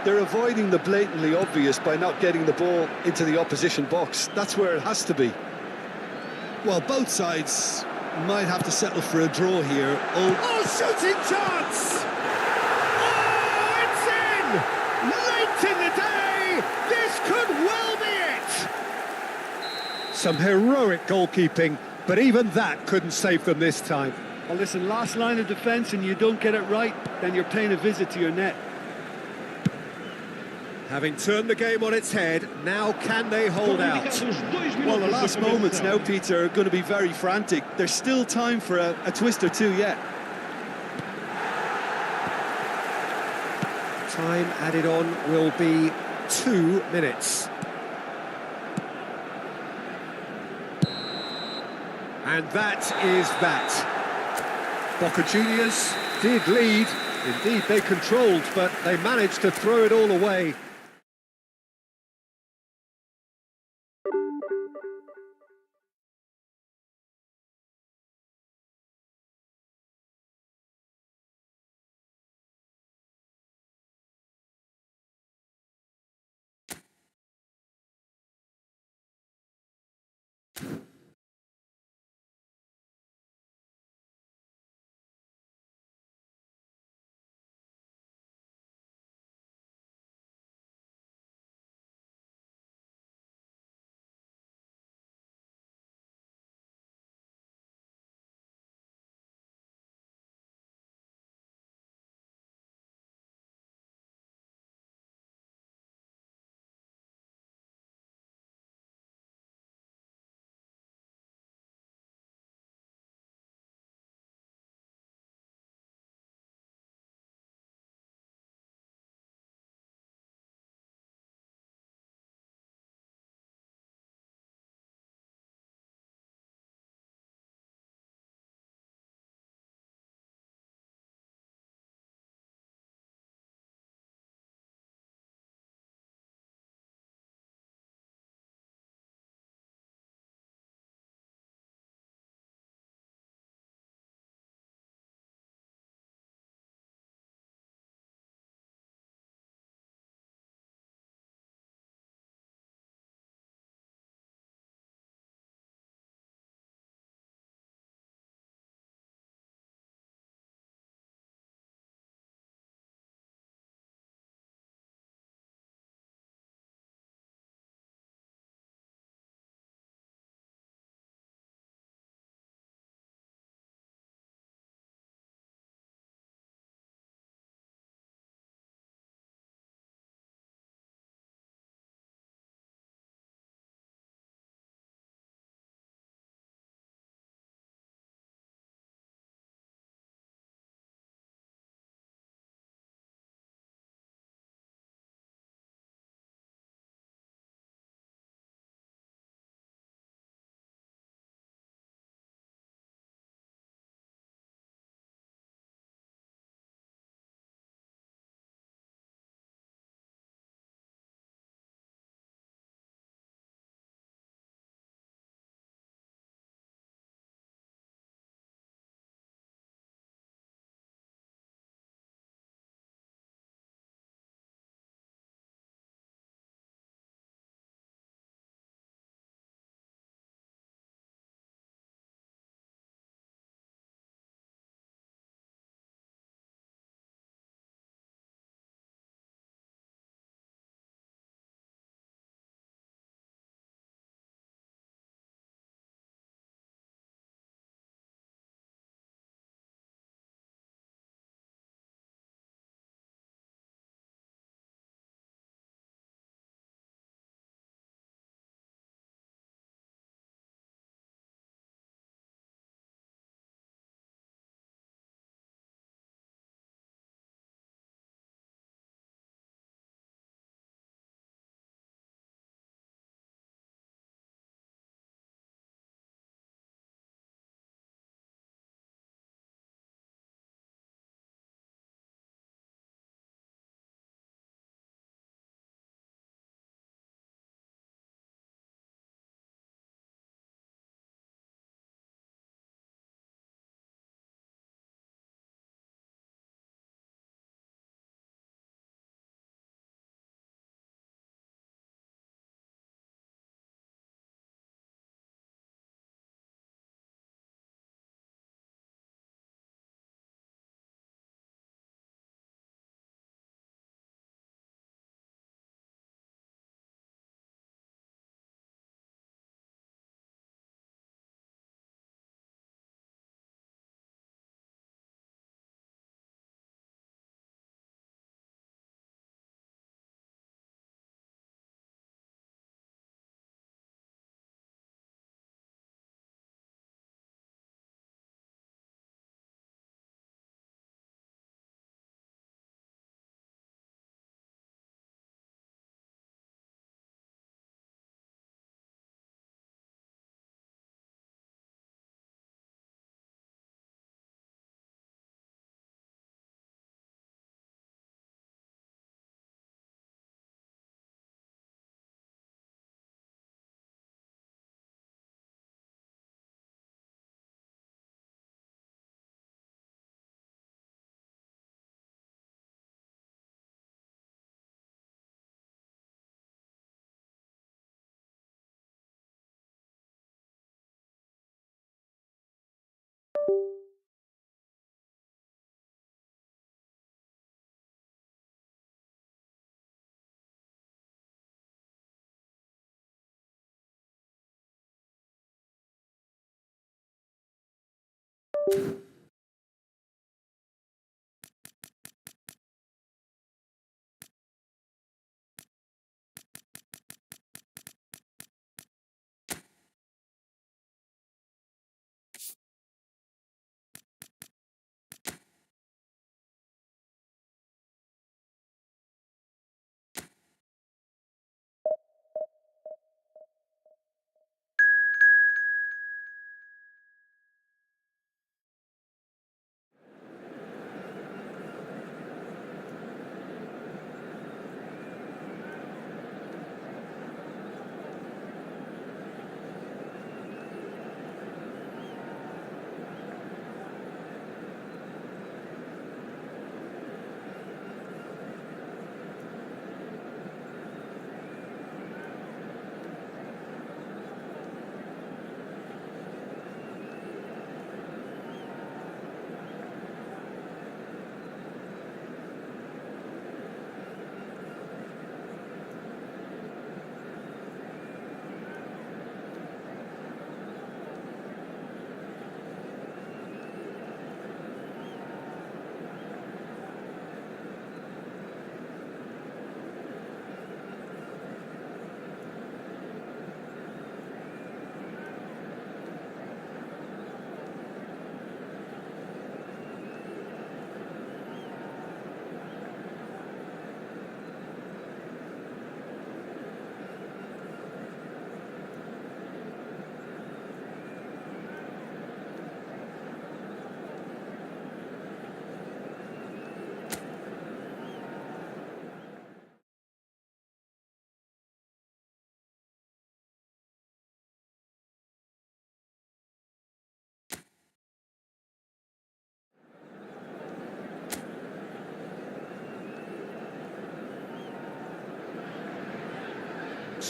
They're avoiding the blatantly obvious by not getting the ball into the opposition box. That's where it has to be. Well, both sides might have to settle for a draw here. Oh, shooting chance! Oh, it's in! Late in the day! This could well be it! Some heroic goalkeeping, but even that couldn't save them this time. Well, listen, last line of defence and you don't get it right, then you're paying a visit to your net. Having turned the game on its head, now can they hold out? Well, the last moments now, Peter, are going to be very frantic. There's still time for a twist or two yet. Time added on will be 2 minutes. And that is that. Boca Juniors did lead. Indeed, they controlled, but they managed to throw it all away.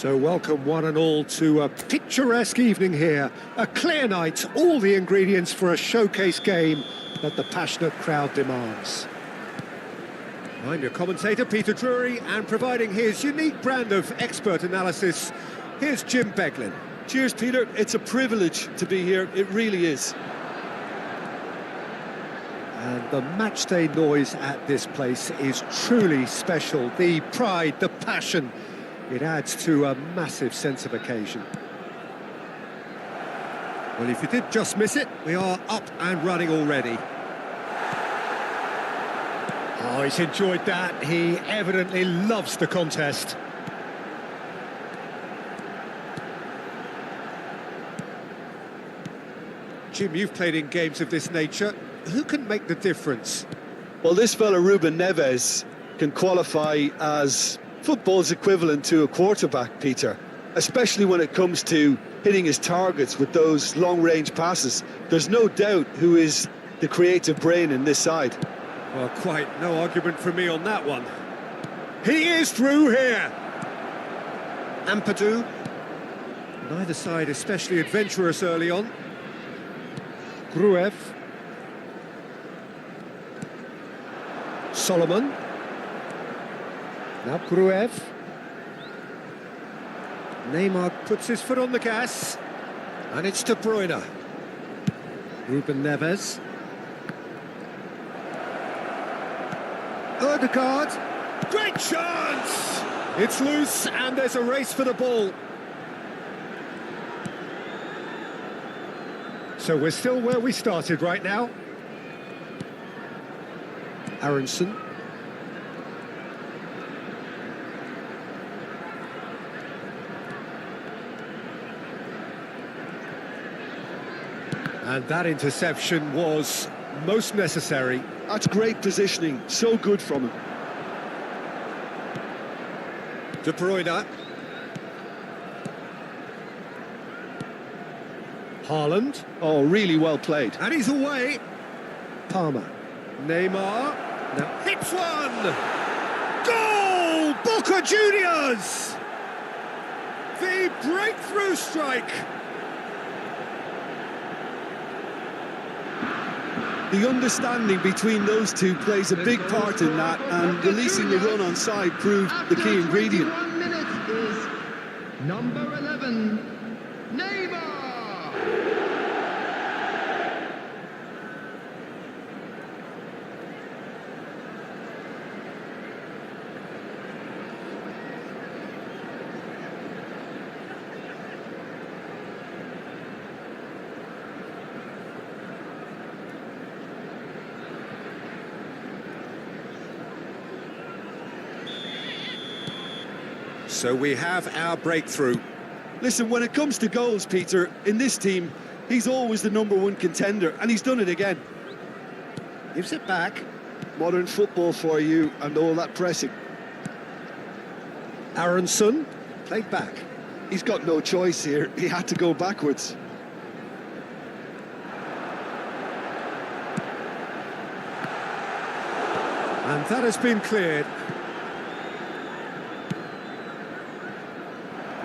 So welcome one and all to a picturesque evening here. A clear night, all the ingredients for a showcase game that the passionate crowd demands. I'm your commentator, Peter Drury, and providing his unique brand of expert analysis, here's Jim Beglin. Cheers, Peter. It's a privilege to be here. It really is. And the matchday noise at this place is truly special. The pride, the passion, it adds to a massive sense of occasion. Well, if you did just miss it, we are up and running already. Oh, he's enjoyed that. He evidently loves the contest. Jim, you've played in games of this nature. Who can make the difference? Well, this fella, Ruben Neves, can qualify as football's equivalent to a quarterback, Peter, especially when it comes to hitting his targets with those long-range passes. There's no doubt who is the creative brain in this side. Well, quite no argument from me on that one. He is through here. Ampadu. Neither side especially adventurous early on. Gruev. Solomon. Now Gruev. Neymar puts his foot on the gas. And it's De Bruyne. Ruben Neves. Odegaard. Great chance! It's loose and there's a race for the ball. So we're still where we started right now. Aronson. And that interception was most necessary. That's great positioning, so good from him. De Bruyne. Haaland. Oh, really well played. And he's away. Palmer. Neymar. Now hits one! Goal! Boca Juniors! The breakthrough strike. The understanding between those two plays a big part in that, and releasing the run on side proved the key ingredient. 21 minutes is number 11, Neymar. So we have our breakthrough. Listen, when it comes to goals, Peter, in this team, he's always the #1 contender, and he's done it again. Gives it back. Modern football for you and all that pressing. Aronson played back. He's got no choice here. He had to go backwards. And that has been cleared.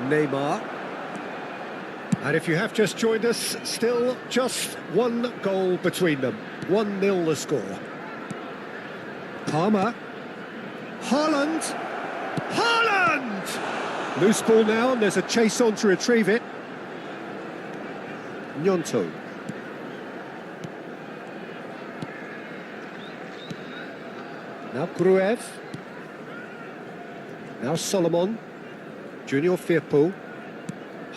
Neymar. And if you have just joined us, still just one goal between them. 1-0 the score. Palmer. Haaland. Haaland! Loose ball now, and there's a chase on to retrieve it. Gnonto. Now Gruev. Now Solomon. Junior Firpo.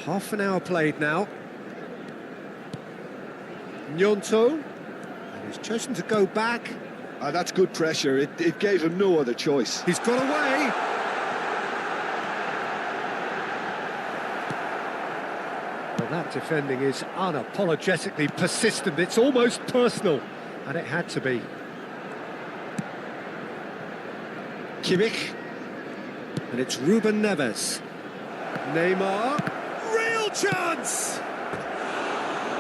Half an hour played now. Gnonto. And he's chosen to go back. That's good pressure. It gave him no other choice. He's got away. Well, that defending is unapologetically persistent. It's almost personal, and it had to be. Kimmich. And it's Ruben Neves. Neymar. Real chance!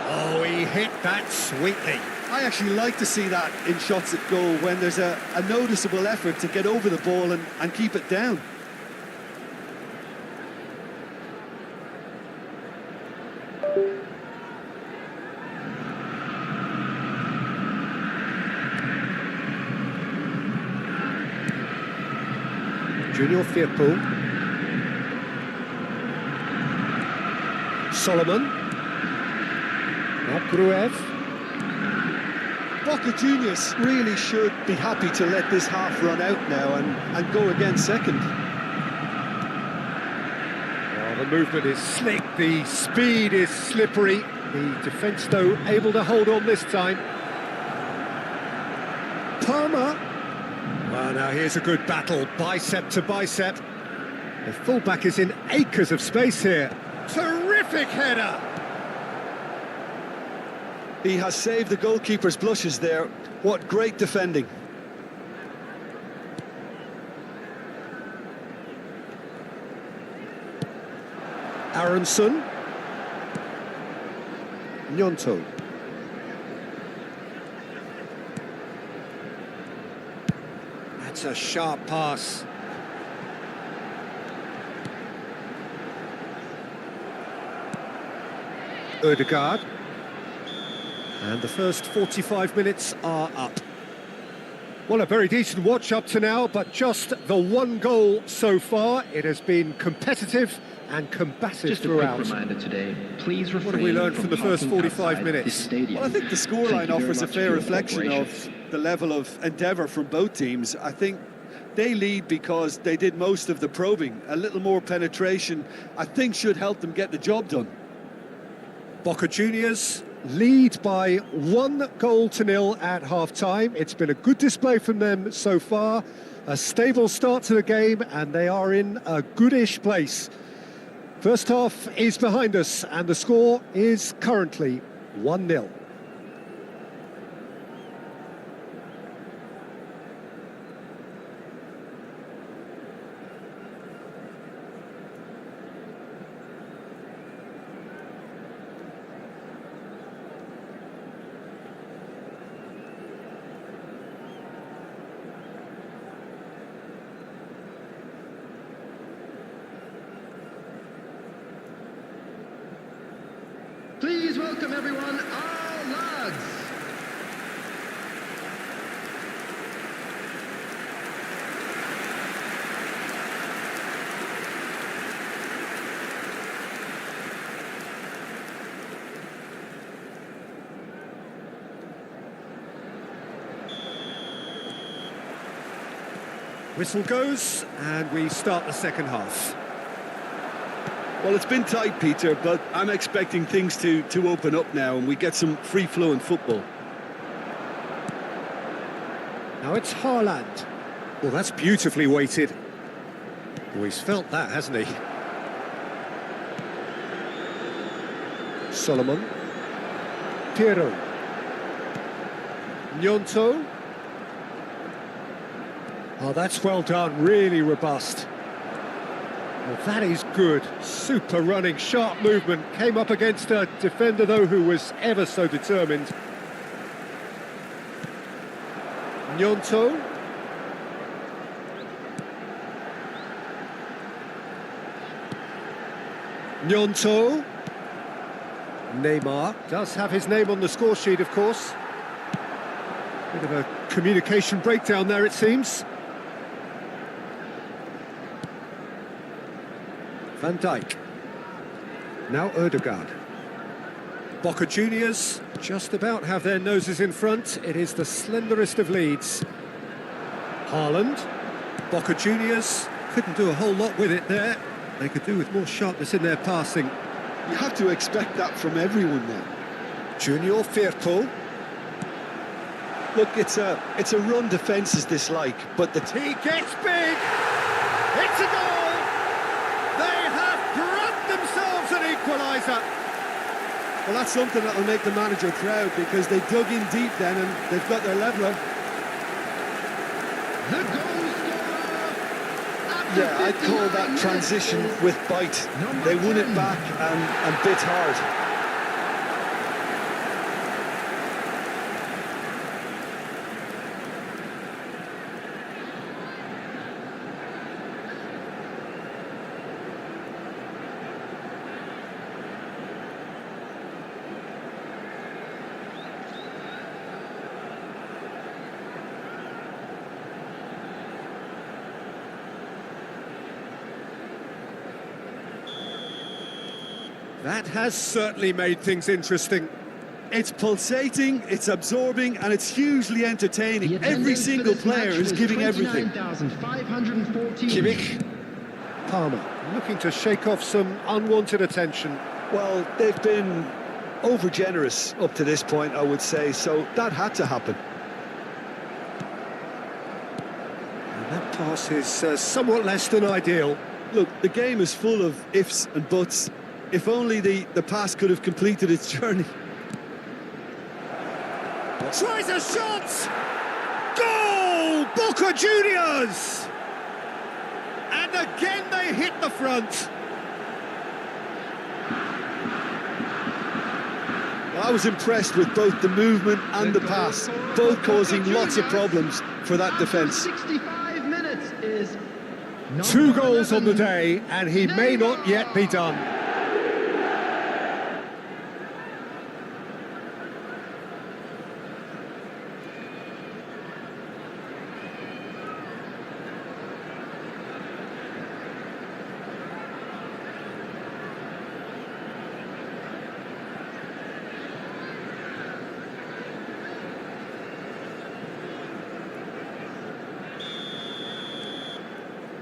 Oh, he hit that sweetly. I actually like to see that in shots at goal when there's a noticeable effort to get over the ball and keep it down. Junior Firpo. Solomon. Now Gruev. Boca Juniors really should be happy to let this half run out now and go again second. Oh, the movement is slick, the speed is slippery. The defence, though, able to hold on this time. Palmer. Well, now here's a good battle, bicep to bicep. The fullback is in acres of space here. Terrific header! He has saved the goalkeeper's blushes there. What great defending. Aronson. Gnonto. That's a sharp pass. Ødegaard. And the first 45 minutes are up. Well, a very decent watch up to now, but just the one goal so far. It has been competitive and combative just throughout. Just a quick reminder today, please refrain What have we learned from the first 45 minutes? Well, I think the scoreline offers a fair reflection of the level of endeavour from both teams. I think they lead because they did most of the probing. A little more penetration, I think, should help them get the job done. Boca Juniors lead by 1-0 at half-time. It's been a good display from them so far. A stable start to the game, and they are in a goodish place. First half is behind us, and the score is currently 1-0. Please welcome everyone, our lads. Whistle goes, and we start the second half. Well, it's been tight, Peter, but I'm expecting things to open up now and we get some free-flowing football. Now it's Haaland. Well, that's beautifully weighted. Oh, he's felt that, hasn't he? Solomon. Piero. Gnonto. Oh, that's well done, really robust. Well, that is good. Super running, sharp movement. Came up against a defender, though, who was ever so determined. Gnonto. Gnonto. Neymar does have his name on the score sheet, of course. Bit of a communication breakdown there, it seems. Van Dijk. Now Ødegaard. Boca Juniors just about have their noses in front. It is the slenderest of leads. Haaland. Boca Juniors couldn't do a whole lot with it there. They could do with more sharpness in their passing. You have to expect that from everyone now. Junior Firpo. Look, it's a run defence is dislike, but He gets big! It's a goal! They have grabbed themselves an equaliser! well, that's something that will make the manager proud, because they dug in deep then and they've got their leveller. The goal scorer. Yeah, I'd call that transition with bite. They won it back and bit hard. That has certainly made things interesting. It's pulsating, it's absorbing, and it's hugely entertaining. Every single player is giving everything. 29,514. Kimmich. Palmer looking to shake off some unwanted attention. Well, they've been over-generous up to this point, I would say, so that had to happen. And that pass is somewhat less than ideal. Look, the game is full of ifs and buts. If only the pass could have completed its journey. Tries a shot! Goal! Boca Juniors! And again they hit the front. Well, I was impressed with both the movement and the pass, both causing lots of problems for that defence. 65 minutes is 2 goals on the day, and he may not yet be done.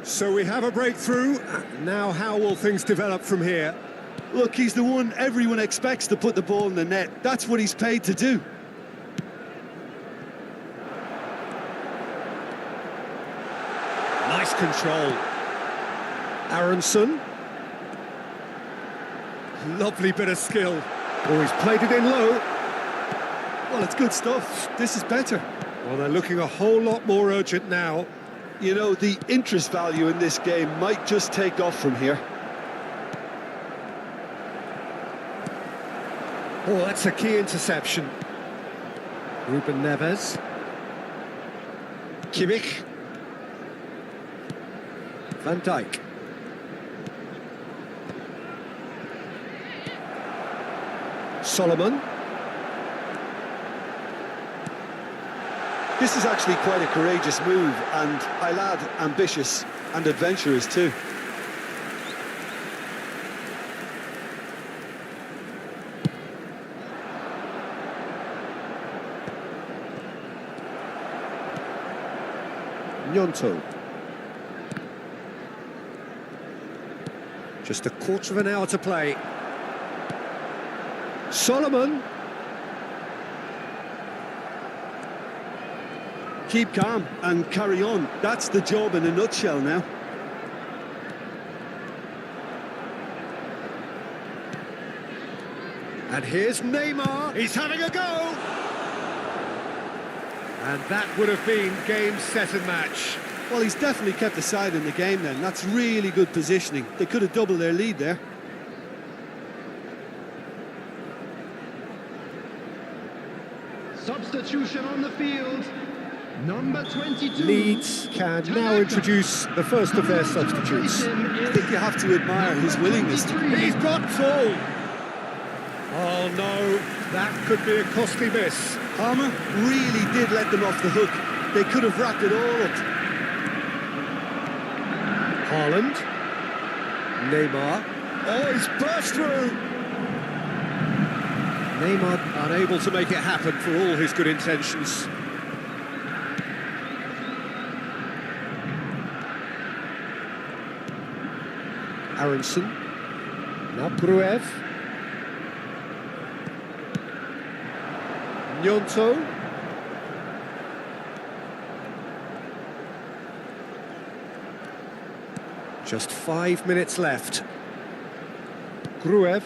So we have a breakthrough. Now how will things develop from here? Look, he's the one everyone expects to put the ball in the net. That's what he's paid to do. Nice control. Aronson. Lovely bit of skill. Oh, he's played it in low. Well, it's good stuff. This is better. Well, they're looking a whole lot more urgent now. You know, the interest value in this game might just take off from here. Oh, that's a key interception. Ruben Neves. Kimmich. Van Dijk. Solomon. This is actually quite a courageous move, and I'll add ambitious and adventurous too. Gnonto. Just a quarter of an hour to play. Solomon. Keep calm and carry on. That's the job in a nutshell now. And here's Neymar, he's having a go! And that would have been game, set and match. Well, he's definitely kept the side in the game then. That's really good positioning. They could have doubled their lead there. Substitution on the field. Number 22. Leeds can now introduce the first of their substitutes. I think you have to admire his willingness to... He's got full! Oh no, that could be a costly miss. Palmer really did let them off the hook. They could have wrapped it all up. Haaland. Neymar. Oh, he's burst through! Neymar unable to make it happen for all his good intentions. Aronson. Now Bruev. Gnonto. Just 5 minutes left. Gruev.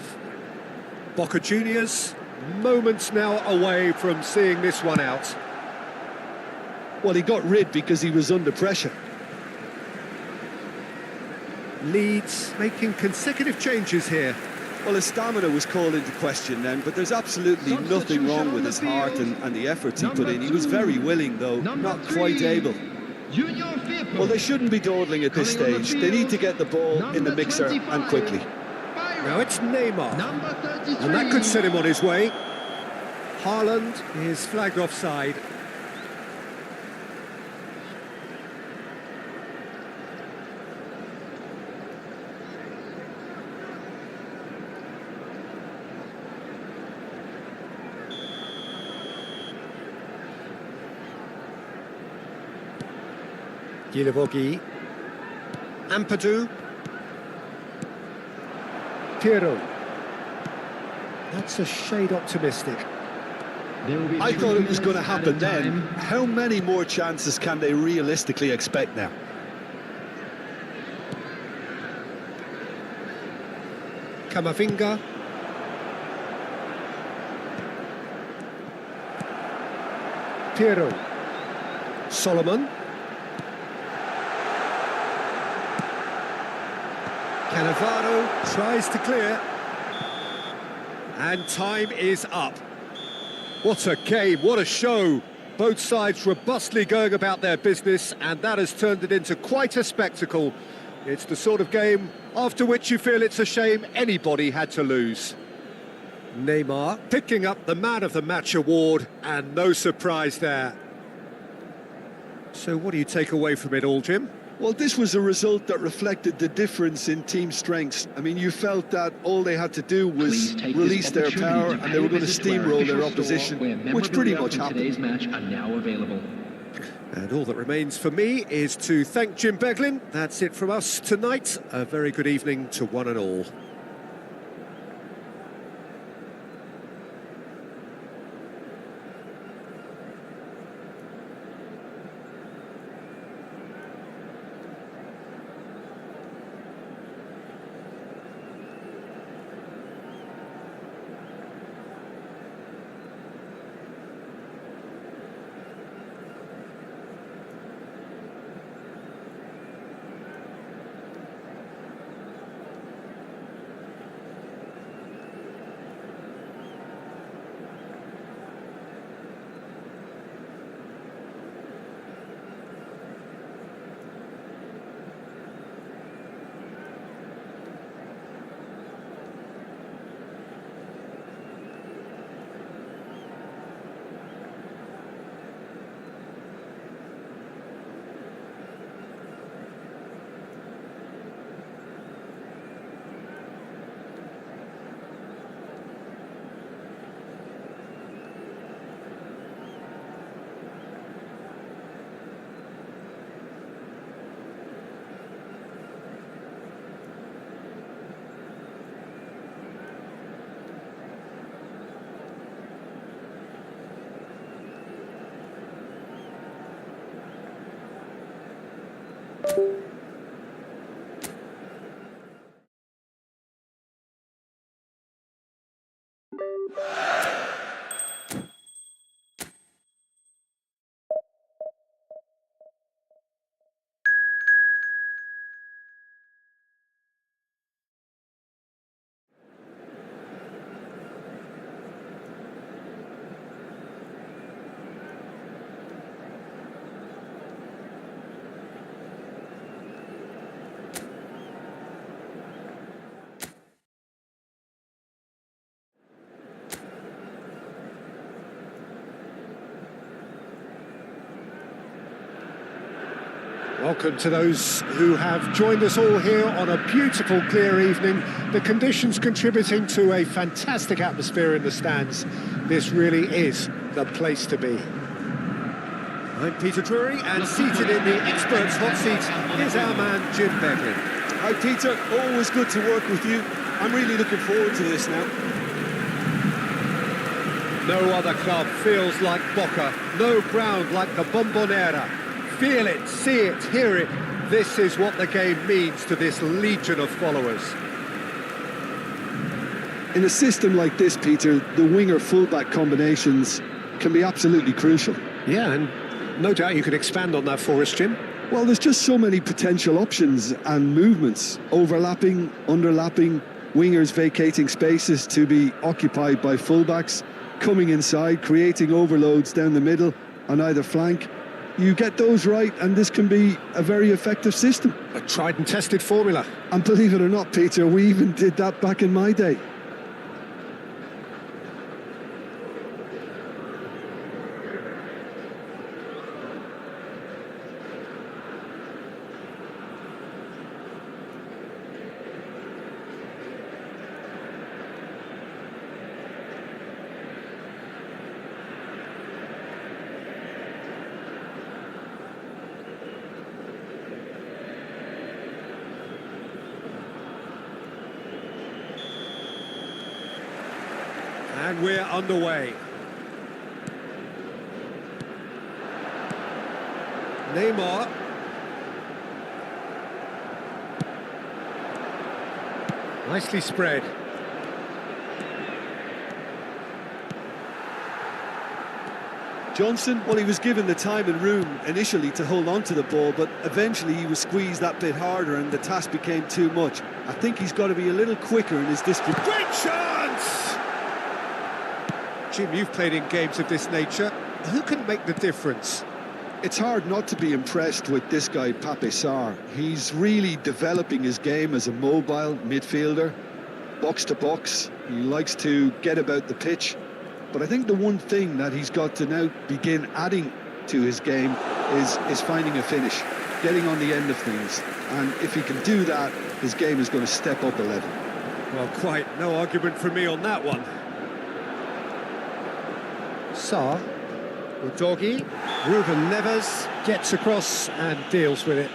Boca Juniors, moments now away from seeing this one out. Well, he got rid because he was under pressure. Leeds making consecutive changes here. Well, his stamina was called into question then, but there's absolutely nothing wrong with his heart and the efforts he put in. He was very willing, though, not quite able. Well, they shouldn't be dawdling at this stage. They need to get the ball in the mixer and quickly. Now it's Neymar, and that could set him on his way. Haaland is flagged offside. Guilevogi. Ampadu. Piero. That's a shade optimistic. I thought it was going to happen then. How many more chances can they realistically expect now? Camavinga. Piero. Solomon. Cannavaro tries to clear. And time is up. What a game, what a show. Both sides robustly going about their business, and that has turned it into quite a spectacle. It's the sort of game after which you feel it's a shame anybody had to lose. Neymar picking up the Man of the Match award, and no surprise there. So what do you take away from it all, Jim? Well, this was a result that reflected the difference in team strengths. I mean, you felt that all they had to do was release their power and they were going to steamroll their opposition, which pretty much happened. Today's match are now available. And all that remains for me is to thank Jim Beglin. That's it from us tonight. A very good evening to one and all. Welcome to those who have joined us all here on a beautiful, clear evening. The conditions contributing to a fantastic atmosphere in the stands. This really is the place to be. I'm Peter Drury, and seated in the experts' hot seat is our man Jim Begley. Hi Peter, always good to work with you. I'm really looking forward to this now. No other club feels like Boca, no ground like the Bombonera. Feel it, see it, hear it. This is what the game means to this legion of followers. In a system like this, Peter, the winger-fullback combinations can be absolutely crucial. Yeah, and no doubt you could expand on that for us, Jim. Well, there's just so many potential options and movements. Overlapping, underlapping, wingers vacating spaces to be occupied by fullbacks, coming inside, creating overloads down the middle on either flank. You get those right, and this can be a very effective system. A tried and tested formula. And believe it or not, Peter, we even did that back in my day. And we're underway. Neymar. Nicely spread. Johnson, well, he was given the time and room initially to hold on to the ball, but eventually he was squeezed that bit harder and the task became too much. I think he's got to be a little quicker in his distribution. Great chance! Jim, you've played in games of this nature. Who can make the difference? It's hard not to be impressed with this guy, Pape Sarr. He's really developing his game as a mobile midfielder, box to box. He likes to get about the pitch. But I think the one thing that he's got to now begin adding to his game is finding a finish, getting on the end of things. And if he can do that, his game is going to step up a level. Well, quite no argument from me on that one. Sarr, with Doggy, Ruben Neves gets across and deals with it.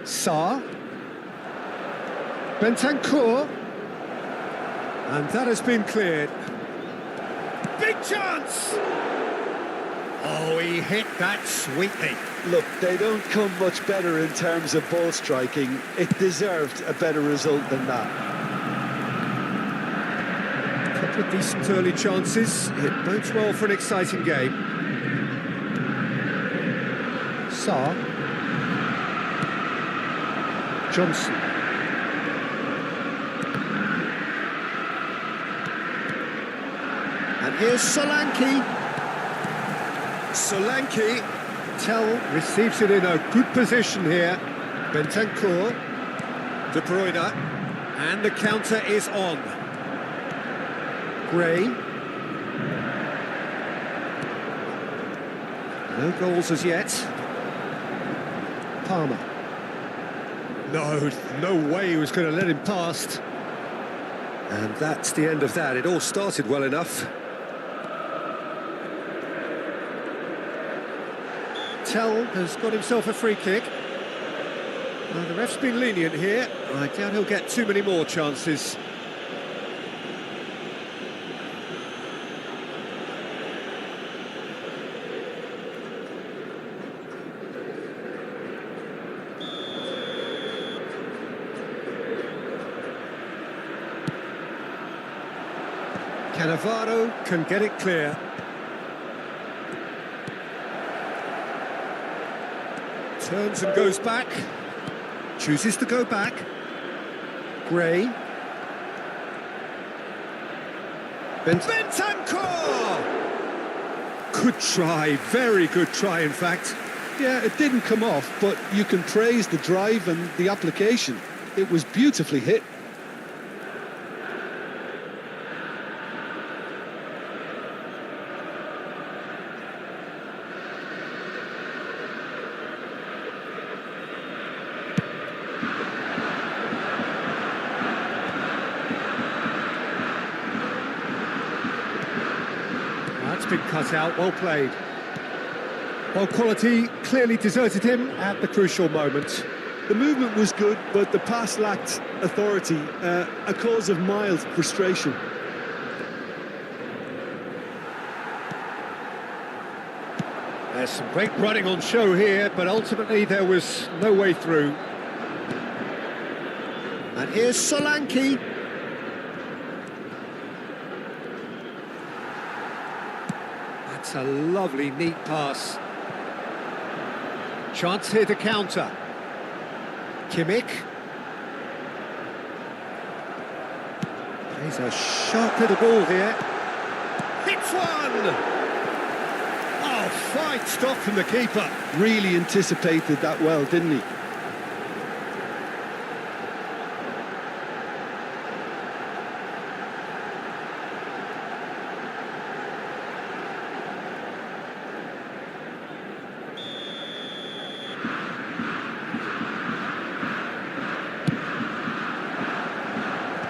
Sarr, Bentancur, and that has been cleared. Big chance! Oh, he hit that sweetly. Look, they don't come much better in terms of ball striking. It deserved a better result than that. A couple of decent early chances. It bodes well for an exciting game. Sarr. Johnson. And here's Solanke. Solanke. Tell receives it in a good position here. Bentancur. De Bruyne. And the counter is on. Gray. No goals as yet. Palmer. No way he was going to let him past. And that's the end of that. It all started well Tell has got himself a free kick. The ref's been lenient here. I doubt he'll get too many more chances. Cannavaro can get it clear. Turns and goes back. Chooses to go back. Gray. Bentancur! Good try, very good try in fact. Yeah, it didn't come off, but you can praise the drive and the application. It was beautifully hit. That's been cut out, well played. Well, quality clearly deserted him at the crucial moment. The movement was good, but the pass lacked authority, a cause of mild frustration. There's some great running on show here, but ultimately there was no way through. And here's Solanke. That's a lovely, neat pass. Chance here to counter. Kimmich. He's a sharp little ball here. Hits one! Oh, fine stop from the keeper. Really anticipated that well, didn't he?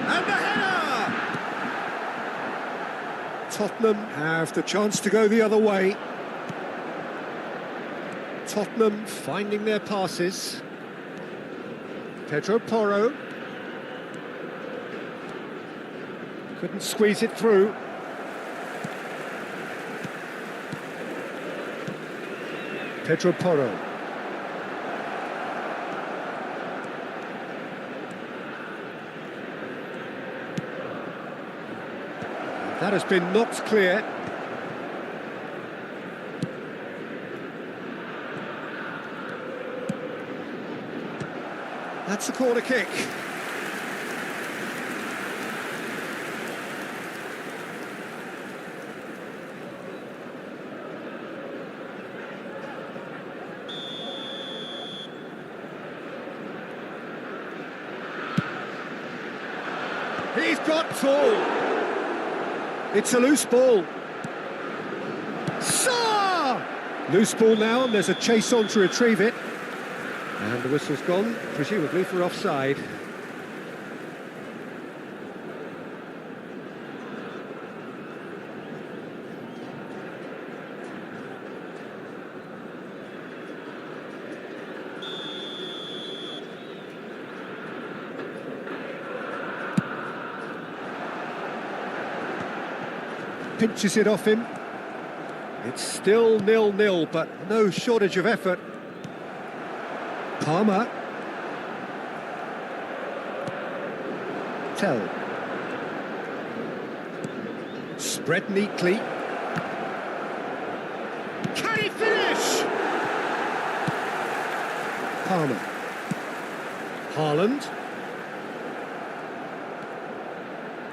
And the header! Tottenham have the chance to go the other way. Tottenham finding their passes. Pedro Porro. Couldn't squeeze it through. Pedro Porro. That has been knocked clear. That's a corner kick. He's got tall. It's a loose ball. Saw! Loose ball now, and there's a chase on to retrieve it. And the whistle's gone, presumably for offside. Pinches it off him. It's still 0-0, but no shortage of effort. Palmer. Tell. Spread neatly. Can he finish? Palmer. Haaland.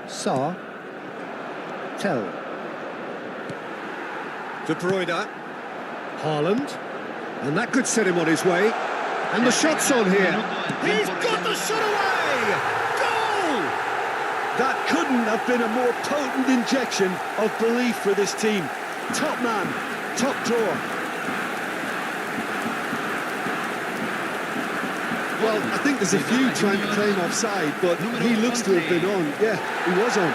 Saar. Tell. De Bruyne. Haaland. And that could set him on his way. And the shot's on here. He's got the shot away! Goal! That couldn't have been a more potent injection of belief for this team. Top man, top drawer. Well, I think there's a few trying to claim offside, but he looks to have been on. Yeah, he was on.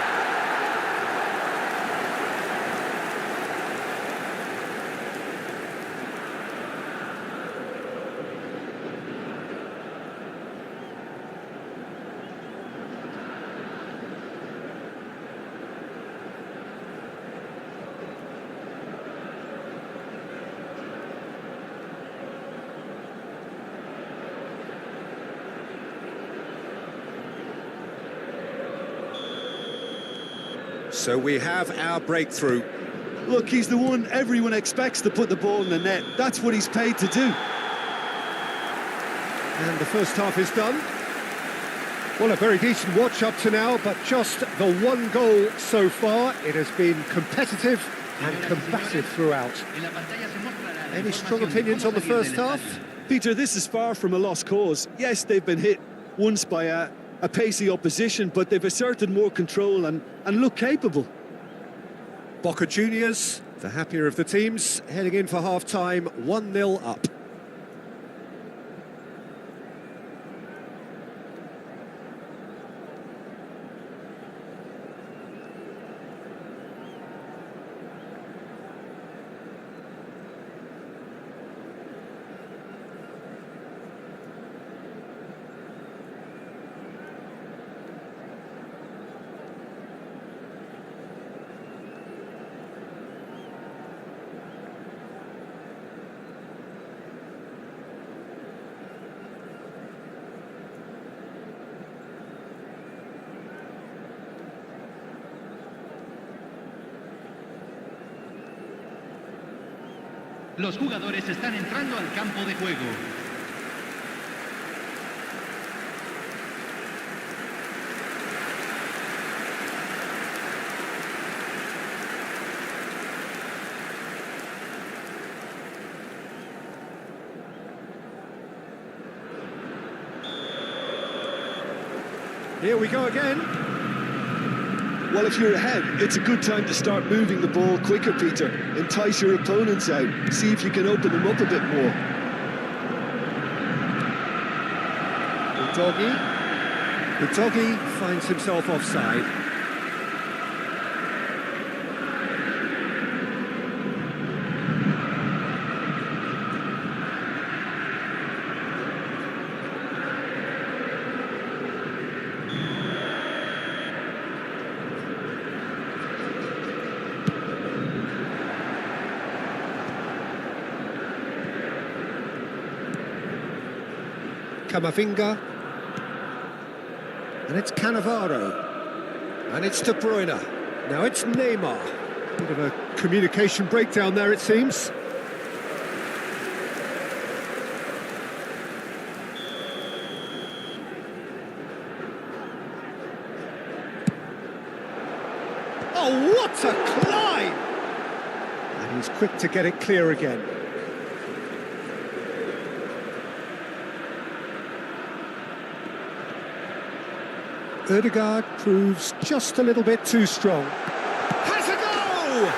So we have our breakthrough. Look, he's the one everyone expects to put the ball in the net. That's what he's paid to do. And the first half is done. Well, a very decent watch up to now, but just the one goal so far. It has been competitive and combative throughout. Any strong opinions on the first half? Peter, this is far from a lost cause. Yes, they've been hit once by a pacey opposition, but they've asserted more control and look capable. Boca Juniors, the happier of the teams, heading in for half-time, 1-0 up. Los jugadores están entrando al campo de juego. Here we go again. Well, if you're ahead, it's a good time to start moving the ball quicker, Peter. Entice your opponents out. See if you can open them up a bit more. The doggy finds himself offside. Camavinga, and it's Cannavaro, and it's De Bruyne. Now it's Neymar. Bit of a communication breakdown there, it seems. Oh, what a climb! And he's quick to get it clear again. Ødegaard proves just a little bit too strong. Has a goal!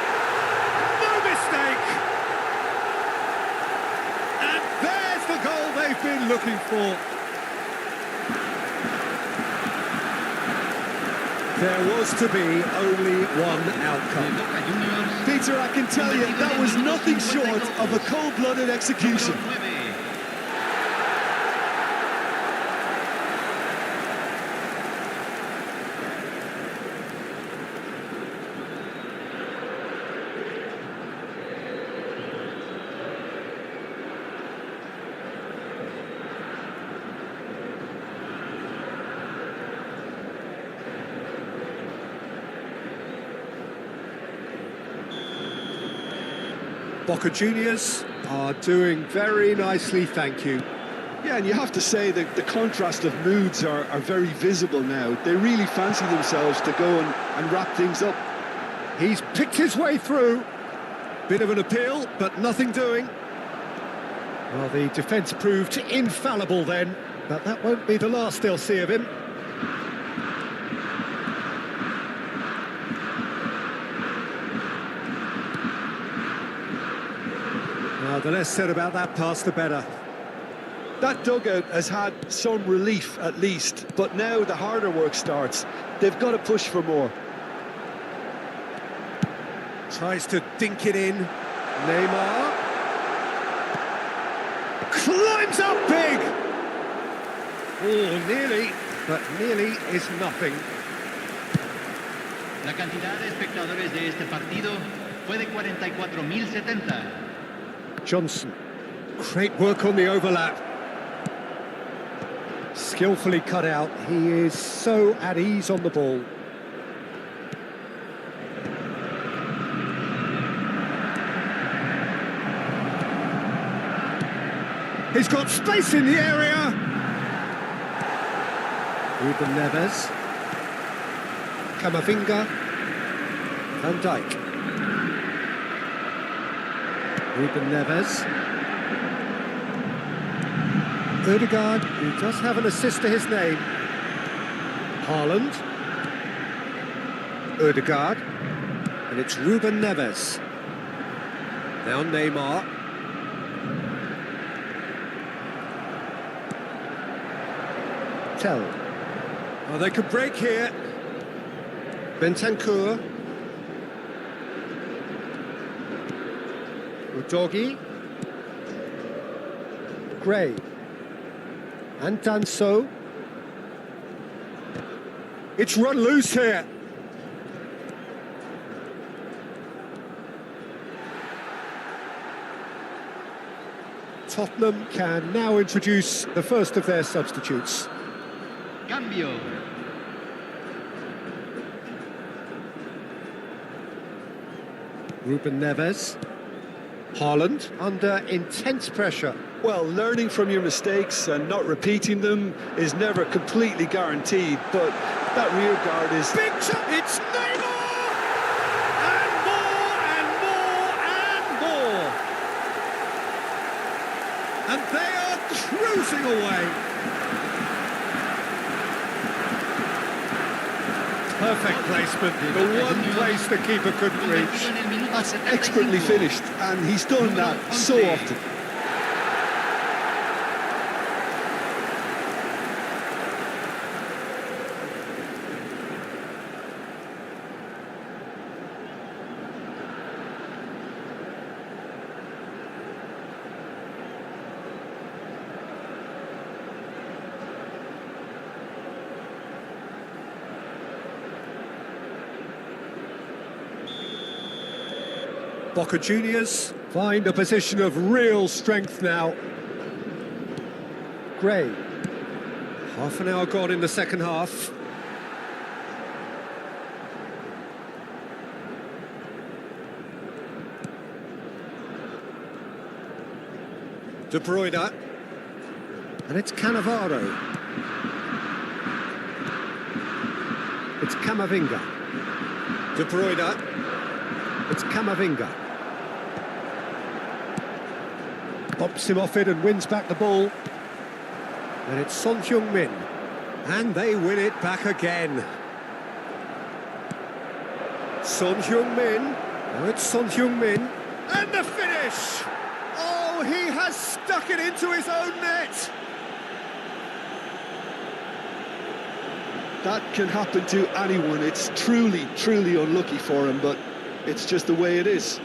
No mistake! And there's the goal they've been looking for. There was to be only one outcome. Peter, I can tell you, that was nothing short of a cold-blooded execution. Boca Juniors are doing very nicely, thank you. Yeah, and you have to say that the contrast of moods are very visible now. They really fancy themselves to go and wrap things up. He's picked his way through. Bit of an appeal, but nothing doing. Well, the defence proved infallible then, but that won't be the last they'll see of him. Well, the less said about that pass, the better. That dugout has had some relief, at least, but now the harder work starts. They've got to push for more. Tries to dink it in. Neymar. Climbs up big! Oh, nearly, but nearly is nothing. La cantidad de espectadores de este partido fue de 44.070. Johnson. Great work on the overlap. Skillfully cut out. He is so at ease on the ball. He's got space in the area. Ruben Neves. Camavinga. Van Dijk. Ruben Neves. Ødegaard, who does have an assist to his name. Haaland. Ødegaard. And it's Ruben Neves. Now Neymar. Tell. Oh, they could break here. Bentancur. Udogi. Gray. And Danso. It's run loose here. Tottenham can now introduce the first of their substitutes. Cambio. Ruben Neves. Haaland under intense pressure. Well, learning from your mistakes and not repeating them is never completely guaranteed, but that rear guard is... Big shot! It's Neymar! And more, and more, and more! And they are cruising away. Perfect placement, the one place the keeper couldn't reach. That's expertly finished, and he's done that so often. Boca Juniors find a position of real strength now. Gray. Half an hour gone in the second half. De Bruyne. And it's Cannavaro. It's Camavinga. De Bruyne. It's Camavinga. Pops him off it and wins back the ball. And it's Son Heung-min. And they win it back again. Son Heung-min. Now it's Son Heung-min. And the finish! Oh, he has stuck it into his own net! That can happen to anyone. It's truly, truly unlucky for him, but it's just the way it is.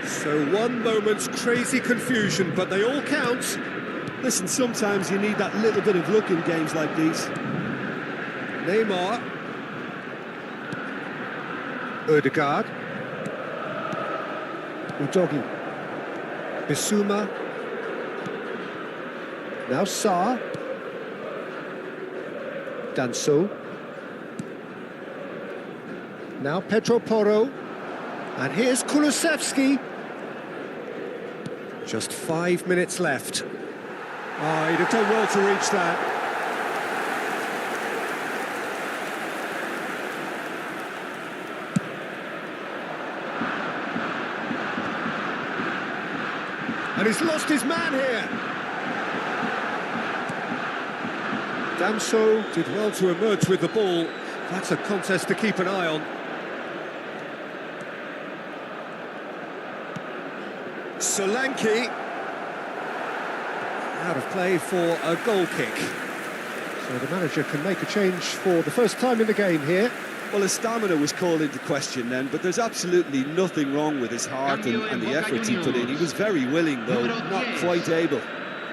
So one moment's crazy confusion, but they all count. Listen, sometimes you need that little bit of luck in games like these. Neymar. Ødegaard. Udogi. Bissouma. Now Sarr. Danso. Now Pedro Porro. And here's Kulusevski. Just 5 minutes left. Oh, he'd have done well to reach that. And he's lost his man here. Danso did well to emerge with the ball. That's a contest to keep an eye on. Solanke. Out of play for a goal kick. So the manager can make a change for the first time in the game here. Well, his stamina was called into question then, but there's absolutely nothing wrong with his heart and the effort he put in. He was very willing, though, not quite able.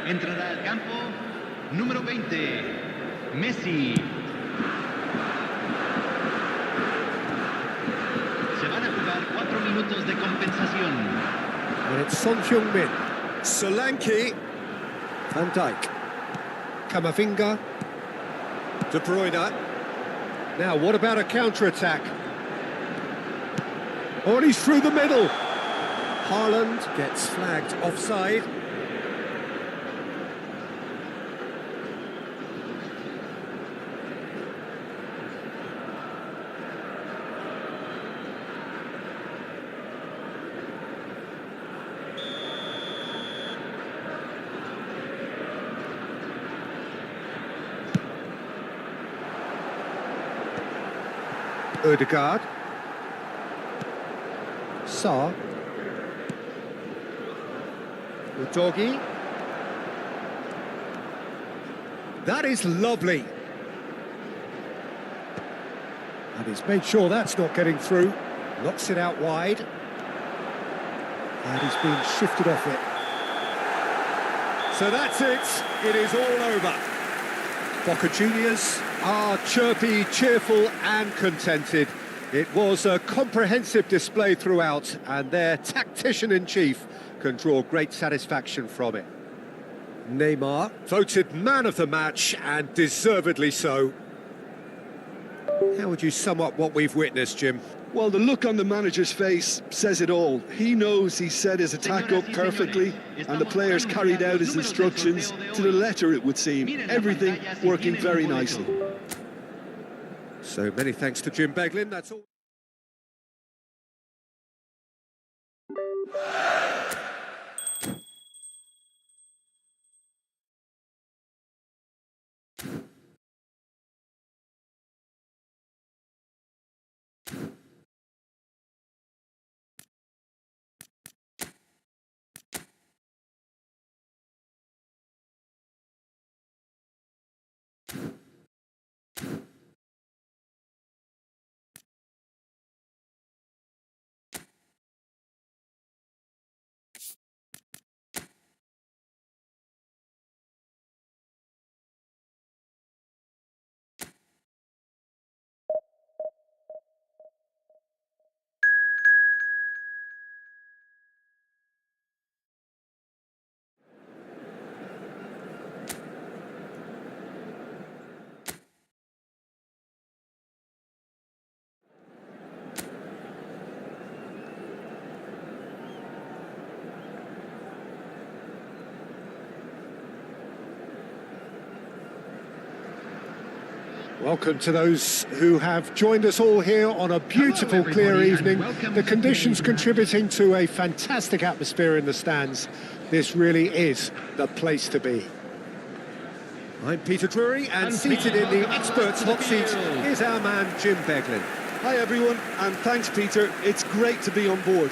Entrará al campo Número 20, Messi. Se van a jugar 4 minutos de compensación. And it's Son Heung-min, Solanke, Van Dijk, Camavinga, De Bruyne. Now, what about a counter-attack? Oh, and he's through the middle. Haaland gets flagged offside. Ødegaard. Sarr. Udogi. That is lovely. And he's made sure that's not getting through. Knocks it out wide. And he's been shifted off it. So that's it. It is all over. Boca Juniors are chirpy, cheerful and contented. It was a comprehensive display throughout, and their tactician-in-chief can draw great satisfaction from it. Neymar, voted man of the match, and deservedly so. How would you sum up what we've witnessed, Jim? Well, the look on the manager's face says it all. He knows he set his attack up perfectly, and the players carried out his instructions to the letter, it would seem. Everything working very nicely. So many thanks to Jim Beglin, that's all. Welcome to those who have joined us all here on a beautiful, clear evening. The conditions contributing to a fantastic atmosphere in the stands. This really is the place to be. I'm Peter Drury, and seated in the experts' hot seat is our man Jim Beglin. Hi everyone, and thanks Peter. It's great to be on board.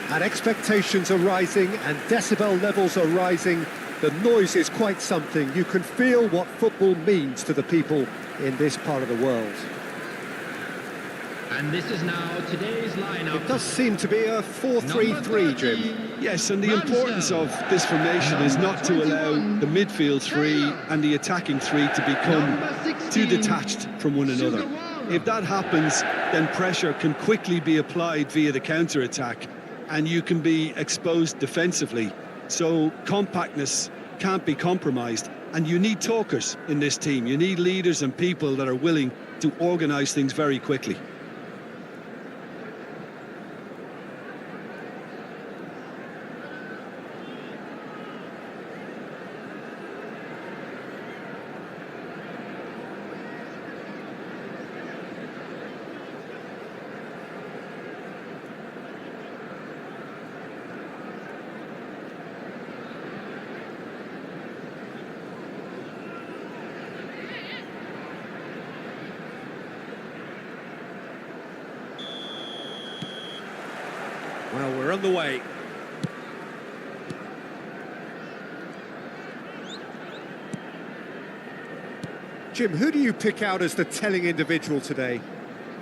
And expectations are rising and decibel levels are rising. The noise is quite something. You can feel what football means to the people in this part of the world. And this is now today's lineup. It does seem to be a 4-3-3, Jim. Yes, and the importance of this formation is not to allow the midfield three and the attacking three to become too detached from one another. If that happens, then pressure can quickly be applied via the counter-attack, and you can be exposed defensively. So compactness can't be compromised, and you need talkers in this team. You need leaders and people that are willing to organise things very quickly. Well, we're on the way. Jim, who do you pick out as the telling individual today?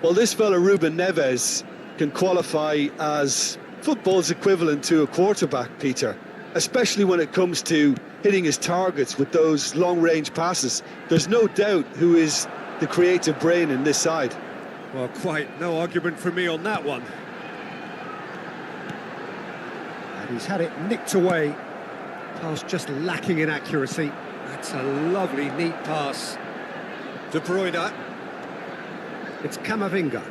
Well, this fella Ruben Neves can qualify as football's equivalent to a quarterback, Peter. especially when it comes to hitting his targets with those long-range passes. There's no doubt who is the creative brain in this side. Well, quite no argument from me on that one. And he's had it nicked away. Pass just lacking in accuracy. That's a lovely, neat pass. De Bruyne. It's Camavinga.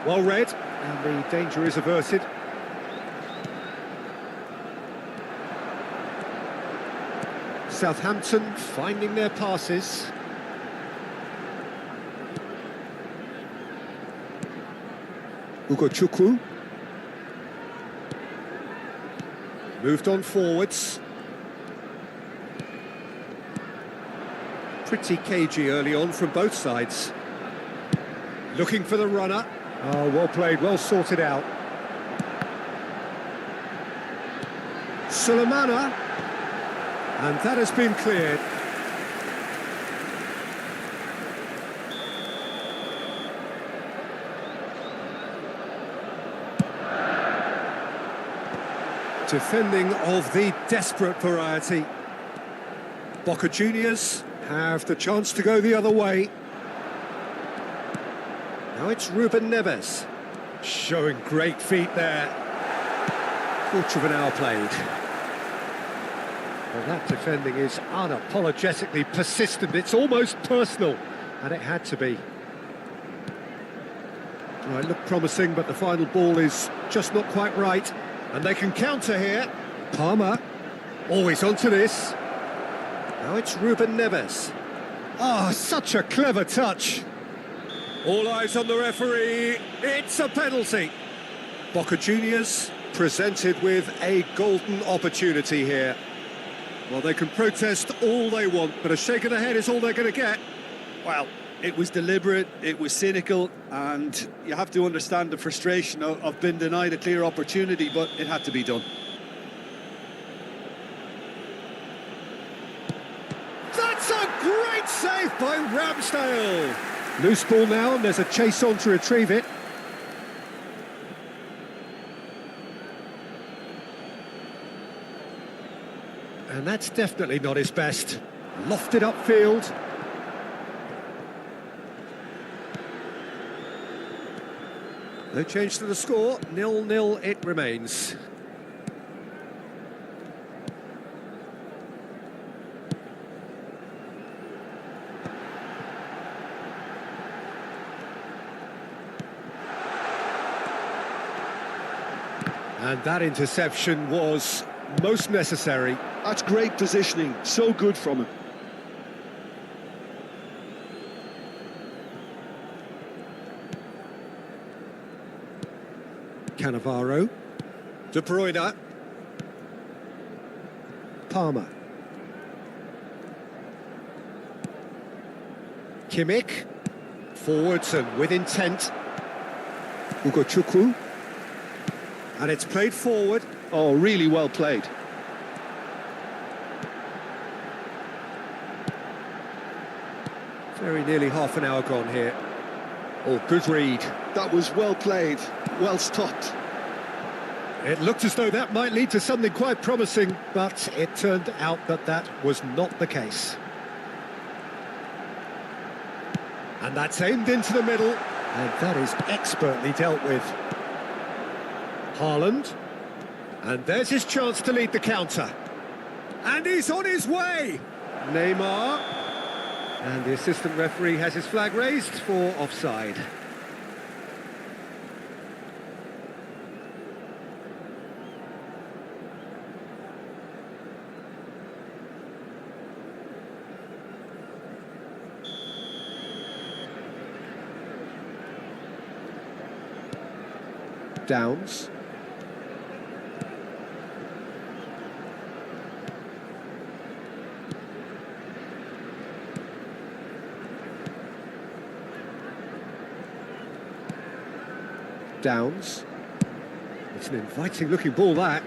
Well read, and the danger is averted. Southampton finding their passes. Chukwu. Moved on forwards. Pretty cagey early on from both sides. Looking for the runner. Oh, well played, well sorted out. Selamat. And that has been cleared. Defending of the desperate variety. Boca Juniors have the chance to go the other way. Now it's Ruben Neves. Showing great feet there. Quarter of an hour played. Well, that defending is unapologetically persistent. It's almost personal, and it had to be. Well, it looked promising, but the final ball is just not quite right. And they can counter here. Palmer, always onto this. Now it's Ruben Neves. Oh, such a clever touch. All eyes on the referee. It's a penalty. Boca Juniors presented with a golden opportunity here. Well, they can protest all they want, but a shake of the head is all they're going to get. Well, it was deliberate, it was cynical, and you have to understand the frustration of being denied a clear opportunity, but it had to be done. That's a great save by Ramsdale. Loose ball now, and there's a chase on to retrieve it. And that's definitely not his best. Lofted upfield. No change to the score, 0-0 it remains. And that interception was most necessary. That's great positioning, so good from him. Cannavaro. De Bruyne. Palmer. Kimmich. Forwards and with intent. Chukwu. And it's played forward. Oh, really well played. Very nearly half an hour gone here. Oh, good read. That was well played, well stopped. It looked as though that might lead to something quite promising, but it turned out that that was not the case. And that's aimed into the middle, and that is expertly dealt with. Haaland, and there's his chance to lead the counter. And he's on his way! Neymar, and the assistant referee has his flag raised for offside. Downs. Downs. It's an inviting looking ball, that.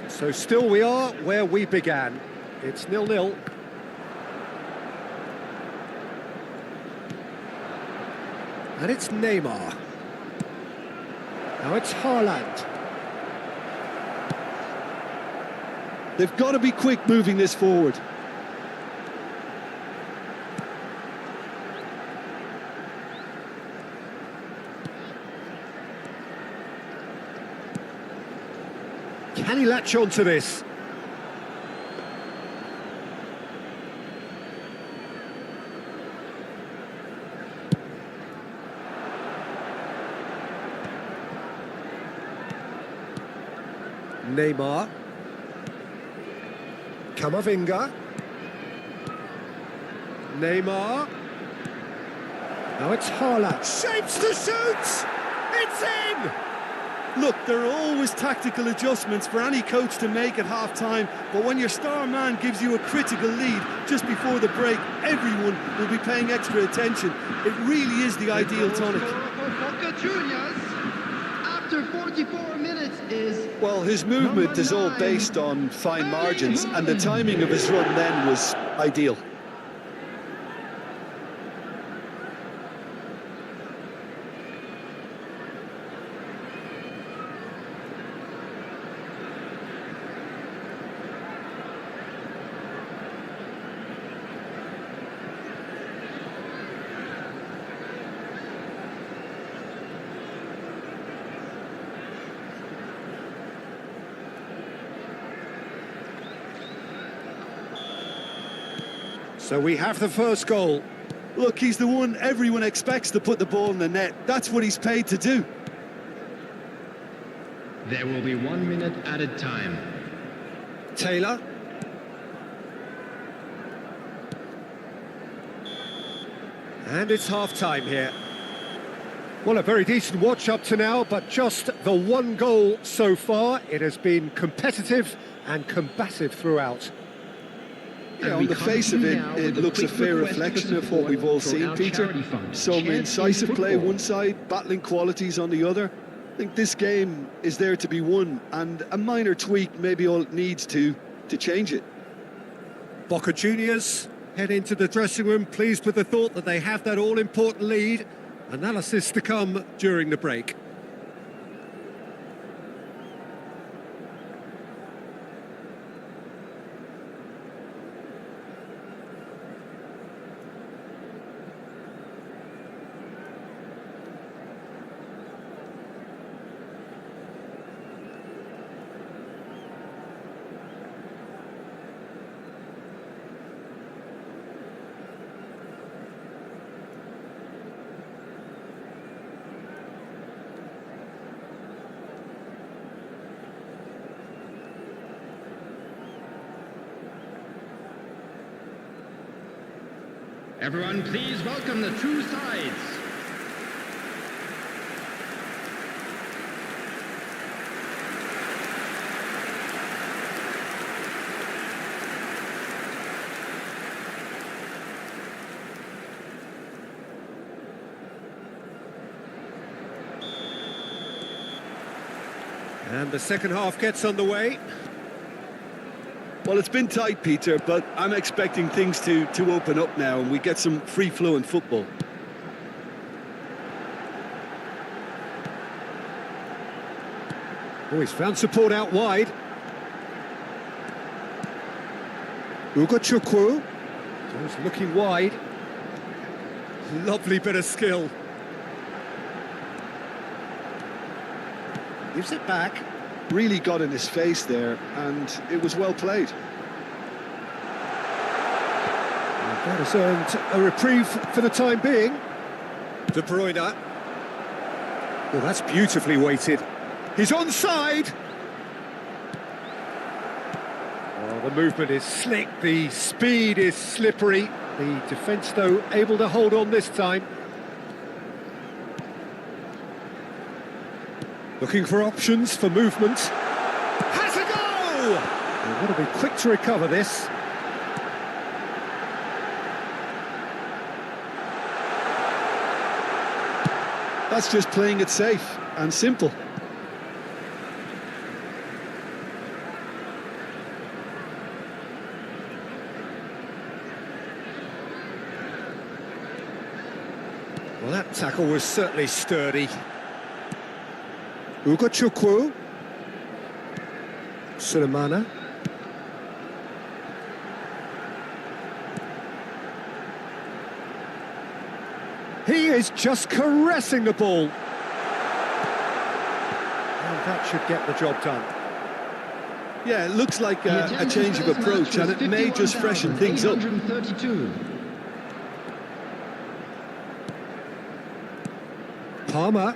So still we are where we began. It's 0-0. And it's Neymar. Now it's Haaland. They've got to be quick moving this forward. Can he latch on to this? Neymar. Camavinga. Neymar. Now it's Haaland. Shapes to shoot! It's in! Look, there are always tactical adjustments for any coach to make at half-time, but when your star man gives you a critical lead just before the break, everyone will be paying extra attention. It really is the ideal tonic. After 44 minutes is... Well, his movement is all based on fine margins, and the timing of his run then was ideal. So we have the first goal. Look, he's the one everyone expects to put the ball in the net. That's what he's paid to do. There will be 1 minute added time. Taylor. And it's half-time here. Well, a very decent watch up to now, but just the one goal so far. It has been competitive and combative throughout. Yeah, on the face of it, it looks a fair reflection of what we've all seen, Peter. Some incisive play one side, battling qualities on the other. I think this game is there to be won, and a minor tweak maybe all it needs to change it. Boca Juniors head into the dressing room pleased with the thought that they have that all-important lead. Analysis to come during the break. Everyone, please welcome the two sides. And the second half gets underway. Well, it's been tight, Peter, but I'm expecting things to open up now and we get some free-flowing football. Oh, he's found support out wide. Chukwu. He's looking wide. Lovely bit of skill. Gives it back. Really got in his face there, and it was well played. That has earned a reprieve for the time being. De Bruyne. Well, that's beautifully weighted. He's onside. Oh, the movement is slick, the speed is slippery. The defence, though, able to hold on this time. Looking for options for movement. Has a go! They've got to be quick to recover this. That's just playing it safe and simple. Well, that Tackle was certainly sturdy. Chukwu. Selamat. He is just caressing the ball. And that should get the job done. Yeah, it looks like a change of approach, and it may just freshen things up. 832. Palmer.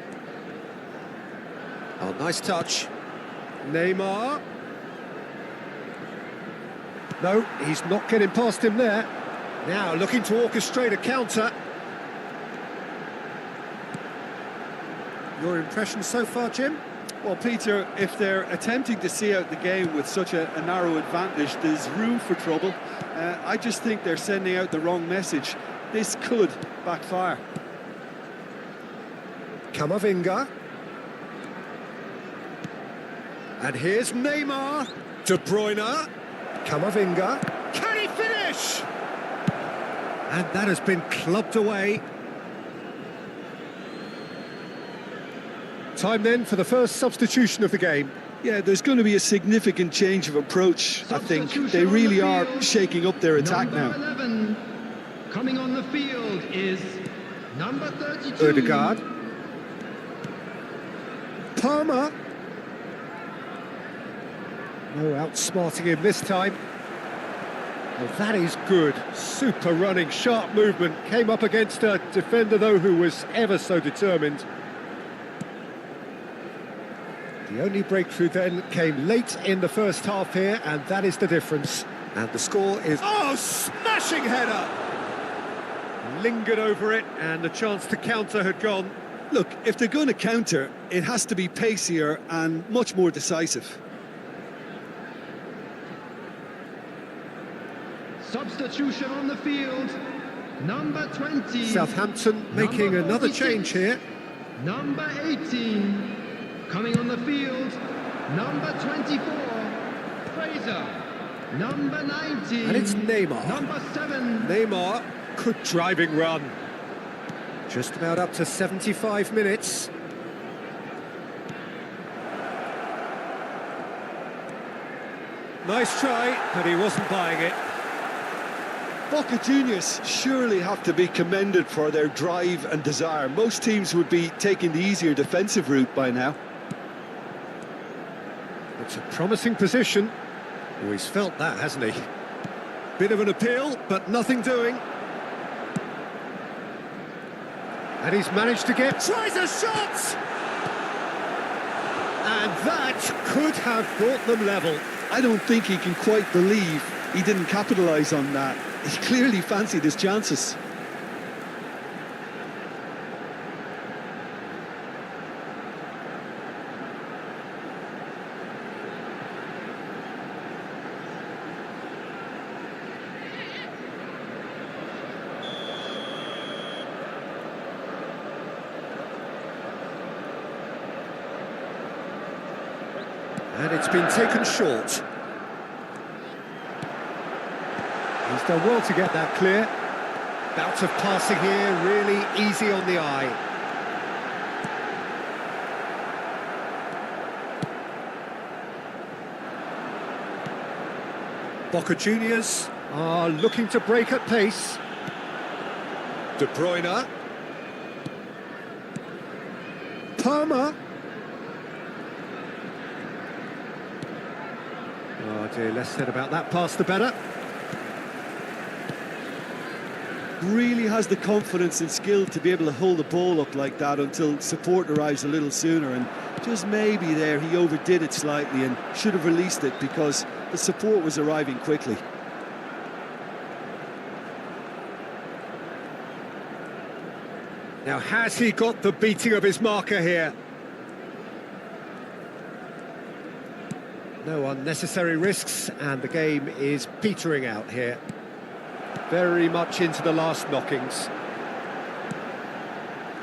Oh, nice touch. Neymar. No, he's not getting past him there. Now looking to orchestrate a counter. Your impression so far, Jim? Well, Peter, if they're attempting to see out the game with such a narrow advantage, there's room for trouble. I just think they're sending out the wrong message. This could backfire. Camavinga. And here's Neymar. De Bruyne. Camavinga. Can he finish? And that has been clubbed away. Time then for the first substitution of the game. Yeah, there's going to be a significant change of approach, I think. They really are shaking up their attack Number now. 11. Coming on the field is number 32. Odegaard. Palmer. No outsmarting him this time. Well, that is good. Super running, sharp movement. Came up against a defender, though, who was ever so determined. The only breakthrough then came late in the first half here, and that is the difference. And the score is... Oh, smashing header! Lingered over it, and the chance to counter had gone. Look, if they're going to counter, it has to be pacier and much more decisive. Substitution on the field. Number 20. Southampton making Number another 46. change here. Number 18. Coming on the field. Number 24. Fraser. Number 19. And it's Neymar. Number 7. Neymar, good driving run. Just about up to 75 minutes. Nice try, but he wasn't buying it. Boca Juniors surely have to be commended for their drive and desire. Most teams would be taking the easier defensive route by now. It's a promising position. Always felt that, hasn't he? Bit of an appeal, but nothing doing. And he's managed to get... Tries a shot! And that could have brought them level. I don't think he can quite believe he didn't capitalise on that. He clearly fancied his chances. And it's been taken short. He's done well to get that clear. Bout of passing here, really easy on the eye. Boca Juniors are looking to break at pace. De Bruyne. Palmer. Oh dear, less said about that pass the better. Really has the confidence and skill to be able to hold the ball up like that until support arrives a little sooner, and just maybe there he overdid it slightly and should have released it because the support was arriving quickly. Now has he got the beating of his marker here? No unnecessary risks, and the game is petering out here. Very much into the last knockings.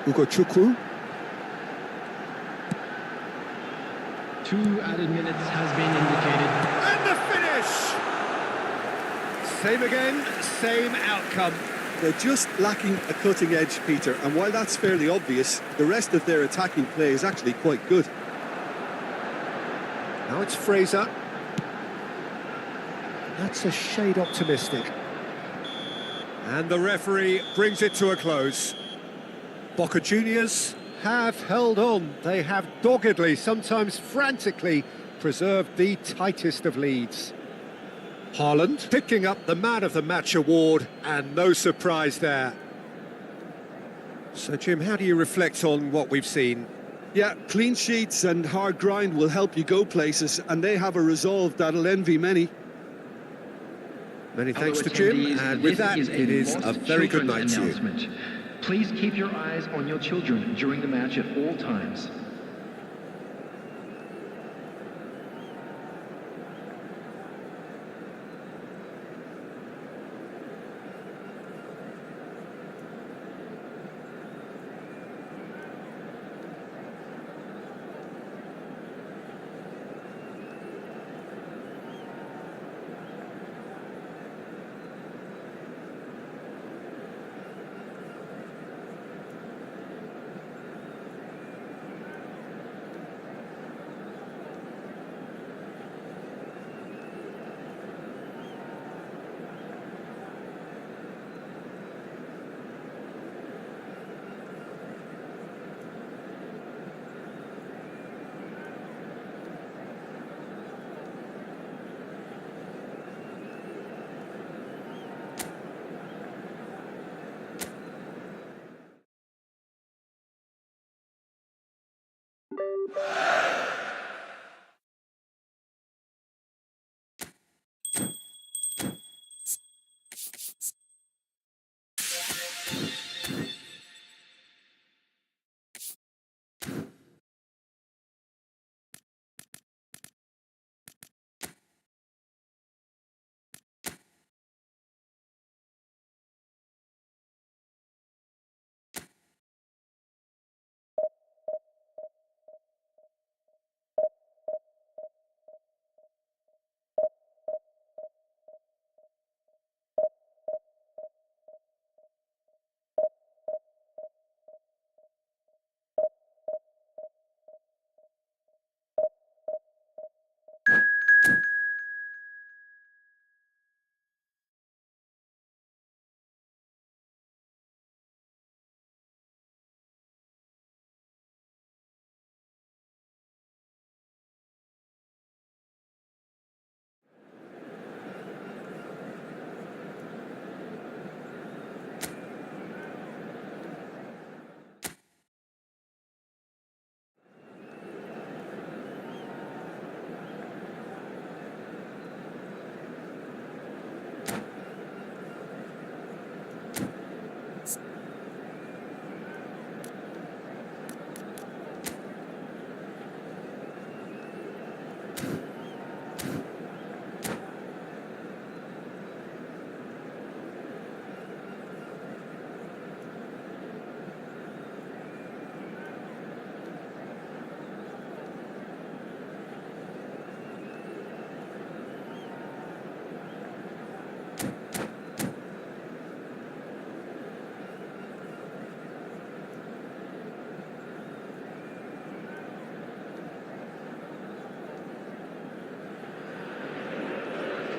Chukwu. 2 added minutes has been indicated. And the finish! Same again, same outcome. They're just lacking a cutting edge, Peter, and while that's fairly obvious, the rest of their attacking play is actually quite good. Now it's Fraser. That's a shade optimistic. And the referee brings it to a close. Boca Juniors have held on. They have doggedly, sometimes frantically, preserved the tightest of leads. Haaland picking up the Man of the Match award, and no surprise there. So, Jim, how do you reflect on what we've seen? Yeah, clean sheets and hard grind will help you go places, and they have a resolve that'll envy many. Many thanks to Jim, and with that, it is a very good night to you. Please keep your eyes on your children during the match at all times.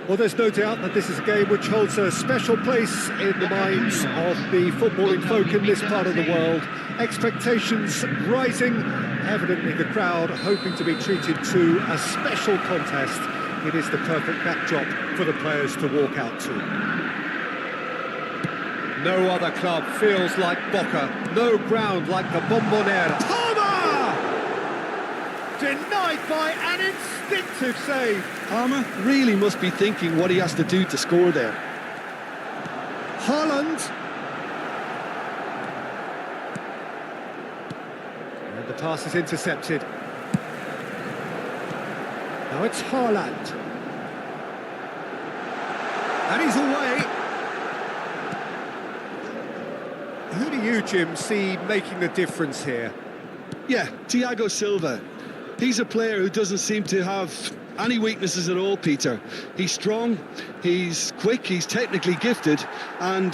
Well, there's no doubt that this is a game which holds a special place in the minds of the footballing folk in this part of the world. Expectations rising, evidently the crowd hoping to be treated to a special contest. It is the perfect backdrop for the players to walk out to. No other club feels like Boca, no ground like the Bombonera. Palmer! Denied by an instinctive save. Palmer really must be thinking what he has to do to score there. Haaland. And the pass is intercepted. Now it's Haaland. And he's away. Who do you, Jim, see making the difference here? Yeah, Thiago Silva. He's a player who doesn't seem to have any weaknesses at all, Peter. He's strong, he's quick, he's technically gifted, and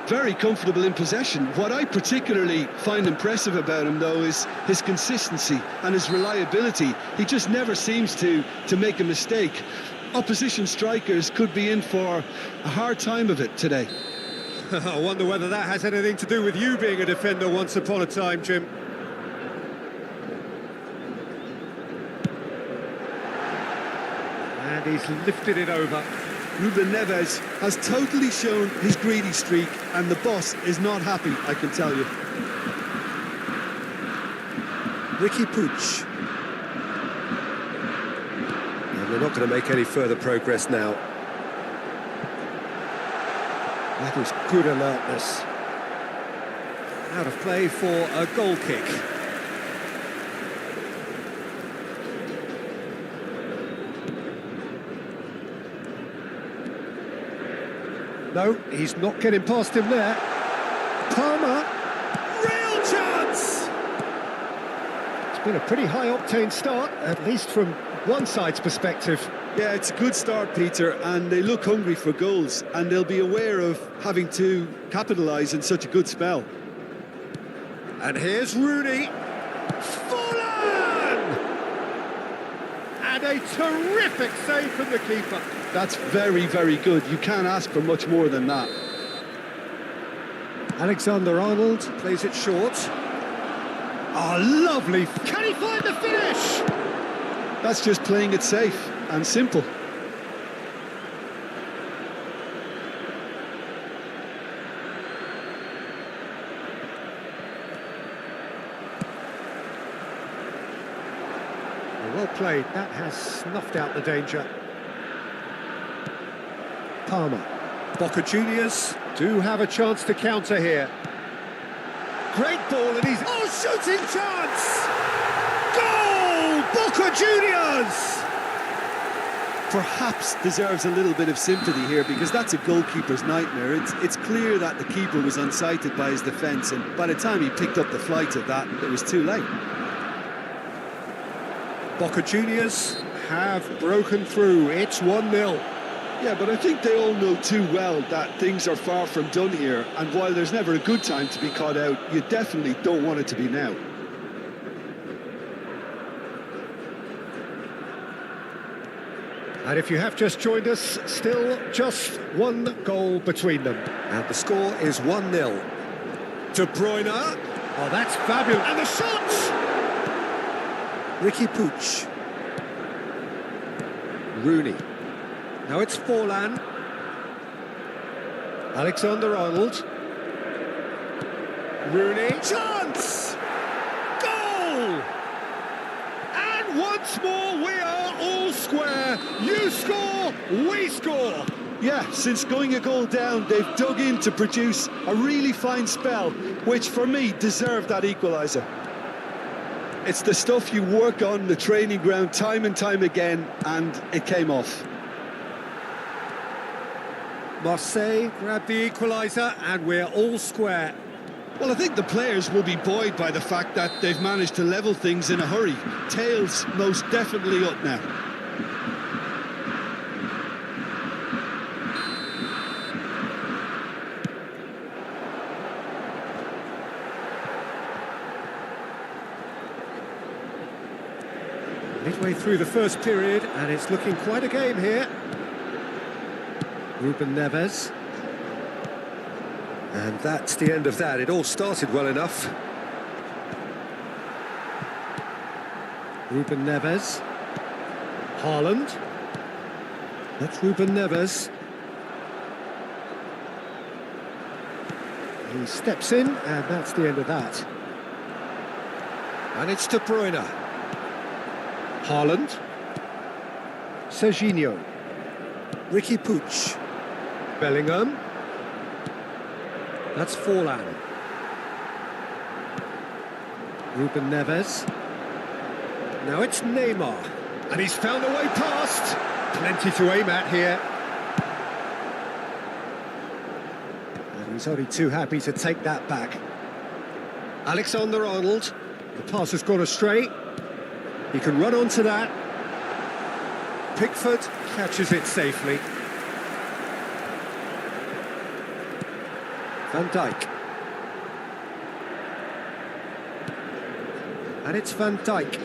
very comfortable in possession. What I particularly find impressive about him, though, is his consistency and his reliability. He just never seems to make a mistake. Opposition strikers could be in for a hard time of it today. I wonder whether that has anything to do with you being a defender once upon a time, Jim. And he's lifted it over. Ruben Neves has totally shown his greedy streak, and the boss is not happy, I can tell you. Ricky Puig. And they're not going to make any further progress now. That is good alertness. Out of play for a goal kick. No, he's not getting past him there. Palmer, real chance! It's been a pretty high-octane start, at least from one side's perspective. Yeah, it's a good start, Peter, and they look hungry for goals, and they'll be aware of having to capitalise in such a good spell. And here's Rooney. Fallen! And a terrific save from the keeper. That's very, very good. You can't ask for much more than that. Alexander-Arnold plays it short. Oh, lovely. Can he find the finish? That's just playing it safe and simple. Well played. That has snuffed out the danger. Palmer. Boca Juniors do have a chance to counter here. Great ball, and he's... Oh, shooting chance! Goal! Boca Juniors! Perhaps deserves a little bit of sympathy here, because that's a goalkeeper's nightmare. It's clear that the keeper was unsighted by his defence, and by the time he picked up the flight of that, it was too late. Boca Juniors have broken through. It's 1-0. Yeah, but I think they all know too well that things are far from done here, and while there's never a good time to be caught out, you definitely don't want it to be now. And if you have just joined us, still just one goal between them. And the score is 1-0. De Bruyne. Oh, that's fabulous. And the shot! Ricky Puig. Rooney. Now it's Forlan. Alexander-Arnold. Rooney. Chance! Goal! And once more we are all square. You score, we score. Yeah, since going a goal down, they've dug in to produce a really fine spell, which for me deserved that equaliser. It's the stuff you work on the training ground time and time again, and it came off. Marseille grabbed the equaliser, and we're all square. Well, I think the players will be buoyed by the fact that they've managed to level things in a hurry. Tails most definitely up now. Midway through the first period, and it's looking quite a game here. Ruben Neves. And that's the end of that. It all started well enough. Ruben Neves. Haaland. That's Ruben Neves. He steps in, and that's the end of that. And it's De Bruyne. Haaland. Serginho. Ricky Puig. Bellingham. That's Forlan. Ruben Neves. Now it's Neymar. And he's found a way past. Plenty to aim at here. And he's only too happy to take that back. Alexander-Arnold. The pass has gone astray. He can run onto that. Pickford catches it safely. Van Dijk. And it's Van Dijk.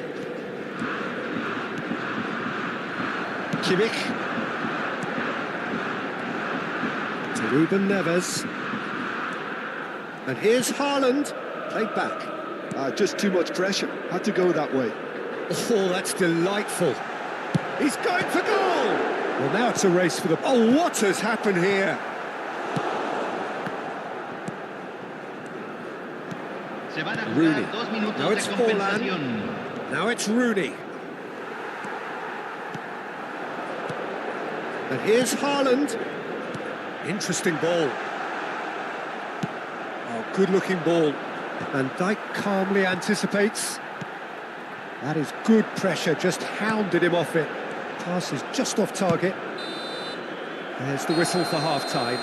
Kimmich. To Ruben Neves. And here's Haaland. Played back. Just too much pressure. Had to go that way. Oh, that's delightful. He's going for goal! Well, now it's a race for the... Oh, what has happened here? Se van a jugar Rooney. 2 minutos Now de it's Forlan. compensación. Now it's Rooney. And here's Haaland. Interesting ball. Oh, good-looking ball. Van Dijk calmly anticipates. That is good pressure, just hounded him off it. Pass is just off target. There's the whistle for half-time.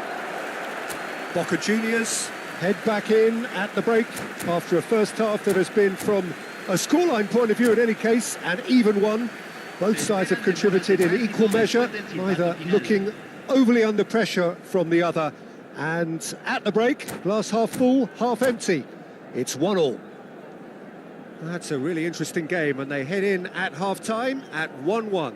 Boca Juniors head back in at the break after a first half that has been, from a scoreline point of view in any case, an even one. Both sides have contributed in equal measure, neither looking overly under pressure from the other. And at the break, glass half full, half empty. It's 1-1. That's a really interesting game, and they head in at half-time at 1-1.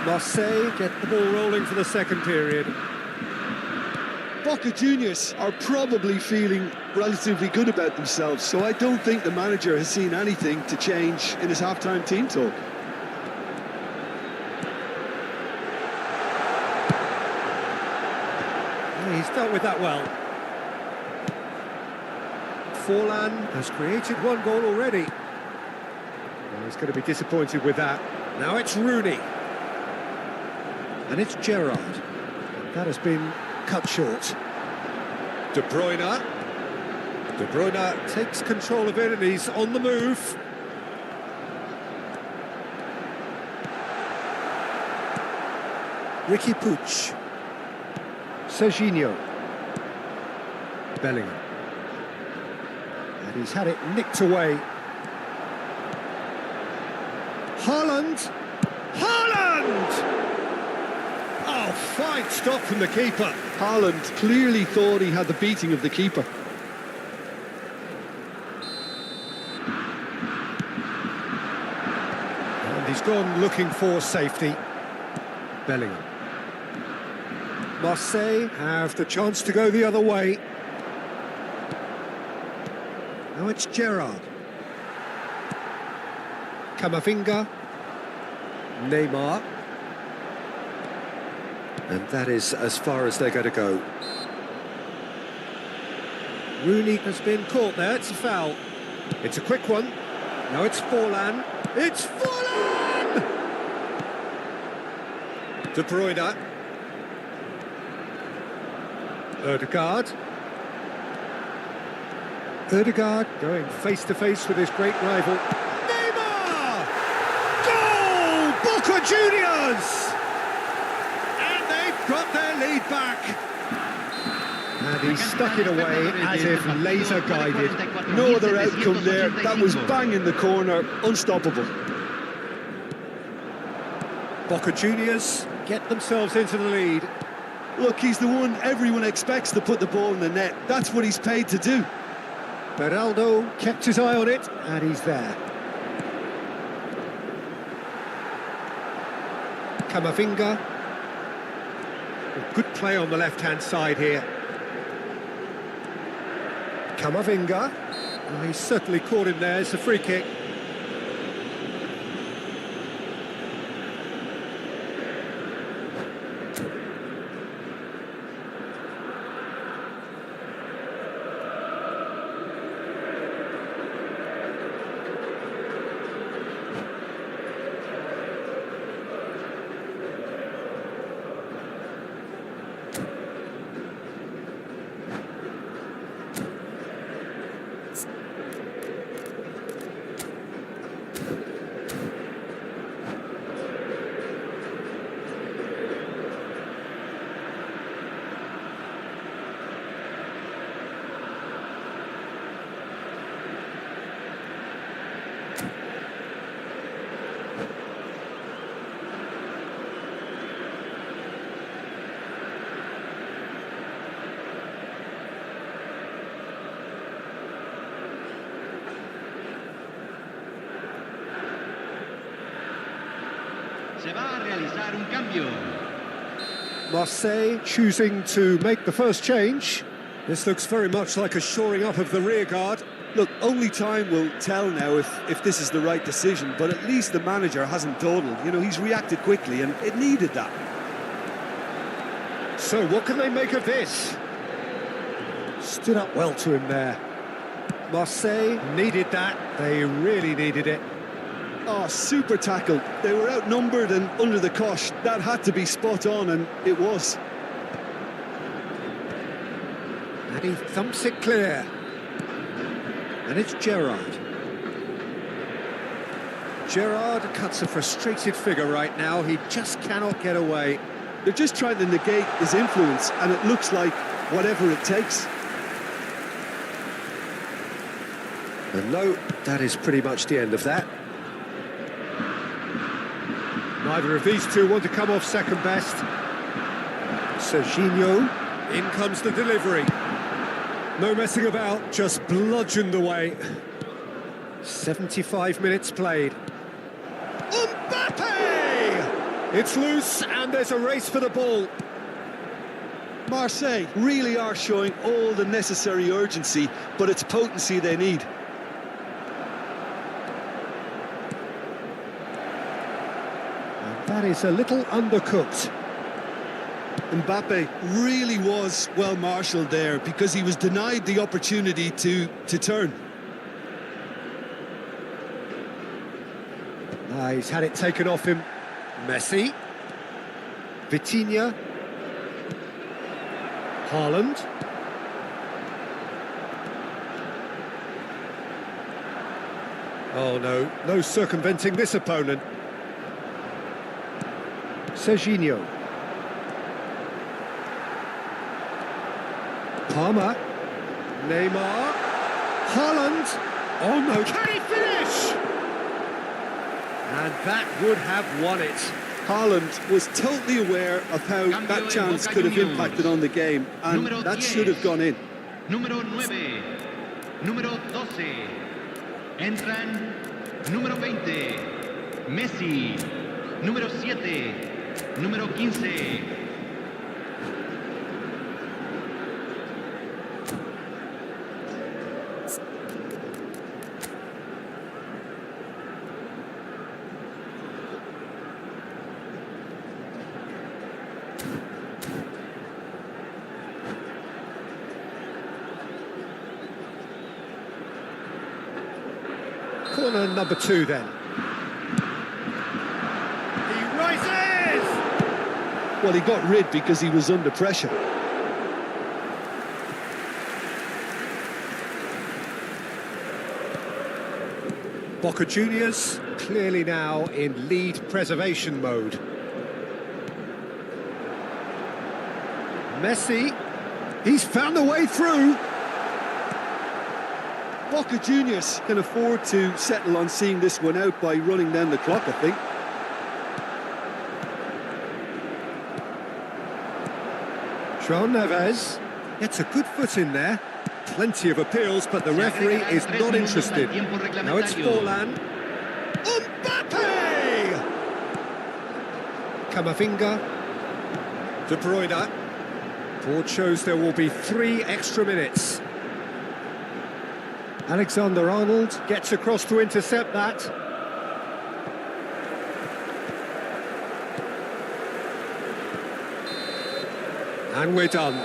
Marseille get the ball rolling for the second period. Boca Juniors are probably feeling relatively good about themselves, so I don't think the manager has seen anything to change in his half-time team talk. Yeah, he's dealt with that well. Forlan has created one goal already. Well, he's going to be disappointed with that. Now it's Rooney. And it's Gerrard. That has been cut short. De Bruyne. De Bruyne takes control of it and he's on the move. Ricky Puig. Serginho. Bellingham. And he's had it nicked away. Haaland. Haaland! Oh, fine stop from the keeper. Haaland clearly thought he had the beating of the keeper. And he's gone looking for safety. Bellingham. Marseille have the chance to go the other way. Now it's Gerrard. Camavinga. Neymar. And that is as far as they're going to go. Rooney has been caught there, it's a foul. It's a quick one. Now it's Forlan. It's Forlan! De Bruyne. Ødegaard. Ødegaard going face-to-face with his great rival. Neymar! Goal! Boca Juniors! Got their lead back. And he stuck it away as if laser guided. No other outcome there. That was bang in the corner. Unstoppable. Boca Juniors get themselves into the lead. Look, he's the one everyone expects to put the ball in the net. That's what he's paid to do. Beraldo kept his eye on it, and he's there. Camavinga. Good play on the left-hand side here. Camavinga. Well, he's certainly caught him there. It's a free kick. Se va a realizar un cambio. Marseille choosing to make the first change. This looks very much like a shoring up of the rear guard. Look, only time will tell now if this is the right decision, but at least the manager hasn't dawdled. You know, he's reacted quickly, and it needed that. So what can they make of this? Stood up well to him there. Marseille needed that. They really needed it. Oh, super tackle. They were outnumbered and under the cosh. That had to be spot on, and it was. And he thumps it clear. And it's Gerrard. Gerrard cuts a frustrated figure right now. He just cannot get away. They're just trying to negate his influence, and it looks like whatever it takes. And no, that is pretty much the end of that. Neither of these two want to come off second best. Serginho, in comes the delivery. No messing about, just bludgeoned away. 75 minutes played. Mbappe! It's loose and there's a race for the ball. Marseille really are showing all the necessary urgency, but it's potency they need. That is a little undercooked. Mbappe really was well marshalled there because he was denied the opportunity to turn. He's had it taken off him. Messi. Vitinha. Haaland. Oh no, no circumventing this opponent. Serginho. Palmer. Neymar. Haaland. Oh no, can he finish? And that would have won it. Haaland was totally aware of how that chance could have impacted on the game, and that should have gone in. Número 9. Número 12. Entran. Número 20. Messi. Número 7. Número 15. Corner number 2 then. He rises! Well, he got rid because he was under pressure. Boca Juniors clearly now in lead preservation mode. Messi, he's found a way through. Boca Juniors can afford to settle on seeing this one out by running down the clock, I think. João Neves gets a good foot in there. Plenty of appeals, but the referee is not interested. Now it's Forlan. Mbappe! Camavinga. De Bruyne. Board shows there will be 3 extra minutes. Alexander-Arnold gets across to intercept that. And we're done.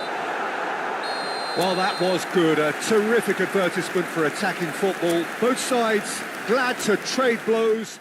Well, that was good. A terrific advertisement for attacking football. Both sides glad to trade blows.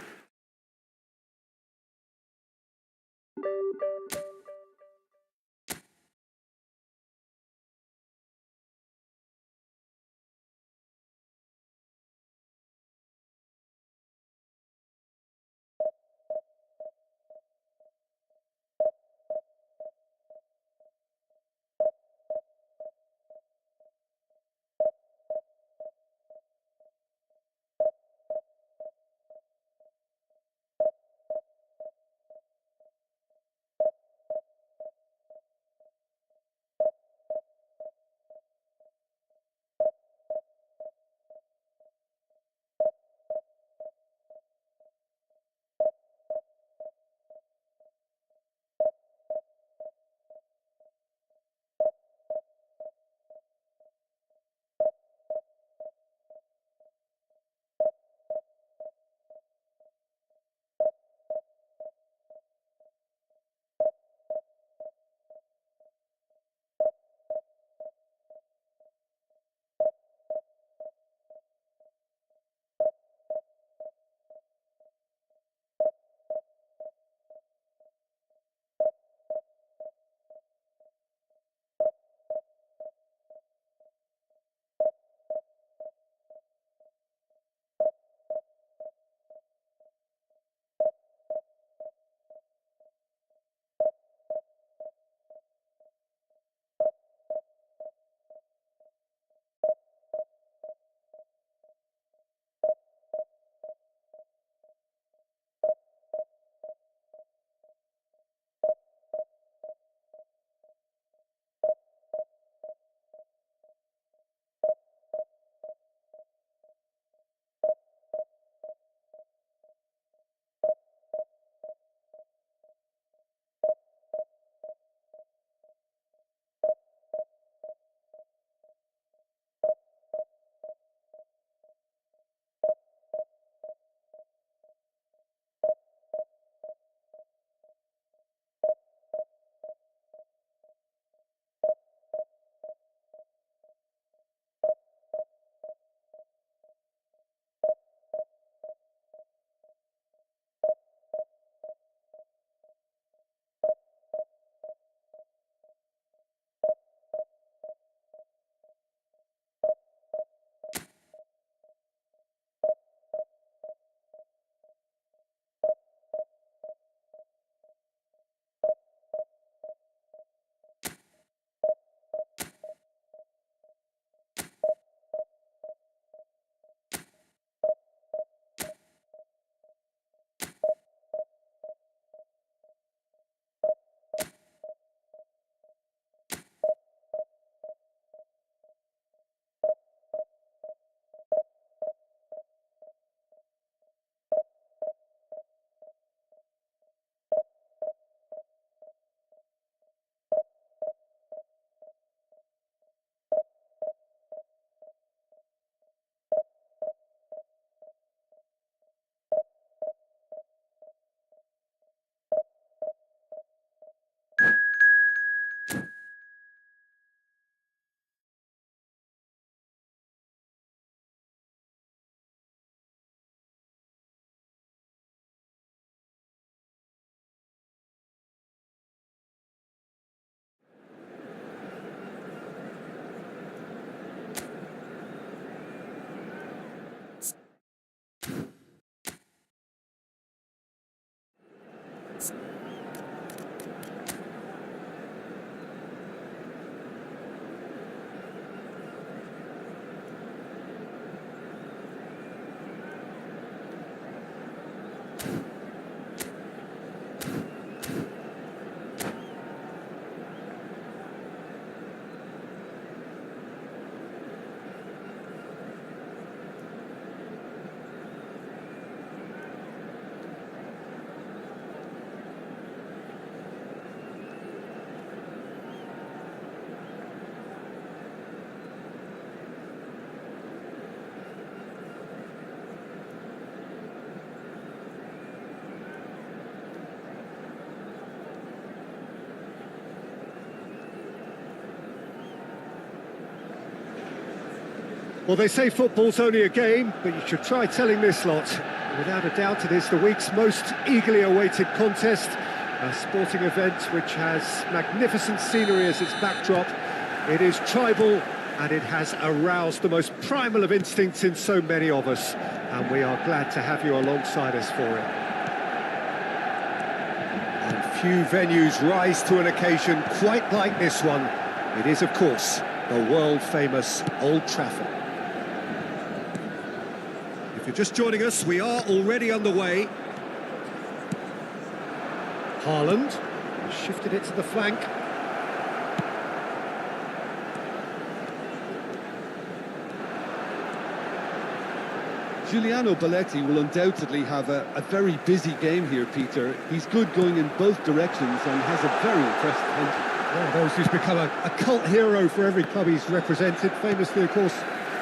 Well, they say football's only a game, but you should try telling this lot. Without a doubt, it is the week's most eagerly awaited contest, a sporting event which has magnificent scenery as its backdrop. It is tribal, and it has aroused the most primal of instincts in so many of us, and we are glad to have you alongside us for it. And few venues rise to an occasion quite like this one. It is, of course, the world-famous Old Trafford. If you're just joining us, we are already underway. Haaland shifted it to the flank. Giuliano Belletti will undoubtedly have a very busy game here, Peter. He's good going in both directions and has a very impressive engine. One of those who's become a cult hero for every club he's represented. Famously, of course,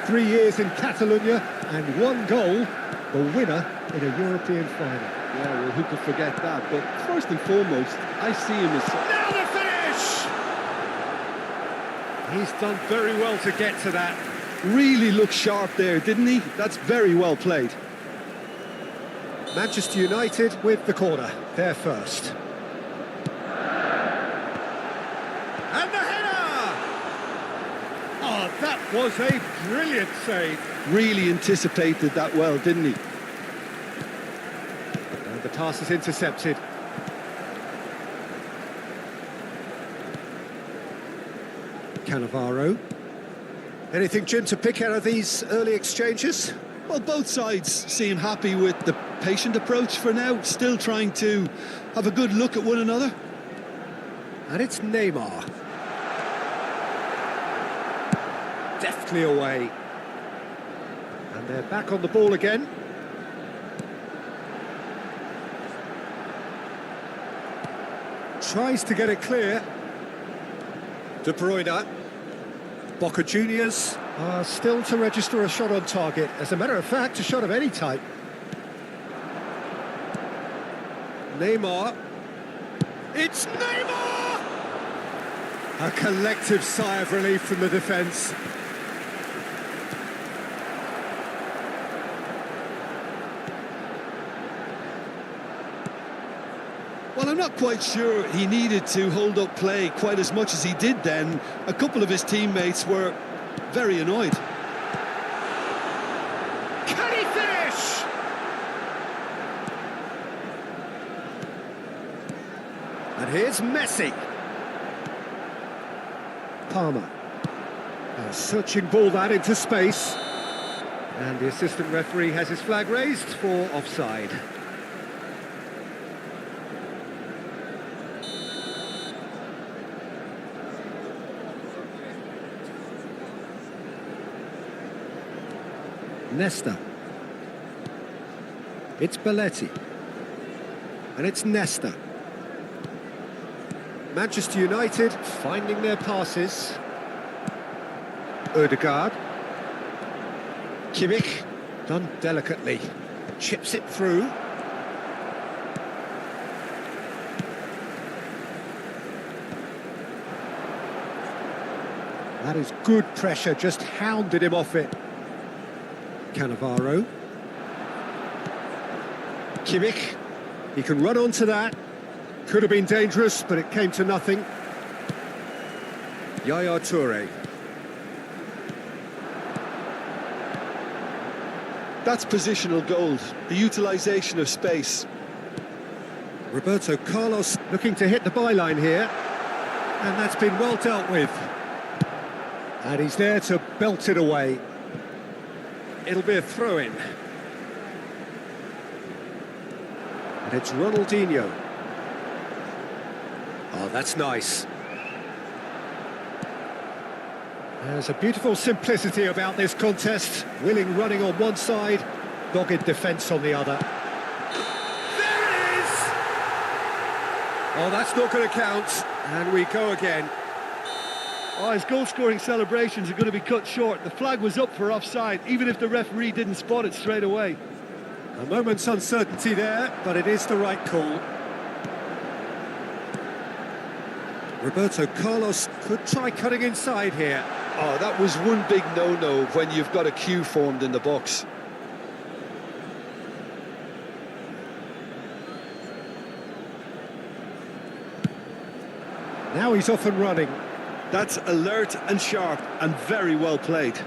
3 years in Catalonia and 1 goal, the winner in a European final. Yeah, well, who could forget that? But first and foremost, I see him as... Now the finish! He's done very well to get to that. Really looked sharp there, didn't he? That's very well played. Manchester United with the corner. They're first. And the header! Oh, that was a brilliant save. Really anticipated that well, didn't he? And the pass is intercepted. Cannavaro. Anything, Jim, to pick out of these early exchanges? Well, both sides seem happy with the patient approach for now, still trying to have a good look at one another. And it's Neymar. Deftly away. And they're back on the ball again. Tries to get it clear. De Bruyne. Boca Juniors are still to register a shot on target. As a matter of fact, a shot of any type. Neymar. It's Neymar! A collective sigh of relief from the defence. Well, I'm not quite sure he needed to hold up play quite as much as he did then. A couple of his teammates were very annoyed. Can he finish? And here's Messi. Palmer. A searching ball that into space. And the assistant referee has his flag raised for offside. Nesta. It's Belletti. And it's Nesta. Manchester United finding their passes. Ødegaard. Kimmich. Done delicately. Chips it through. That is good pressure, just hounded him off it. Cannavaro. Kimmich. He can run onto that. Could have been dangerous, but it came to nothing. Yaya Toure. That's positional gold, the utilisation of space. Roberto Carlos looking to hit the byline here. And that's been well dealt with. And he's there to belt it away. It'll be a throw-in. And it's Ronaldinho. Oh, that's nice. There's a beautiful simplicity about this contest. Willing running on one side, dogged defence on the other. There it is! Oh, that's not going to count. And we go again. Oh, his goal-scoring celebrations are going to be cut short. The flag was up for offside, even if the referee didn't spot it straight away. A moment's uncertainty there, but it is the right call. Roberto Carlos could try cutting inside here. Oh, that was one big no-no when you've got a queue formed in the box. Now he's off and running. That's alert and sharp and very well played.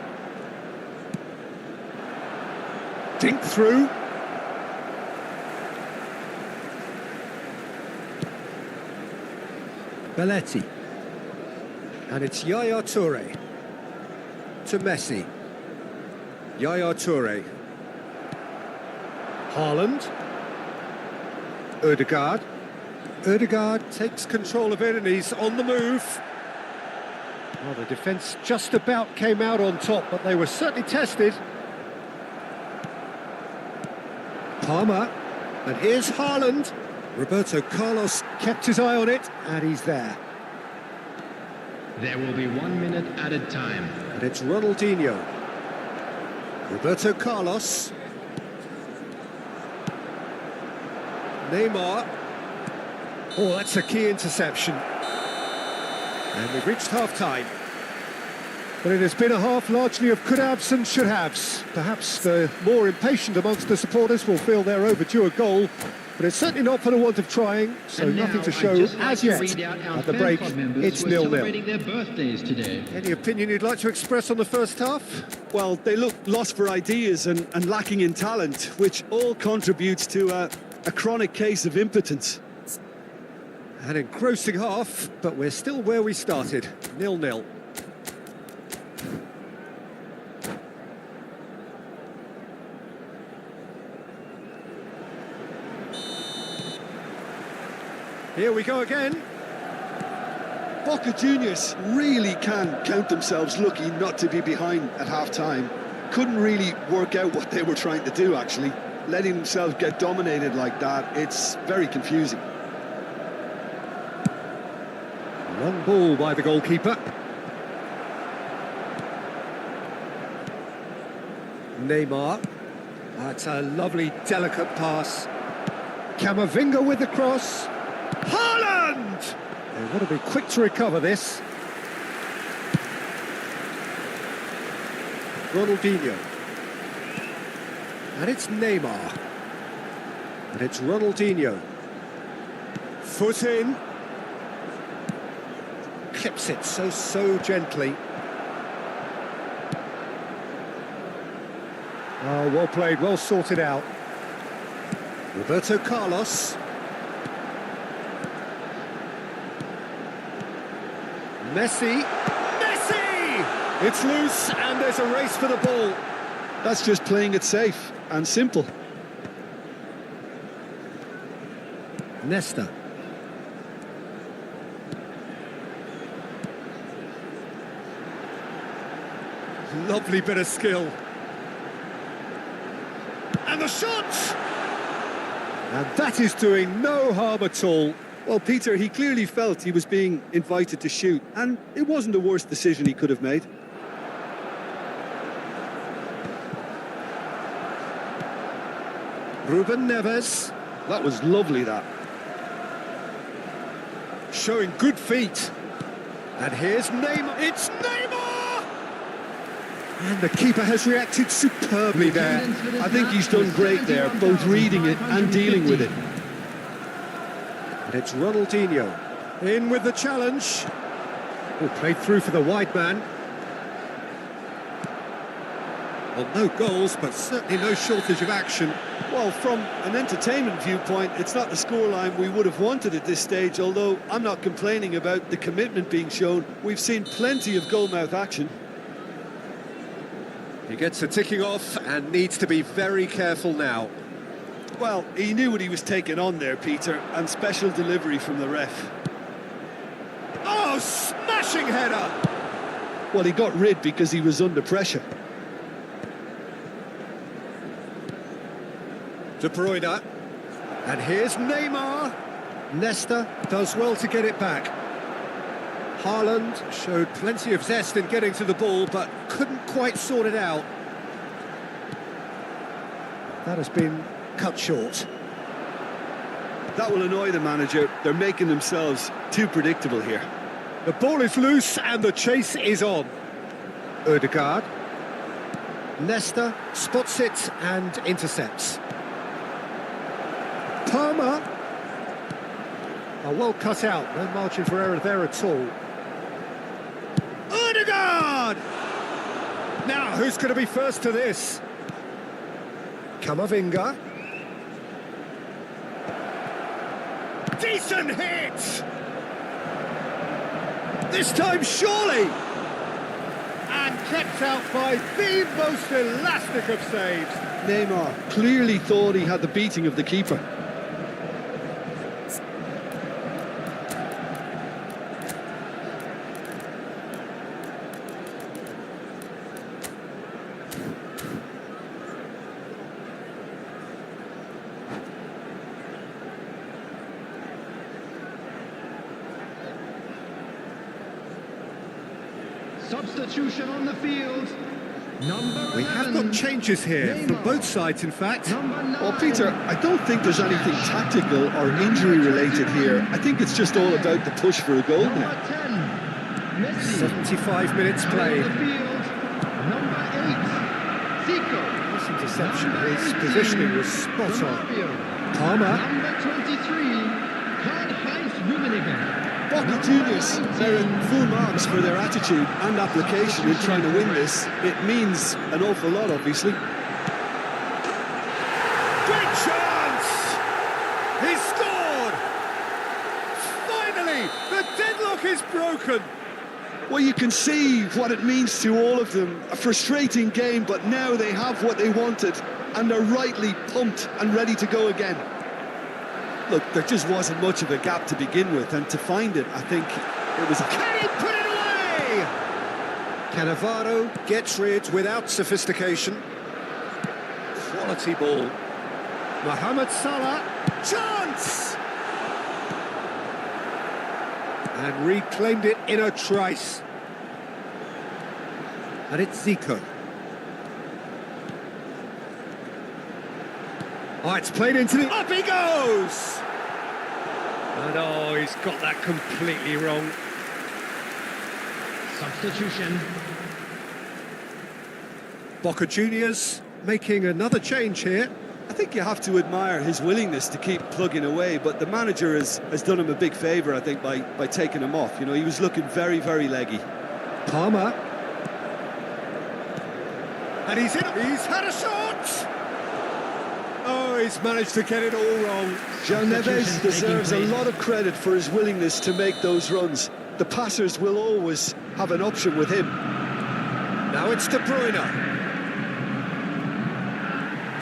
Dink through. Belletti. And it's Yaya Toure. To Messi. Yaya Toure. Haaland. Ødegaard. Ødegaard takes control of it and he's on the move. Well, the defence just about came out on top, but they were certainly tested. Palmer. And here's Haaland. Roberto Carlos kept his eye on it, and he's there. There will be 1 minute added time. And it's Ronaldinho. Roberto Carlos. Neymar. Oh, that's a key interception. And we've reached half-time. But it has been a half largely of could-haves and should-haves. Perhaps the more impatient amongst the supporters will feel they're overdue a goal, but it's certainly not for the want of trying, so And nothing now, to show I'd just like as to yet. read out our At the fan break, club members it's who are 0-0. celebrating their birthdays today. Any opinion you'd like to express on the first half? Well, they look lost for ideas and lacking in talent, which all contributes to a chronic case of impotence. An engrossing half, but we're still where we started, 0-0. Here we go again. Boca Juniors really can count themselves lucky not to be behind at half-time. Couldn't really work out what they were trying to do, actually. Letting themselves get dominated like that, it's very confusing. Long ball by the goalkeeper. Neymar. That's a lovely, delicate pass. Camavinga with the cross. Haaland! They've got to be quick to recover this. Ronaldinho. And it's Neymar. And it's Ronaldinho. Foot in. Clips it so gently. Oh, well played, well sorted out. Roberto Carlos. Messi. Messi! It's loose and there's a race for the ball. That's just playing it safe and simple. Nesta. Lovely bit of skill. And the shot! And that is doing no harm at all. Well, Peter, he clearly felt he was being invited to shoot, and it wasn't the worst decision he could have made. Ruben Neves. That was lovely, that. Showing good feet. And here's Neymar. It's Neymar! And the keeper has reacted superbly there. I think he's done great there, both reading it and dealing with it. And it's Ronaldinho. In with the challenge. Oh, played through for the wide man. Well, no goals, but certainly no shortage of action. Well, from an entertainment viewpoint, it's not the scoreline we would have wanted at this stage, although I'm not complaining about the commitment being shown. We've seen plenty of goal-mouth action. He gets a ticking off and needs to be very careful now. Well, he knew what he was taking on there, Peter, and special delivery from the ref. Oh, smashing header! Well, he got rid because he was under pressure. De Bruyne. And here's Neymar. Nesta does well to get it back. Haaland showed plenty of zest in getting to the ball, but couldn't quite sort it out. That has been cut short. That will annoy the manager. They're making themselves too predictable here. The ball is loose and the chase is on. Ødegaard. Nesta spots it and intercepts. Palmer. Oh, well cut out, no margin for error there at all. Ødegaard! Now, who's going to be first to this? Kamavinga. Decent hit! This time, surely! And kept out by the most elastic of saves. Neymar clearly thought he had the beating of the keeper. Substitution on the field. Number 11. We have got changes here from both sides, in fact. Number 9. Well, Peter, I don't think there's anything tactical or injury-related here. I think it's just all about the push for a goal Number now. 10. Messi. 75 minutes On played. the field. Number 8. Zico. This interception, his positioning was spot on. Fabio. Palmer. Number 23. Karl-Heinz Rummenigge. Boca Juniors, they're in full marks for their attitude and application in trying to win this. It means an awful lot, obviously. Big chance! He scored! Finally, the deadlock is broken. Well, you can see what it means to all of them. A frustrating game, but now they have what they wanted, and they're rightly pumped and ready to go again. Look, there just wasn't much of a gap to begin with, and to find it, I think it was... Can he put it away? Cannavaro gets rid without sophistication. Quality ball. Mohamed Salah. Chance! And reclaimed it in a trice. And it's Zico. Oh, it's played into the... Up he goes! And oh, he's got that completely wrong. Substitution. Boca Juniors making another change here. I think you have to admire his willingness to keep plugging away, but the manager has done him a big favour, I think, by taking him off. You know, he was looking very, very leggy. Palmer. And he's had a shot! Oh, he's managed to get it all wrong. João Neves deserves a lot of credit for his willingness to make those runs. The passers will always have an option with him. Now it's De Bruyne.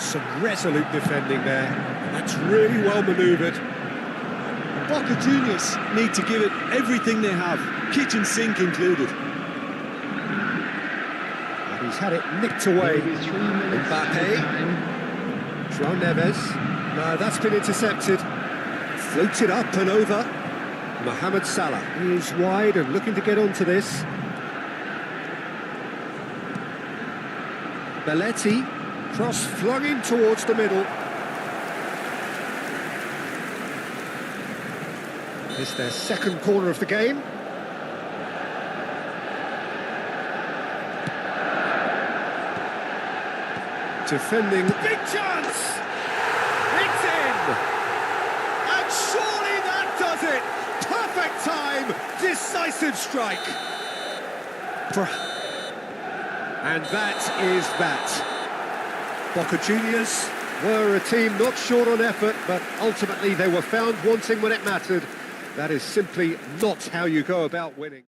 Some resolute defending there. That's really well manoeuvred. Boca Juniors need to give it everything they have, kitchen sink included. And he's had it nicked away. Maybe 3 minutes Mbappe. time. João Neves. No, that's been intercepted. Floated up and over. Mohamed Salah is wide and looking to get onto this. Belletti, cross flung in towards the middle. It's their second corner of the game. Defending, big chance! It's in! And surely that does it! Perfect time, decisive strike. And that is that. Boca Juniors were a team not short on effort, but ultimately they were found wanting when it mattered. That is simply not how you go about winning.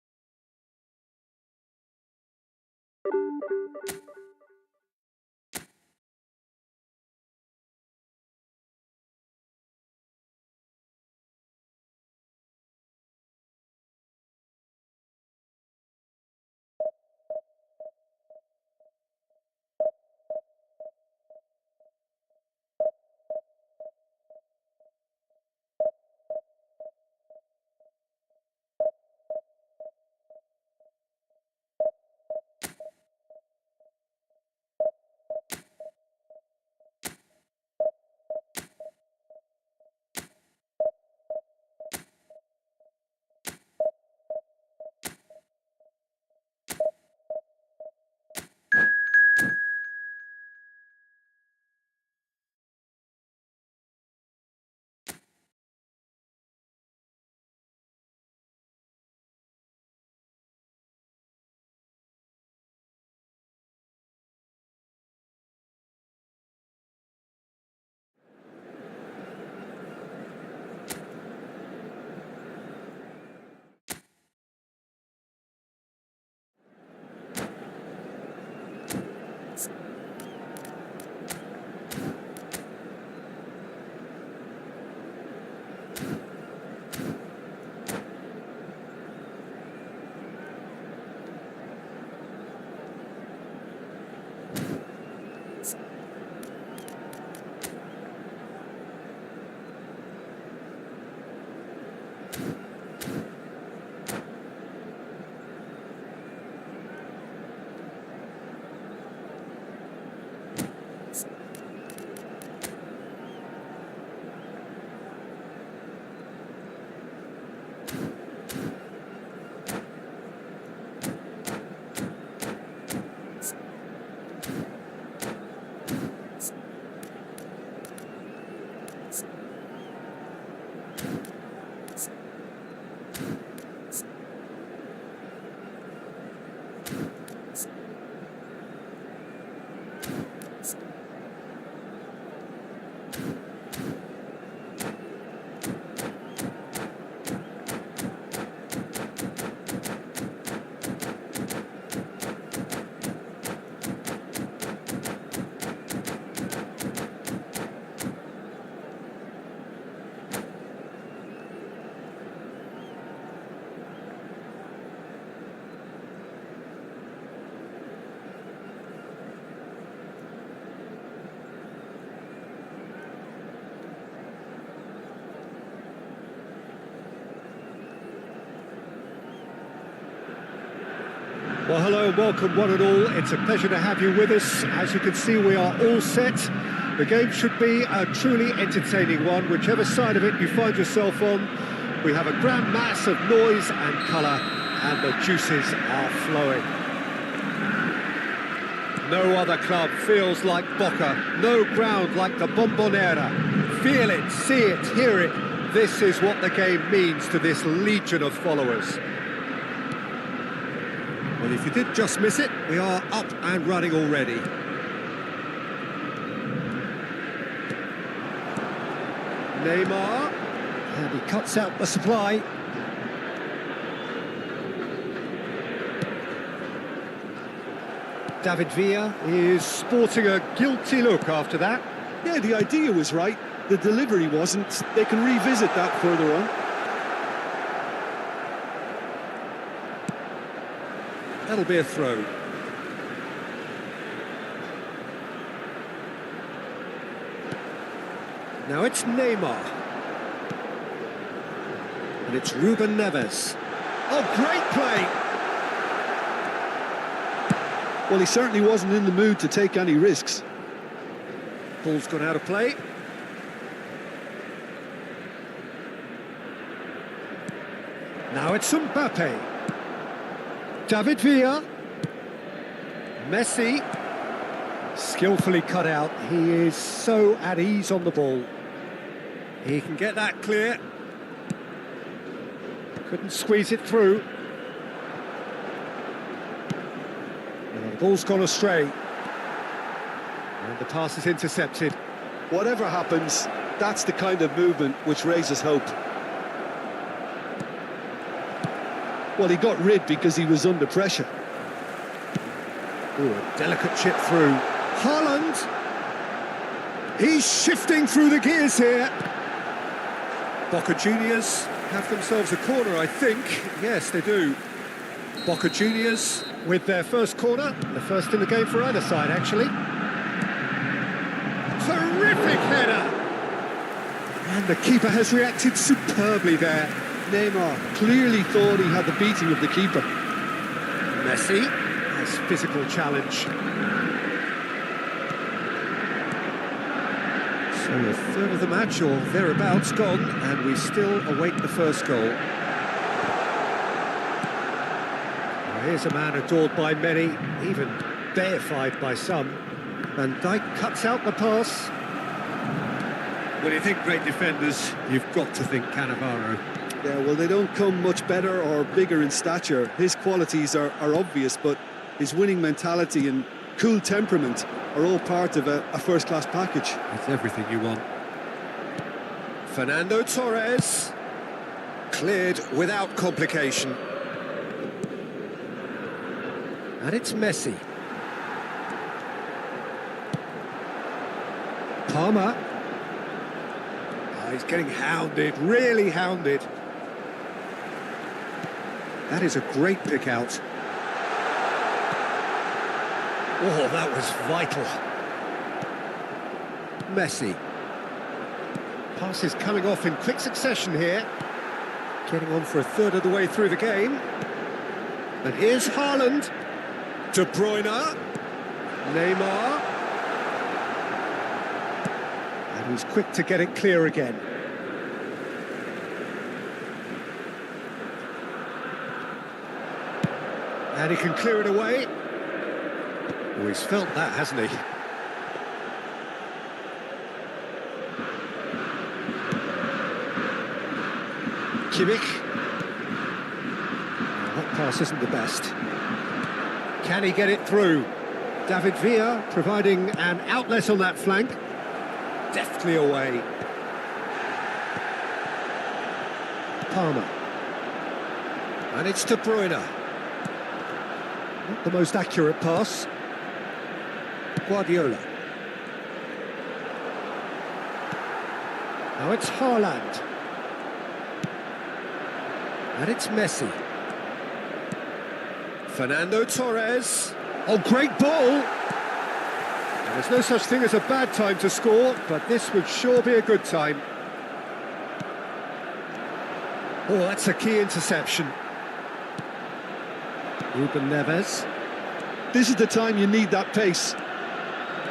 Well, hello and welcome one and all. It's a pleasure to have you with us. As you can see, we are all set. The game should be a truly entertaining one, whichever side of it you find yourself on. We have a grand mass of noise and colour, and the juices are flowing. No other club feels like Boca, no ground like the Bombonera. Feel it, see it, hear it. This is what the game means to this legion of followers. Well, if you did just miss it, we are up and running already. Neymar, and he cuts out the supply. David Villa is sporting a guilty look after that. Yeah, the idea was right, the delivery wasn't. They can revisit that further on. That'll be a throw. Now it's Neymar. And it's Ruben Neves. Oh, great play! Well, he certainly wasn't in the mood to take any risks. Ball's gone out of play. Now it's Mbappe. David Villa. Messi. Skillfully cut out. He is so at ease on the ball. He can get that clear. Couldn't squeeze it through. And the ball's gone astray. And the pass is intercepted. Whatever happens, that's the kind of movement which raises hope. Well, he got rid because he was under pressure. Ooh, a delicate chip through. Haaland! He's shifting through the gears here. Boca Juniors have themselves a corner, I think. Yes, they do. Boca Juniors with their first corner. The first in the game for either side, actually. Terrific header! And the keeper has reacted superbly there. Neymar clearly thought he had the beating of the keeper. Messi has physical challenge. So a third of the match or thereabouts gone, and we still await the first goal. Well, here's a man adored by many, even deified by some. Van Dijk cuts out the pass. When you think great defenders, you've got to think Cannavaro. Yeah, well, they don't come much better or bigger in stature. His qualities are obvious, but his winning mentality and cool temperament are all part of a first-class package. It's everything you want. Fernando Torres. Cleared without complication. And it's Messi. Palmer. Oh, he's getting hounded, really hounded. That is a great pick out. Oh, that was vital. Messi. Passes coming off in quick succession here. Getting on for a third of the way through the game. And here's Haaland. De Bruyne. Neymar. And he's quick to get it clear again. And he can clear it away. Oh, he's felt that, hasn't he? Kimmich. That pass isn't the best. Can he get it through? David Villa providing an outlet on that flank. Deftly away. Palmer. And it's De Bruyne. Not the most accurate pass. Guardiola. Now it's Haaland. And it's Messi. Fernando Torres. Oh, great ball! And there's no such thing as a bad time to score, but this would sure be a good time. Oh, that's a key interception. Ruben Neves. This is the time you need that pace.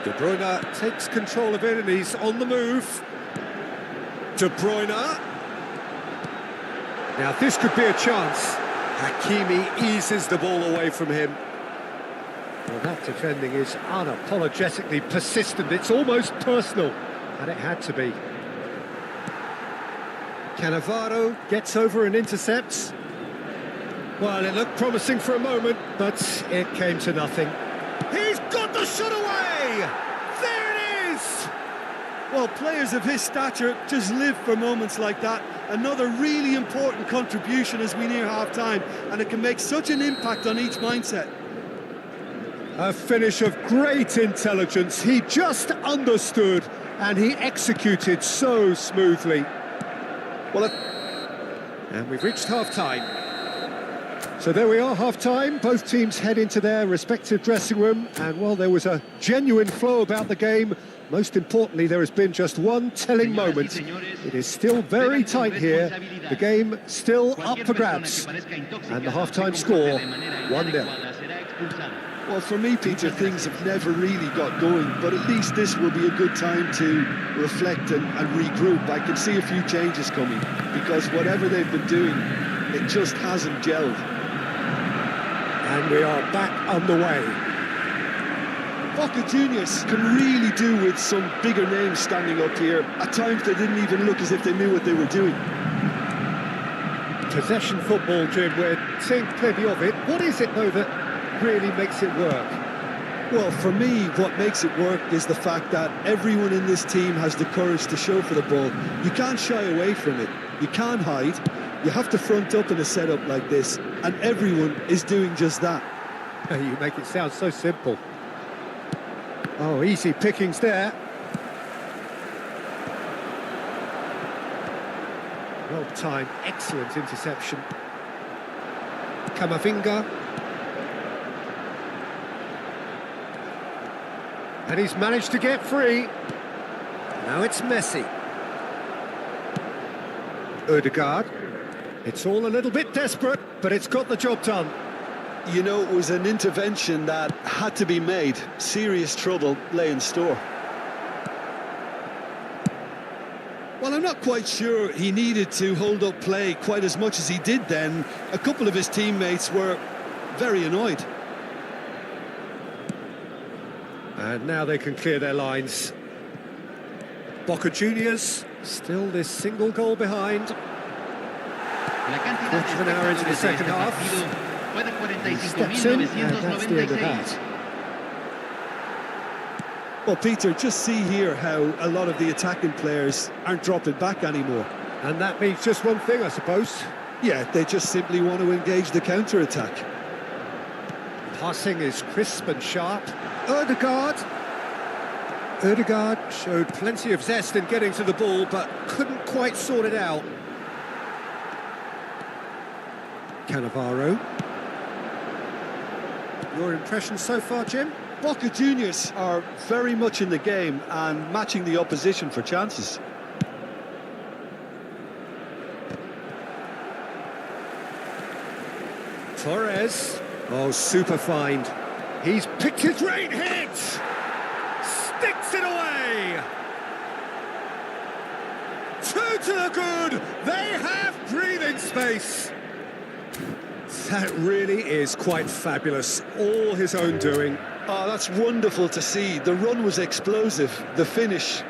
De Bruyne takes control of it and he's on the move. De Bruyne. Now this could be a chance. Hakimi eases the ball away from him. Well, that defending is unapologetically persistent. It's almost personal, and it had to be. Cannavaro gets over and intercepts. Well, it looked promising for a moment, but it came to nothing. He's got the shot away! There it is! Well, players of his stature just live for moments like that. Another really important contribution as we near half-time, and it can make such an impact on each mindset. A finish of great intelligence. He just understood, and he executed so smoothly. And we've reached half-time. So there we are, half-time. Both teams head into their respective dressing room, and while there was a genuine flow about the game, most importantly, there has been just one telling moment. It is still very tight here. The game still up for grabs. And the half-time score, 1-0. Well, for me, Peter, things have never really got going, but at least this will be a good time to reflect and regroup. I can see a few changes coming, because whatever they've been doing, it just hasn't gelled. And we are back underway. Boca Juniors can really do with some bigger names standing up here. At times they didn't even look as if they knew what they were doing. Possession football, Jim, we're seeing plenty of it. What is it, though, that really makes it work? Well, for me, what makes it work is the fact that everyone in this team has the courage to show for the ball. You can't shy away from it. You can't hide. You have to front up in a setup like this, and everyone is doing just that. You make it sound so simple. Oh, easy pickings there. Well timed, excellent interception. Camavinga. And he's managed to get free. Now it's Messi. Odegaard. It's all a little bit desperate, but it's got the job done. You know, it was an intervention that had to be made. Serious trouble lay in store. Well, I'm not quite sure he needed to hold up play quite as much as he did then. A couple of his teammates were very annoyed. And now they can clear their lines. Boca Juniors, still this single goal behind. Quarter of an hour into the second half. He steps in, and that's the end of that. Well, Peter, just see here how a lot of the attacking players aren't dropping back anymore. And that means just one thing, I suppose. Yeah, they just simply want to engage the counter-attack. Passing is crisp and sharp. Odegaard showed plenty of zest in getting to the ball, but couldn't quite sort it out. Cannavaro. Your impression so far, Jim? Boca Juniors are very much in the game and matching the opposition for chances. Torres. Oh, super find. He's picked his right hit! Sticks it away! 2 to the good! They have breathing space! That really is quite fabulous. All his own doing. Oh, that's wonderful to see. The run was explosive. The finish